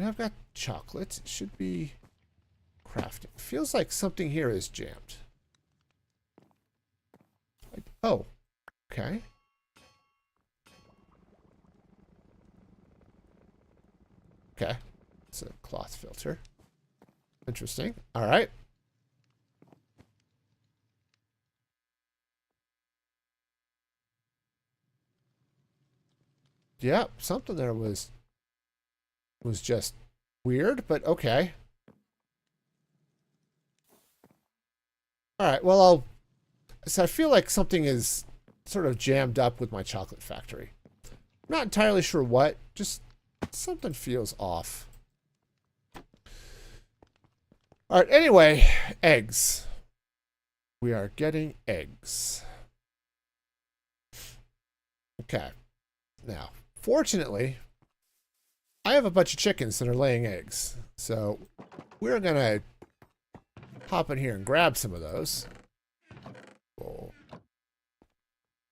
I've got chocolate. It should be crafting. Feels like something here is jammed. Oh, okay. Okay. It's a cloth filter. Interesting. All right. Yeah, something there was just weird, but okay. All right. Well, so I feel like something is sort of jammed up with my chocolate factory. I'm not entirely sure what. Just something feels off. All right. Anyway, eggs. We are getting eggs. Okay. Now, fortunately, I have a bunch of chickens that are laying eggs. So we're going to hop in here and grab some of those. Oh.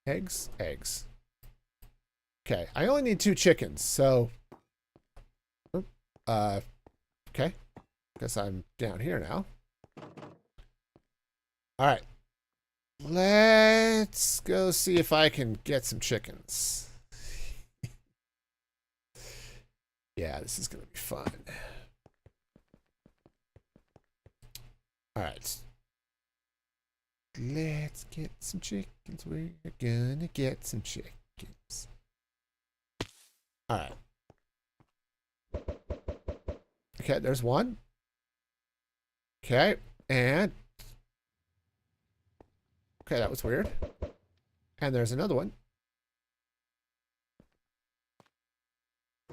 Eggs, eggs. Okay, I only need 2 chickens, so... okay. Guess I'm down here now. Alright. Let's go see if I can get some chickens. Yeah, this is going to be fun. Alright. Let's get some chickens. We're gonna get some chickens. Alright. Okay, there's one. Okay, and... okay, that was weird. And there's another one.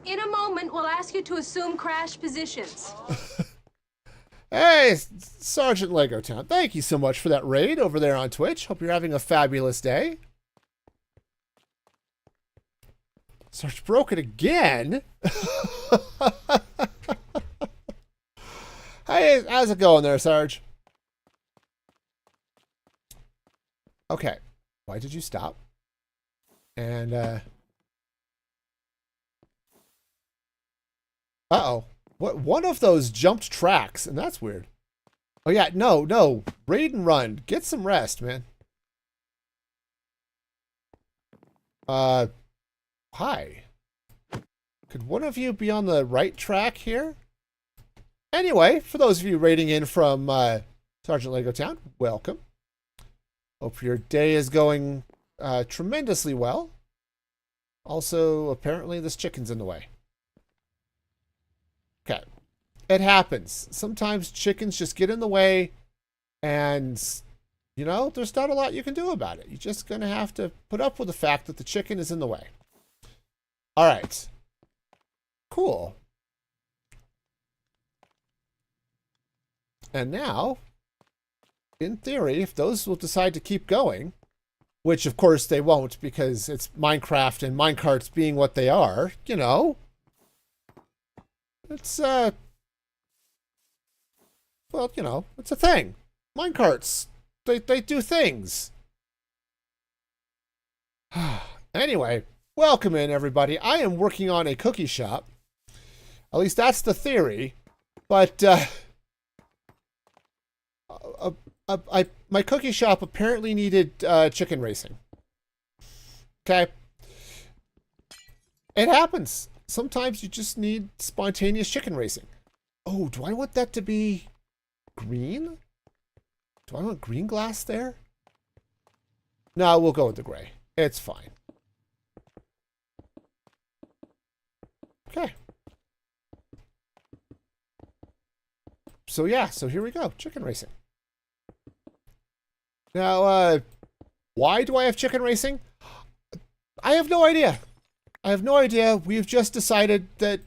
In a moment, we'll ask you to assume crash positions. Hey, Sergeant Lego Town. Thank you so much for that raid over there on Twitch. Hope you're having a fabulous day. Sarge broke it again. Hey, how's it going there, Sarge? Okay. Why did you stop? And, uh-oh. What? One of those jumped tracks, and that's weird. Oh, yeah. No. Raid and run. Get some rest, man. Hi. Could one of you be on the right track here? Anyway, for those of you raiding in from Sergeant Lego Town, welcome. Hope your day is going tremendously well. Also, apparently this chicken's in the way. Okay. It happens. Sometimes chickens just get in the way and, you know, there's not a lot you can do about it. You're just going to have to put up with the fact that the chicken is in the way. All right. Cool. And now, in theory, if those will decide to keep going, which of course they won't because it's Minecraft and minecarts being what they are, you know, it's, well, you know, it's a thing. Minecarts, they do things. Anyway, welcome in, everybody. I am working on a cookie shop. At least that's the theory. But, my cookie shop apparently needed chicken racing. Okay? It happens. Sometimes you just need spontaneous chicken racing. Oh, do I want that to be green? Do I want green glass there? No, we'll go with the gray. It's fine. Okay. So yeah, so here we go. Chicken racing. Now, why do I have chicken racing? I have no idea. I have no idea. We've just decided that,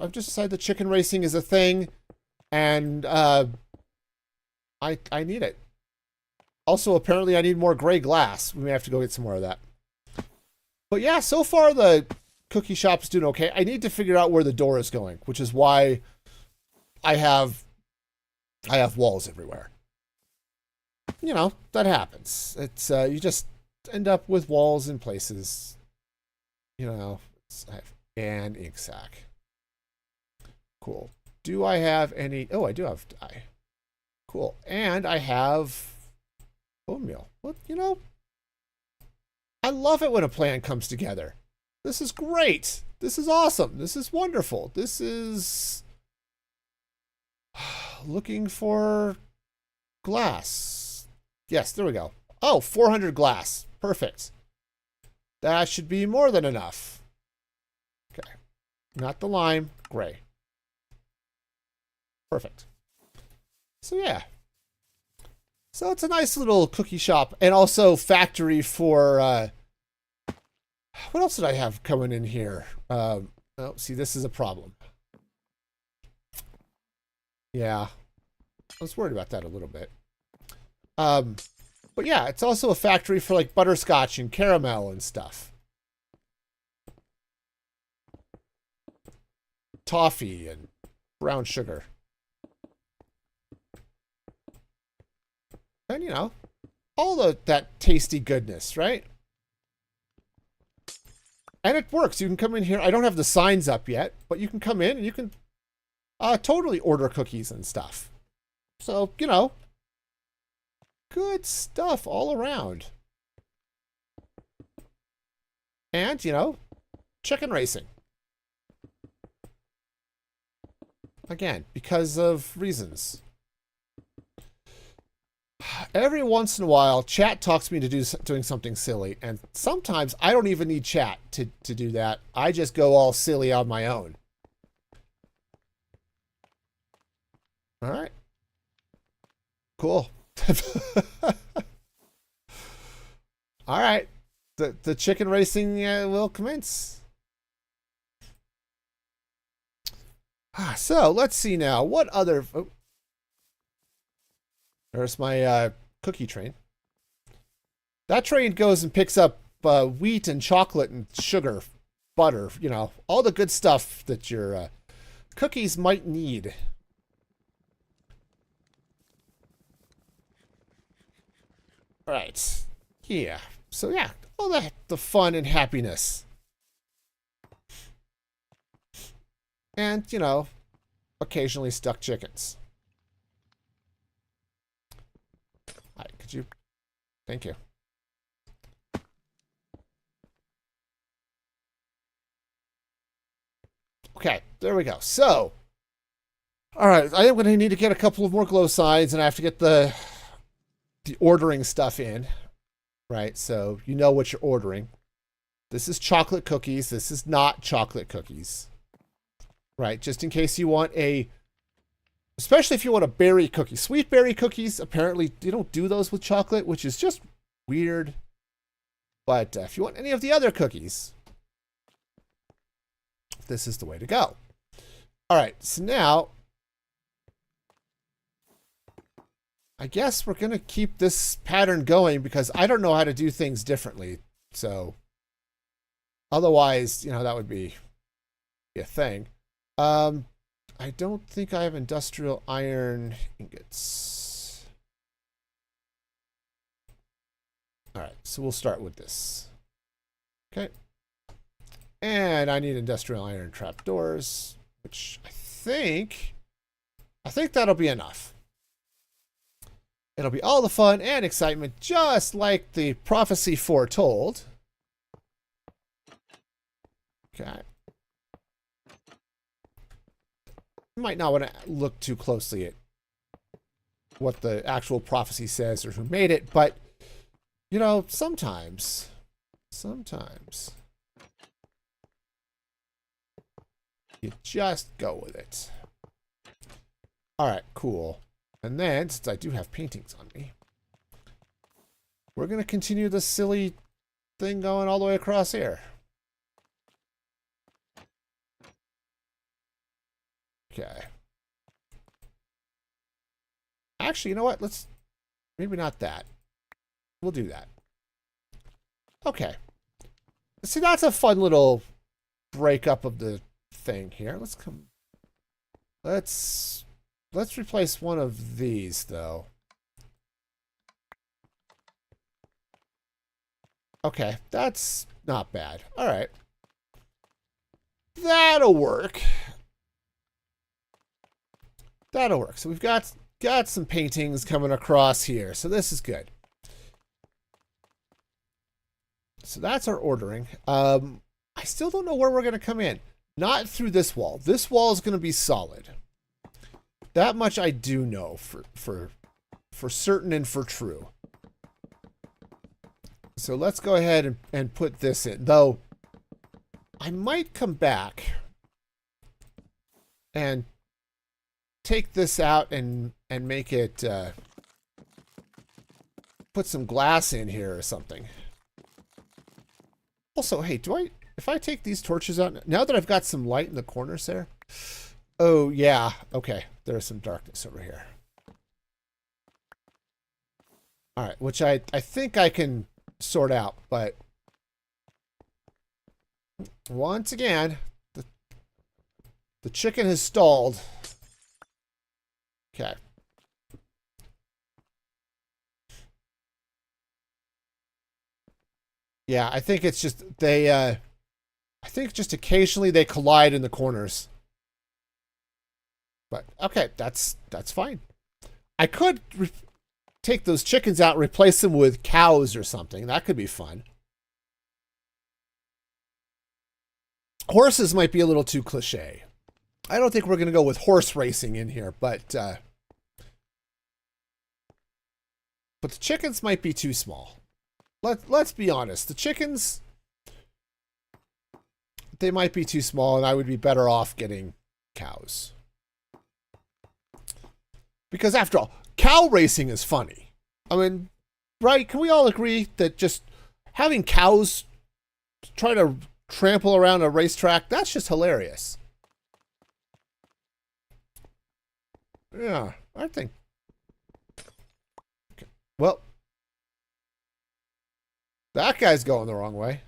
I've just decided that chicken racing is a thing, and, I need it. Also, apparently I need more gray glass. We may have to go get some more of that. But yeah, so far the cookie shop's doing okay. I need to figure out where the door is going, which is why I have walls everywhere. You know, that happens. It's, you just end up with walls in places. You know, I have an ink sac. Cool. Do I have any? Oh, I do have dye. Cool. And I have oatmeal. Well, you know, I love it when a plan comes together. This is great. This is awesome. This is wonderful. This is looking for glass. Yes, there we go. Oh, 400 glass. Perfect. That should be more than enough. Okay. Not the lime, gray. Perfect. So yeah. So it's a nice little cookie shop and also factory for what else did I have coming in here? Oh, see, this is a problem. Yeah. I was worried about that a little bit. But yeah, it's also a factory for like butterscotch and caramel and stuff. Toffee and brown sugar. And you know, all that tasty goodness, right? And it works. You can come in here. I don't have the signs up yet, but you can come in and you can totally order cookies and stuff. So, you know, good stuff all around. And, you know, chicken racing. Again, because of reasons. Every once in a while, chat talks me to doing something silly, and sometimes I don't even need chat to do that. I just go all silly on my own. All right. Cool. All right. The chicken racing will commence. So let's see now. What other... Oh. There's my cookie train. That train goes and picks up wheat and chocolate and sugar, butter, you know, all the good stuff that your cookies might need. All right. Yeah. So yeah, all the fun and happiness. And, you know, occasionally stuck chickens. Hi, could you? Thank you. Okay, there we go. So, all right, I am going to need to get a couple of more glow signs, and I have to get the ordering stuff in, right? So you know what you're ordering. This is chocolate cookies. This is not chocolate cookies, right? Just in case you want especially if you want a berry cookie. Sweet berry cookies, apparently you don't do those with chocolate, which is just weird. But if you want any of the other cookies, this is the way to go. All right, so now, I guess we're going to keep this pattern going because I don't know how to do things differently. So otherwise, you know, that would be a thing. I don't think I have industrial iron ingots. All right, so we'll start with this. Okay. And I need industrial iron trapdoors, which I think that'll be enough. It'll be all the fun and excitement, just like the prophecy foretold. Okay. You might not want to look too closely at what the actual prophecy says or who made it, but, you know, sometimes you just go with it. All right, cool. And then, since I do have paintings on me, we're going to continue this silly thing going all the way across here. Okay. Actually, you know what? Maybe not that. We'll do that. Okay. See, that's a fun little breakup of the thing here. Let's replace one of these, though. Okay, that's not bad. All right. That'll work. that'll work. So we've got some paintings coming across here. So this is good. So that's our ordering. I still don't know where we're going to come in. Not through this wall. This wall is going to be solid. That much I do know for certain and for true. So let's go ahead and put this in. Though, I might come back and take this out and make it, put some glass in here or something. Also, hey, if I take these torches out, now that I've got some light in the corners there, oh yeah, okay, there's some darkness over here. All right, which I think I can sort out, but once again, the chicken has stalled. Okay. Yeah, I think it's just I think just occasionally they collide in the corners. But okay, that's fine. I could take those chickens out and replace them with cows or something. That could be fun. Horses might be a little too cliche. I don't think we're going to go with horse racing in here, but the chickens might be too small. Let's be honest. The chickens, they might be too small, and I would be better off getting cows. Because after all, cow racing is funny. I mean, right? Can we all agree that just having cows try to trample around a racetrack, that's just hilarious. Yeah, I think. Okay. Well, that guy's going the wrong way.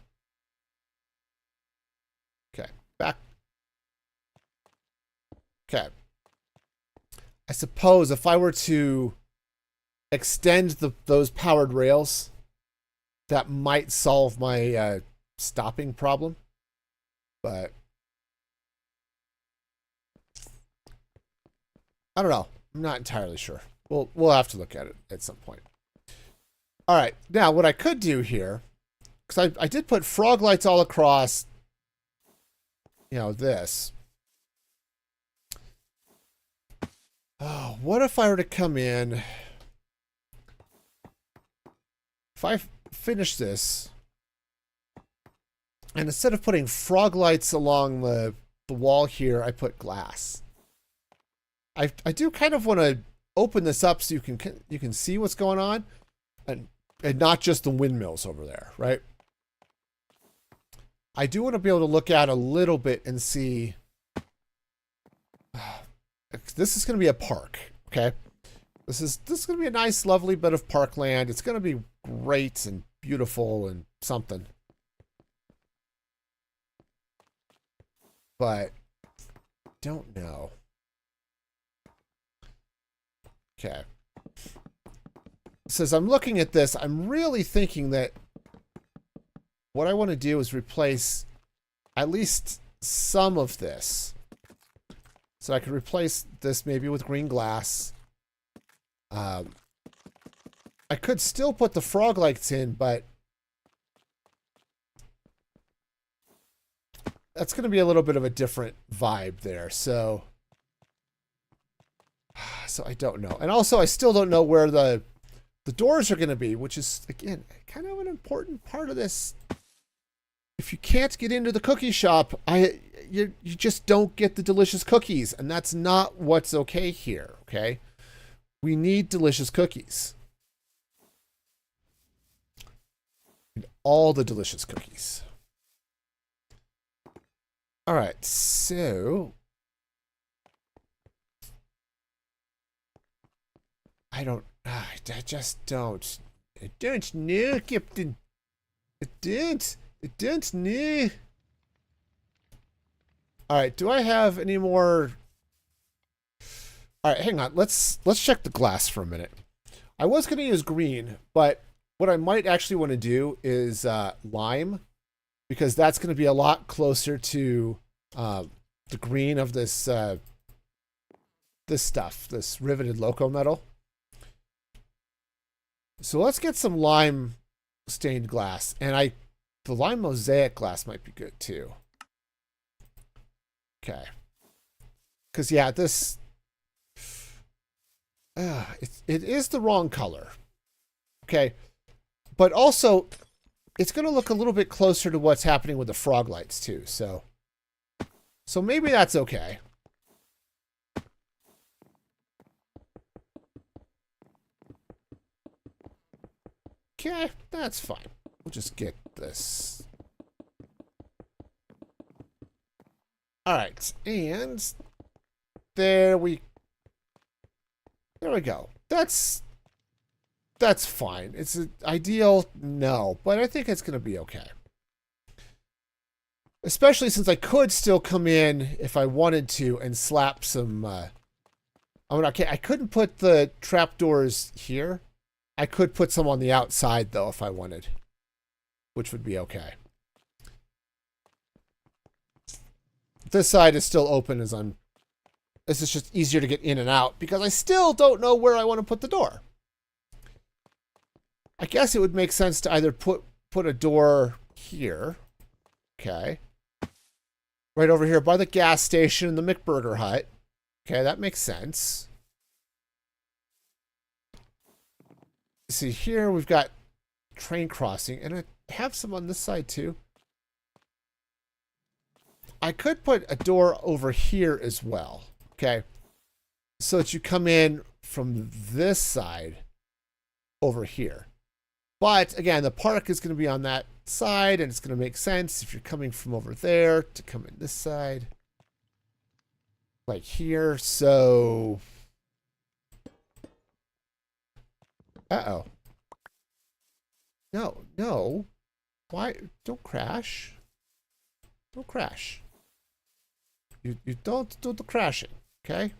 Okay, back. Okay. I suppose if I were to extend those powered rails, that might solve my stopping problem. But I don't know. I'm not entirely sure. We'll have to look at it at some point. All right. Now, what I could do here, because I did put frog lights all across, this. Oh, what if I were to come in? If I finish this, and instead of putting frog lights along the wall here, I put glass. I do kind of want to open this up so you can see what's going on, and not just the windmills over there, right? I do want to be able to look out a little bit and see. This is going to be a park, okay? This is going to be a nice, lovely bit of parkland. It's going to be great and beautiful and something. But don't know. Okay. So as I'm looking at this, I'm really thinking that what I want to do is replace at least some of this. So I could replace this maybe with green glass. I could still put the frog lights in, but that's going to be a little bit of a different vibe there. So I don't know. And also, I still don't know where the doors are going to be, which is, again, kind of an important part of this. If you can't get into the cookie shop, you just don't get the delicious cookies. And that's not what's okay here, okay? We need delicious cookies. And all the delicious cookies. All right, so I just don't. I don't know, Captain. I don't know. All right, do I have any more? All right, hang on. Let's check the glass for a minute. I was going to use green, but what I might actually want to do is lime, because that's going to be a lot closer to the green of this this stuff, this riveted loco metal. So let's get some lime stained glass. And the lime mosaic glass might be good too. Okay. Because, yeah, this... it is the wrong color. Okay. But also, it's going to look a little bit closer to what's happening with the frog lights too. So maybe that's okay. Okay, that's fine. We'll just get this. All right, and there we go. That's fine. It's ideal, no, but I think it's going to be okay. Especially since I could still come in if I wanted to and slap some. I couldn't put the trapdoors here. I could put some on the outside though if I wanted, which would be okay. This side is still open as I'm. This is just easier to get in and out because I still don't know where I want to put the door. I guess it would make sense to either put a door here. Okay. Right over here by the gas station and the McBurger hut. Okay, that makes sense. See, here we've got train crossing, and I have some on this side too. I could put a door over here as well. Okay. So that you come in from this side over here. But again, the park is going to be on that side, and it's going to make sense if you're coming from over there to come in this side. Like here. So. Uh-oh. No. Why? Don't crash. Don't crash. You don't do the crashing, okay?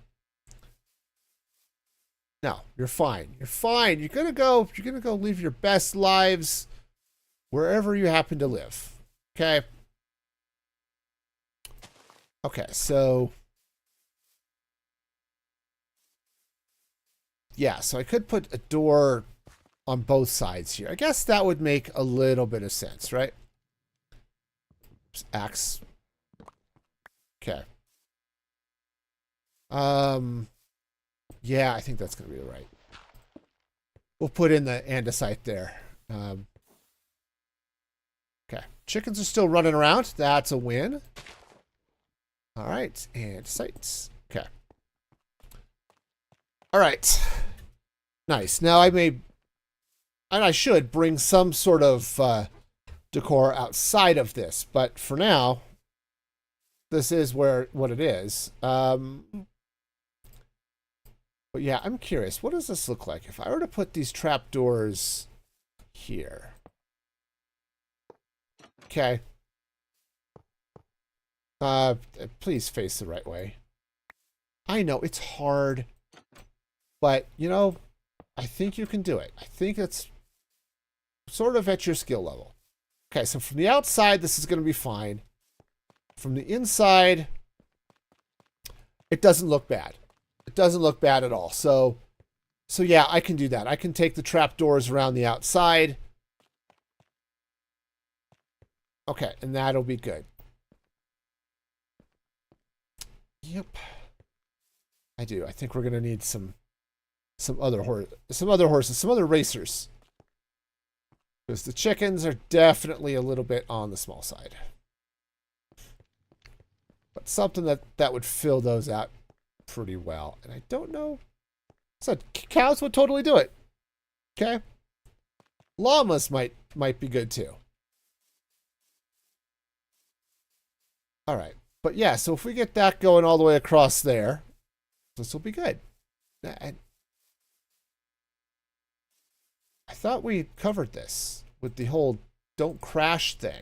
No, you're fine. You're fine. You're gonna go live your best lives wherever you happen to live. Okay? Okay, so yeah, so I could put a door on both sides here. I guess that would make a little bit of sense, right? Axe. Okay. Yeah, I think that's going to be right. We'll put in the andesite there. Okay. Chickens are still running around. That's a win. All right. Andesites. Okay. All right. Nice. Now I should bring some sort of decor outside of this, but for now, this is what it is. But yeah, I'm curious. What does this look like if I were to put these trapdoors here? Okay. Please face the right way. I know it's hard, but you know, I think you can do it. I think it's sort of at your skill level. Okay, so from the outside, this is going to be fine. From the inside, it doesn't look bad. It doesn't look bad at all. So yeah, I can do that. I can take the trapdoors around the outside. Okay, and that'll be good. Yep. I do. I think we're going to need some other horses, some other racers. Because the chickens are definitely a little bit on the small side. But something that would fill those out pretty well. And I don't know. So cows would totally do it. Okay. Llamas might be good too. All right. But yeah, so if we get that going all the way across there, this will be good. And I thought we covered this with the whole don't crash thing.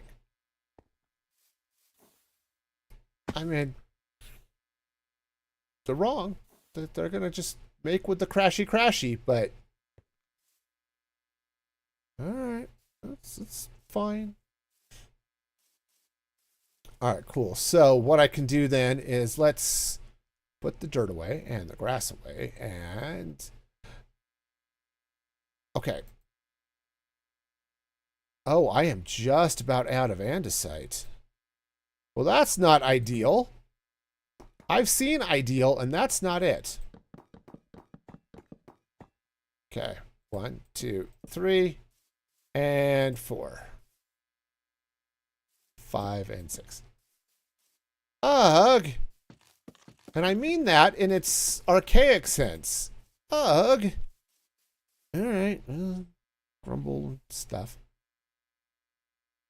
I mean, they're wrong. They're going to just make with the crashy, but all right, it's fine. All right, cool. So what I can do then is let's put the dirt away and the grass away, and okay. Oh, I am just about out of andesite. Well, that's not ideal. I've seen ideal, and that's not it. Okay, 1, 2, 3, and 4, 5, and 6. Ugh. And I mean that in its archaic sense. Ugh. All right, grumble stuff.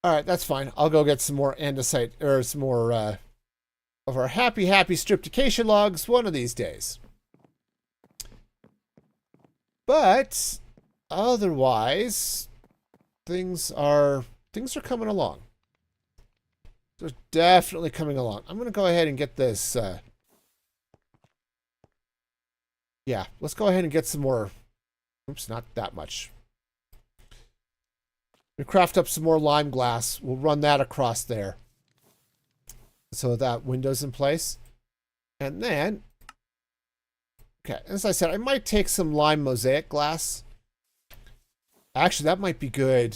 All right, that's fine. I'll go get some more andesite, or some more of our happy striptication logs one of these days. But otherwise, things are coming along. They're definitely coming along. I'm going to go ahead and get this. Yeah, let's go ahead and get some more. Oops, not that much. We craft up some more lime glass. We'll run that across there. So that window's in place. And then, okay, as I said, I might take some lime mosaic glass. Actually, that might be good.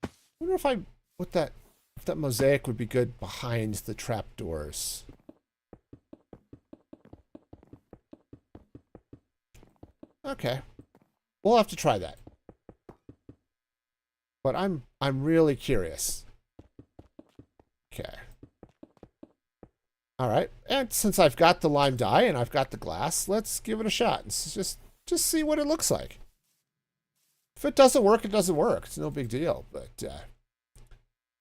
I wonder if if that mosaic would be good behind the trapdoors. Okay. We'll have to try that. But I'm really curious. Okay. All right. And since I've got the lime dye and I've got the glass, let's give it a shot and just see what it looks like. If it doesn't work, it doesn't work. It's no big deal. But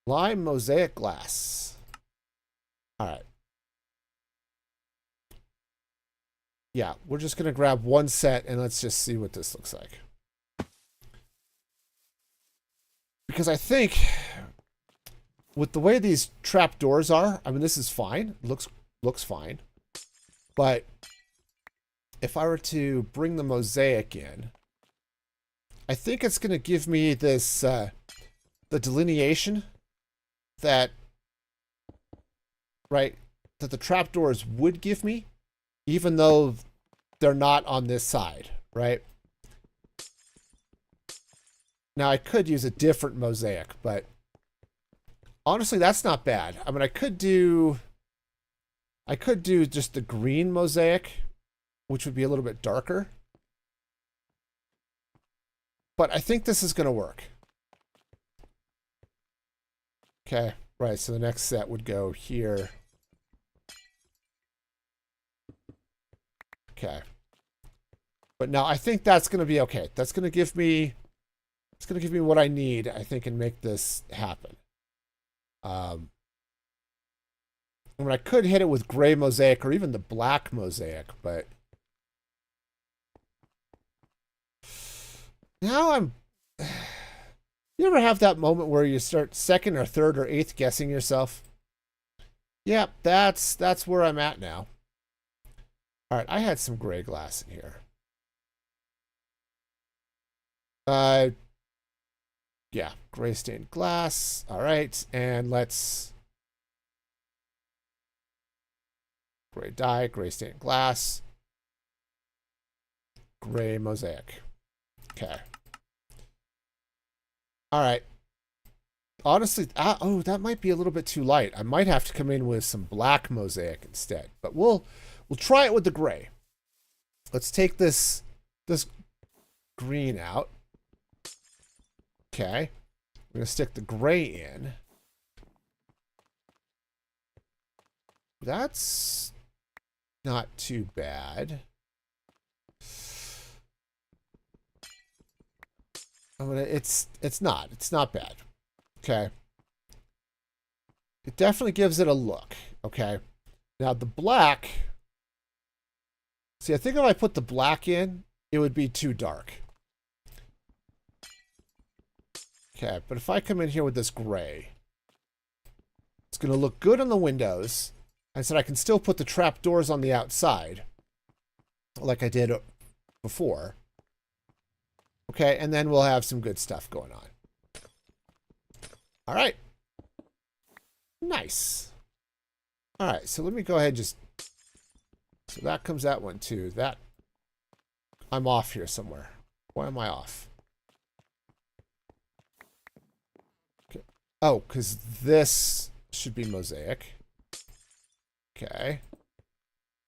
lime mosaic glass. All right. Yeah, we're just going to grab one set and let's just see what this looks like. Because I think with the way these trap doors are, I mean, this is fine. It looks fine. But if I were to bring the mosaic in, I think it's going to give me this, the delineation that, right, that the trapdoors would give me, even though they're not on this side, right? Now, I could use a different mosaic, but honestly, that's not bad. I mean, I could do just the green mosaic, which would be a little bit darker. But I think this is going to work. Okay, right, so the next set would go here. Okay. But now I think that's going to be okay. That's going to give me what I need, I think, and make this happen. I mean, I could hit it with gray mosaic or even the black mosaic, but now I'm... You ever have that moment where you start second or third or eighth guessing yourself? Yeah, that's where I'm at now. All right, I had some gray glass in here. Yeah, gray stained glass. All right, and let's gray dye, gray stained glass, gray mosaic. Okay. All right. Honestly, oh, that might be a little bit too light. I might have to come in with some black mosaic instead. But we'll try it with the gray. Let's take this green out. Okay. We're going to stick the gray in. That's not too bad. I mean, it's not bad. Okay. It definitely gives it a look. Okay. Now the black. See, I think if I put the black in, it would be too dark. Okay, but if I come in here with this gray, it's going to look good on the windows. I said I can still put the trap doors on the outside, like I did before. Okay, and then we'll have some good stuff going on. All right. Nice. All right, so let me go ahead and just So that comes that one too. That I'm off here somewhere. Why am I off? Okay. Oh, because this should be mosaic. Okay.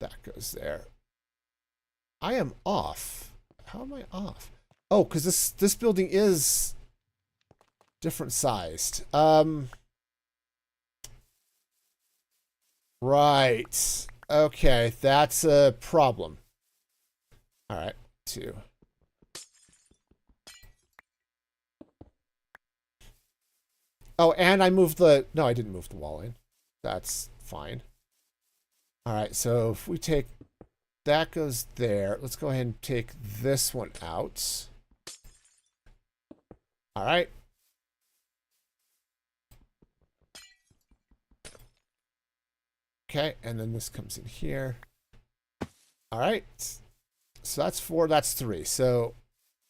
That goes there. I am off. How am I off? Oh, because this building is different sized. Right. Okay, that's a problem. All right, 2. Oh, and I moved the... No, I didn't move the wall in. That's fine. All right, so if we take... That goes there. Let's go ahead and take this one out. All right. Okay, and then this comes in here. All right. So that's 4, that's 3. So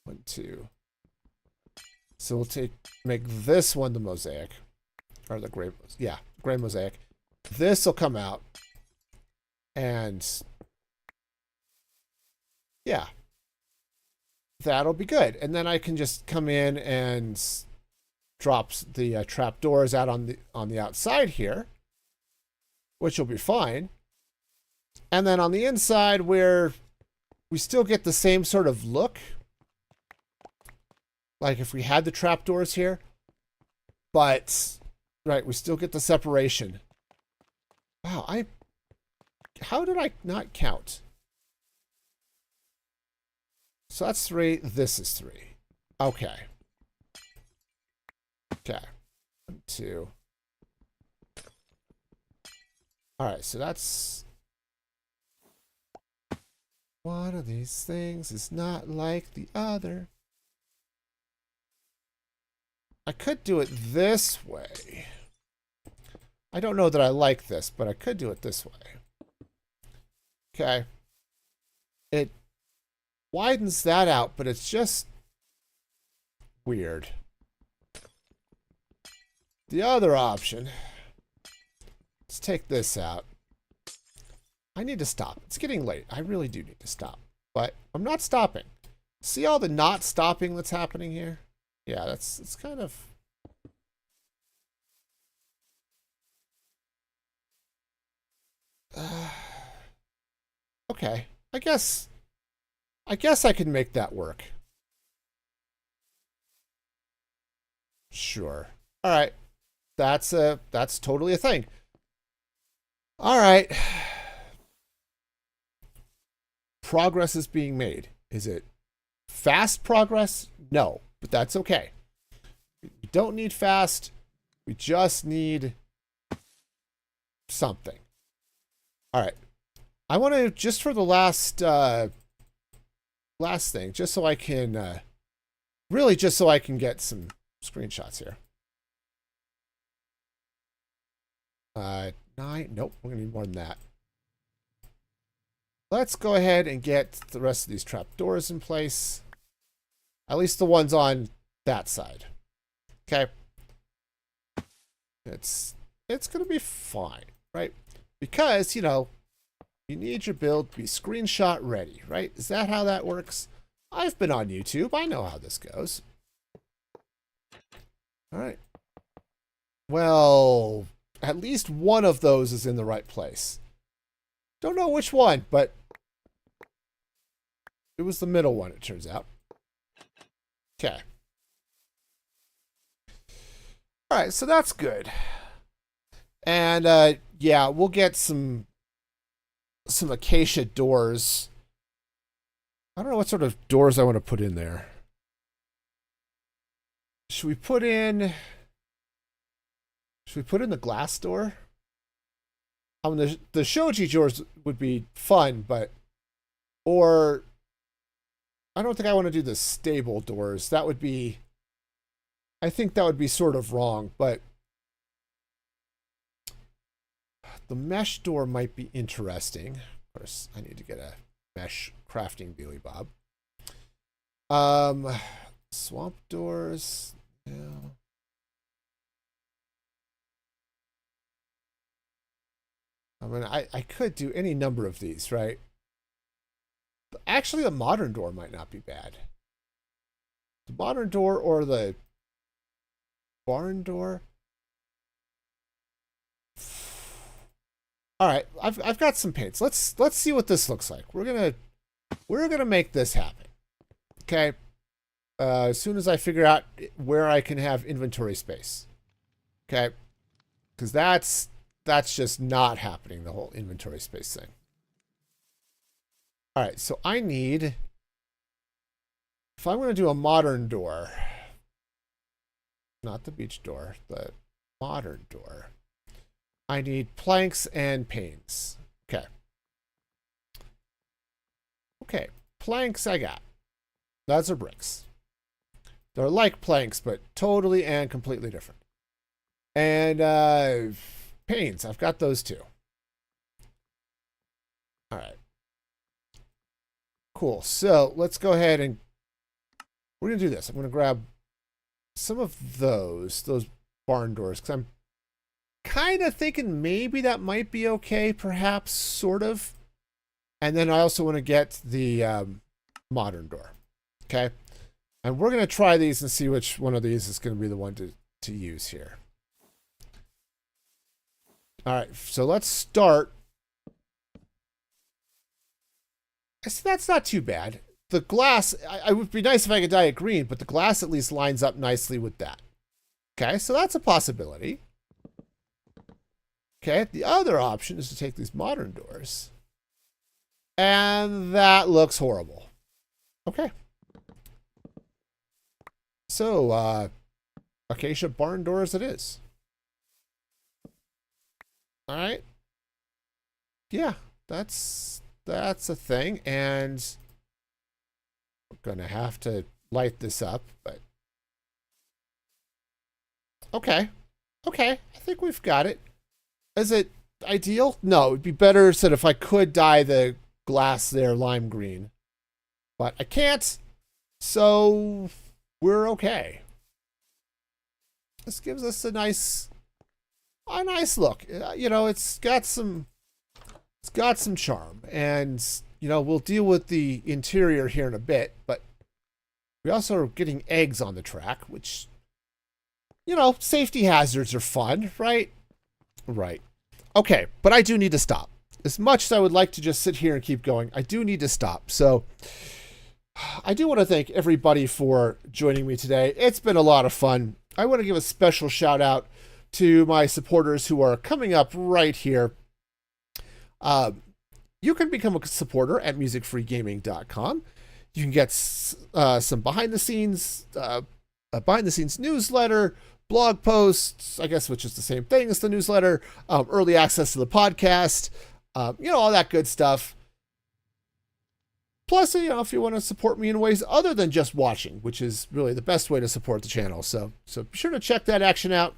1, 2. So we'll make this one the mosaic. Or the gray, yeah, gray mosaic. This will come out. And yeah. That'll be good. And then I can just come in and drop the trapdoors out on the outside here, which will be fine. And then on the inside, we still get the same sort of look, like if we had the trapdoors here, but right, we still get the separation. Wow, how did I not count? So that's 3. This is 3. Okay. Okay. 1, 2. All right, so that's... One of these things is not like the other. I could do it this way. I don't know that I like this, but I could do it this way. Okay. It widens that out, but it's just weird. The other option... Let's take this out. I need to stop. It's getting late. I really do need to stop. But I'm not stopping. See all the not stopping that's happening here? Yeah, it's kind of... okay. I guess I can make that work. Sure. All right. That's totally a thing. All right. Progress is being made. Is it fast progress? No, but that's okay. We don't need fast. We just need something. All right. I want to, just for the last thing, just so I can, really just so I can get some screenshots here. 9. Nope, we're going to need more than that. Let's go ahead and get the rest of these trapdoors in place. At least the ones on that side. Okay. It's going to be fine, right? Because, you know, you need your build to be screenshot ready, right? Is that how that works? I've been on YouTube. I know how this goes. All right. Well... At least one of those is in the right place. Don't know which one, but it was the middle one, it turns out. Okay. All right, so that's good. And yeah, we'll get some acacia doors. I don't know what sort of doors I want to put in there. Should we put in the glass door? I mean, the shoji doors would be fun, but... Or... I don't think I want to do the stable doors. That would be... I think that would be sort of wrong, but... The mesh door might be interesting. Of course, I need to get a mesh crafting dealy bob. Swamp doors... Yeah... I mean, I could do any number of these, right? Actually, the modern door might not be bad. The modern door or the barn door? All right, I've got some paints. Let's see what this looks like. We're gonna make this happen. Okay. As soon as I figure out where I can have inventory space. Okay. Because that's just not happening, the whole inventory space thing. All right, so I need, if I'm going to do a modern door, not the beach door, the modern door, I need planks and panes. Okay. Okay, planks I got. Those are bricks. They're like planks, but totally and completely different. And panes, I've got those too. All right. Cool. So let's go ahead and we're going to do this. I'm going to grab some of those barn doors, because I'm kind of thinking maybe that might be okay, perhaps, sort of. And then I also want to get the modern door. Okay. And we're going to try these and see which one of these is going to be the one to use here. All right, so let's start. That's not too bad. The glass, I would be nice if I could dye it green, but the glass at least lines up nicely with that. Okay, so that's a possibility. Okay, the other option is to take these modern doors. And that looks horrible. Okay. So, acacia barn doors it is. All right. Yeah, that's a thing, and we're gonna have to light this up, but okay. I think we've got it. Is it ideal? No, it'd be better said if I could dye the glass there lime green, but I can't, so we're okay. This gives us a nice look. You know, it's got some charm, and you know, we'll deal with the interior here in a bit, but we also are getting eggs on the track, which, you know, safety hazards are fun, right? Right. Okay, but I do need to stop. As much as I would like to just sit here and keep going, I do need to stop. So I do want to thank everybody for joining me today. It's been a lot of fun. I want to give a special shout out to my supporters who are coming up right here. You can become a supporter at musicfreegaming.com. You can get some behind the scenes newsletter, blog posts, I guess, which is the same thing as the newsletter, early access to the podcast, you know, all that good stuff. Plus, you know, if you want to support me in ways other than just watching, which is really the best way to support the channel. So be sure to check that action out.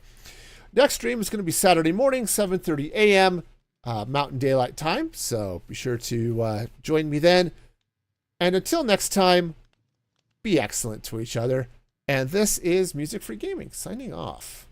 Next stream is going to be Saturday morning, 7:30 a.m. Mountain Daylight Time. So be sure to join me then. And until next time, be excellent to each other. And this is Music Free Gaming signing off.